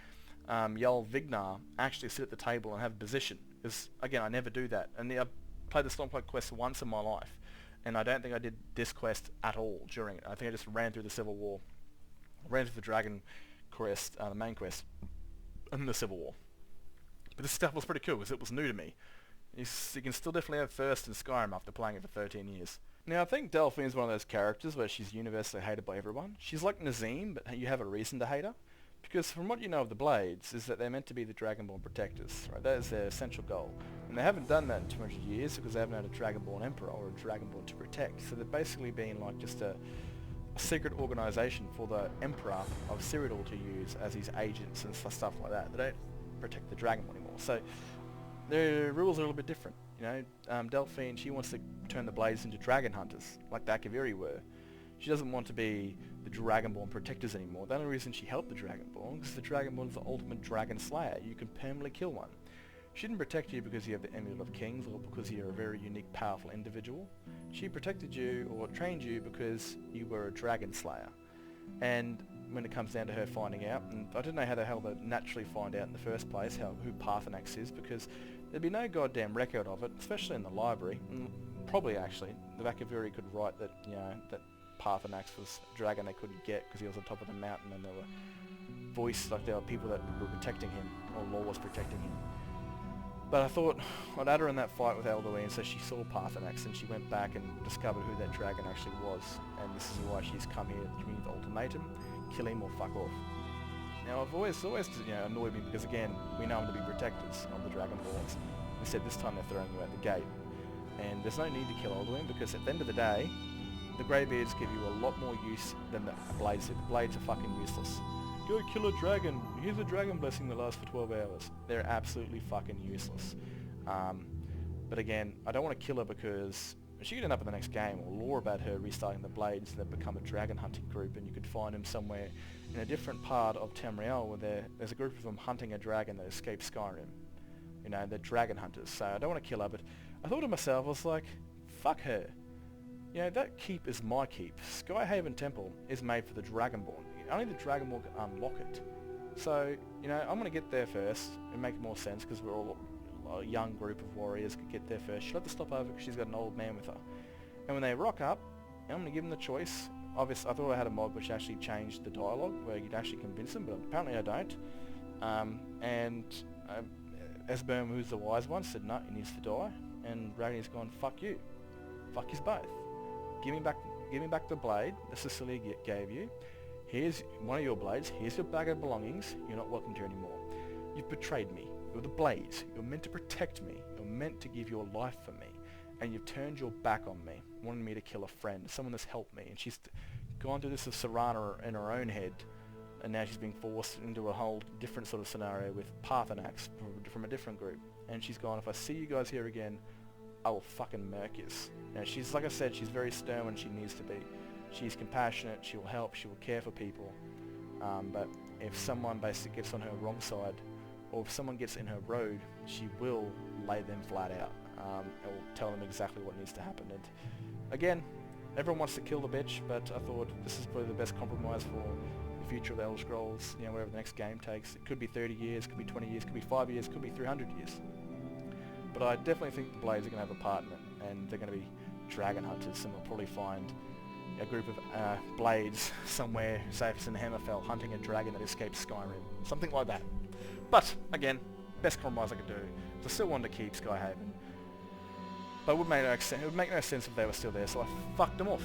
Jarl Vignar actually sit at the table and have a position. Because, again, I never do that. And I played the Stormcloak quest once in my life, and I don't think I did this quest at all during it. I think I just ran through the Civil War, ran through the Dragon quest, the main quest, and the Civil War. But this stuff was pretty cool because it was new to me. You can still definitely have first in Skyrim after playing it for 13 years. Now, I think Delphine's one of those characters where she's universally hated by everyone. She's like Nazim, but you have a reason to hate her. Because from what you know of the Blades, is that they're meant to be the Dragonborn protectors, right? That is their essential goal. And they haven't done that in 200 years because they haven't had a Dragonborn Emperor or a Dragonborn to protect. So they're basically being like just a secret organization for the Emperor of Cyrodiil to use as his agents and stuff like that. They don't protect the Dragonborn anymore. So their rules are a little bit different. You know, Delphine, she wants to turn the Blades into dragon hunters, like the Akaviri were. She doesn't want to be the Dragonborn protectors anymore. The only reason she helped the Dragonborn is the Dragonborn is the ultimate dragon slayer. You can permanently kill one. She didn't protect you because you have the Amulet of Kings or because you're a very unique, powerful individual. She protected you or trained you because you were a dragon slayer. And when it comes down to her finding out, and I don't know how the hell they naturally find out in the first place who Parthenax is, because there'd be no goddamn record of it, especially in the library. And probably actually, the Vacavuri could write that, you know, that Parthenax was a dragon they couldn't get because he was on top of the mountain, and there were voices, like there were people that were protecting him, or law was protecting him. But I thought I'd add her in that fight with Alduin, so she saw Parthenax and she went back and discovered who that dragon actually was, and this is why she's come here to me with the ultimatum: kill him or fuck off. Now I've always annoyed me because again, we know them to be protectors of the Dragonborns. Instead this time they're throwing you out the gate. And there's no need to kill Alduin because at the end of the day, the Greybeards give you a lot more use than the Blades do. The Blades are fucking useless. Go kill a dragon, here's a dragon blessing that lasts for 12 hours. They're absolutely fucking useless. But again, I don't want to kill her because she could end up in the next game, or lore about her restarting the Blades and then become a dragon hunting group, and you could find them somewhere in a different part of Tamriel where there's a group of them hunting a dragon that escaped Skyrim. You know, they're dragon hunters, so I don't want to kill her, but I thought to myself, I was like, fuck her. You know, that keep is my keep. Skyhaven Temple is made for the Dragonborn. Only the Dragonborn can unlock it. So, you know, I'm going to get there first. It makes more sense because we're all a young group of warriors could get there first. She'll have to stop over because she's got an old man with her. And when they rock up, I'm going to give them the choice. Obviously, I thought I had a mod which actually changed the dialogue where you'd actually convince them, but apparently I don't. Esbern, who's the wise one, said no, he needs to die. And Ragni's gone, fuck you. Fuck you both. Give me back the blade that Cecilia gave you. Here's one of your blades. Here's your bag of belongings. You're not welcome here anymore. You've betrayed me. You're the Blades. You're meant to protect me. You're meant to give your life for me. And you've turned your back on me, wanting me to kill a friend, someone that's helped me. And she's gone through this with Serana in her own head. And now she's being forced into a whole different sort of scenario with Parthenax from a different group. And she's gone, if I see you guys here again, I will fucking murk yous. You know, she's, like I said, she's very stern when she needs to be. She's compassionate, she will help, she will care for people. But if someone basically gets on her wrong side, or if someone gets in her road, she will lay them flat out. And will tell them exactly what needs to happen. And again, everyone wants to kill the bitch, but I thought this is probably the best compromise for the future of the Elder Scrolls, you know, wherever the next game takes. It could be 30 years, could be 20 years, could be 5 years, could be 300 years. But I definitely think the Blades are going to have a part in it, and they're going to be dragon hunters, and we'll probably find a group of Blades somewhere, say if it's in Hammerfell, hunting a dragon that escaped Skyrim. Something like that. But, again, best compromise I could do. I still wanted to keep Skyhaven. But it would make no sense if they were still there, so I fucked them off.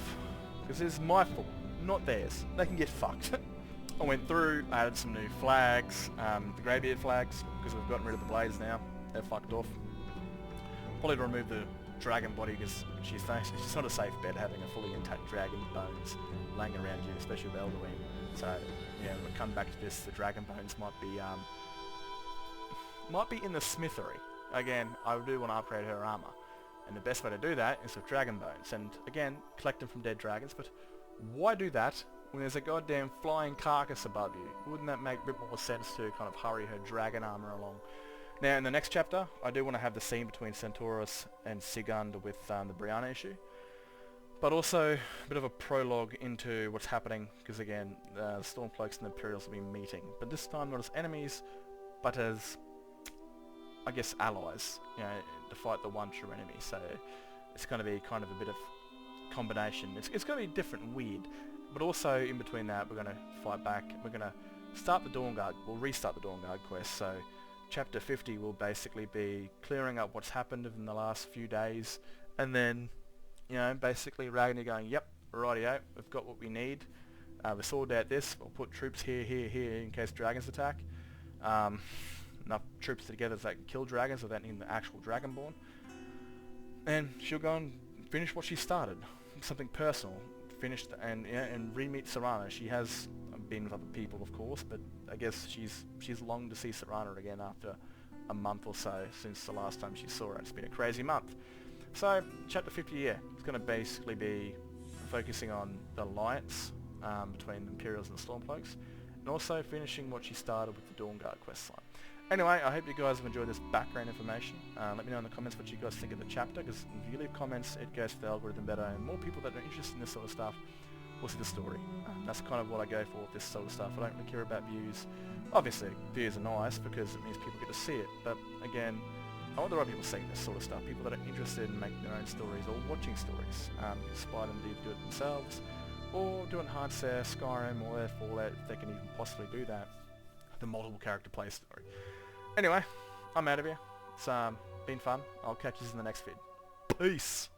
Because it's my fault, not theirs. They can get fucked. I went through, I added some new flags, the Greybeard flags, because we've gotten rid of the Blades now. They're fucked off. Probably to remove the dragon body because she's not a safe bet having a fully intact dragon bones laying around you, especially with Alduin. So yeah, we'll come back to this. The dragon bones might be in the smithery. Again, I do want to upgrade her armor, and the best way to do that is with dragon bones. And again, collect them from dead dragons. But why do that when there's a goddamn flying carcass above you? Wouldn't that make a bit more sense to kind of hurry her dragon armor along? Now, in the next chapter, I do want to have the scene between Centaurus and Sigund with the Brianna issue. But also, a bit of a prologue into what's happening, because again, the Stormcloaks and the Imperials will be meeting. But this time not as enemies, but as, I guess, allies, you know, to fight the one true enemy. So, it's going to be kind of a bit of combination. It's going to be different and weird. But also, in between that, we're going to fight back. We're going to start the Dawnguard. We'll restart the Dawnguard quest, so Chapter 50 will basically be clearing up what's happened in the last few days, and then, you know, basically Ragni going, yep, rightio, we've got what we need. We sorted out this, we'll put troops here, here, here in case dragons attack. Enough troops together so they can kill dragons without needing the actual Dragonborn. And she'll go and finish what she started, something personal, finished, and re-meet Serana. She has been with other people, of course, but I guess she's longed to see Serana again after a month or so since the last time she saw her. It's been a crazy month. So, Chapter 50, yeah, it's going to basically be focusing on the alliance between the Imperials and the Stormcloaks, and also finishing what she started with the Dawnguard questline. Anyway, I hope you guys have enjoyed this background information. Let me know in the comments what you guys think of the chapter, because if you leave comments, it goes to the algorithm better, and more people that are interested in this sort of stuff will see the story. That's kind of what I go for with this sort of stuff. I don't really care about views. Obviously, views are nice because it means people get to see it, but again, I want the right people seeing this sort of stuff, people that are interested in making their own stories or watching stories. Inspire them to either do it themselves or doing hardcore Skyrim or their Fallout if they can even possibly do that. The multiple character play story. Anyway, I'm out of here. It's been fun. I'll catch you in the next vid. Peace!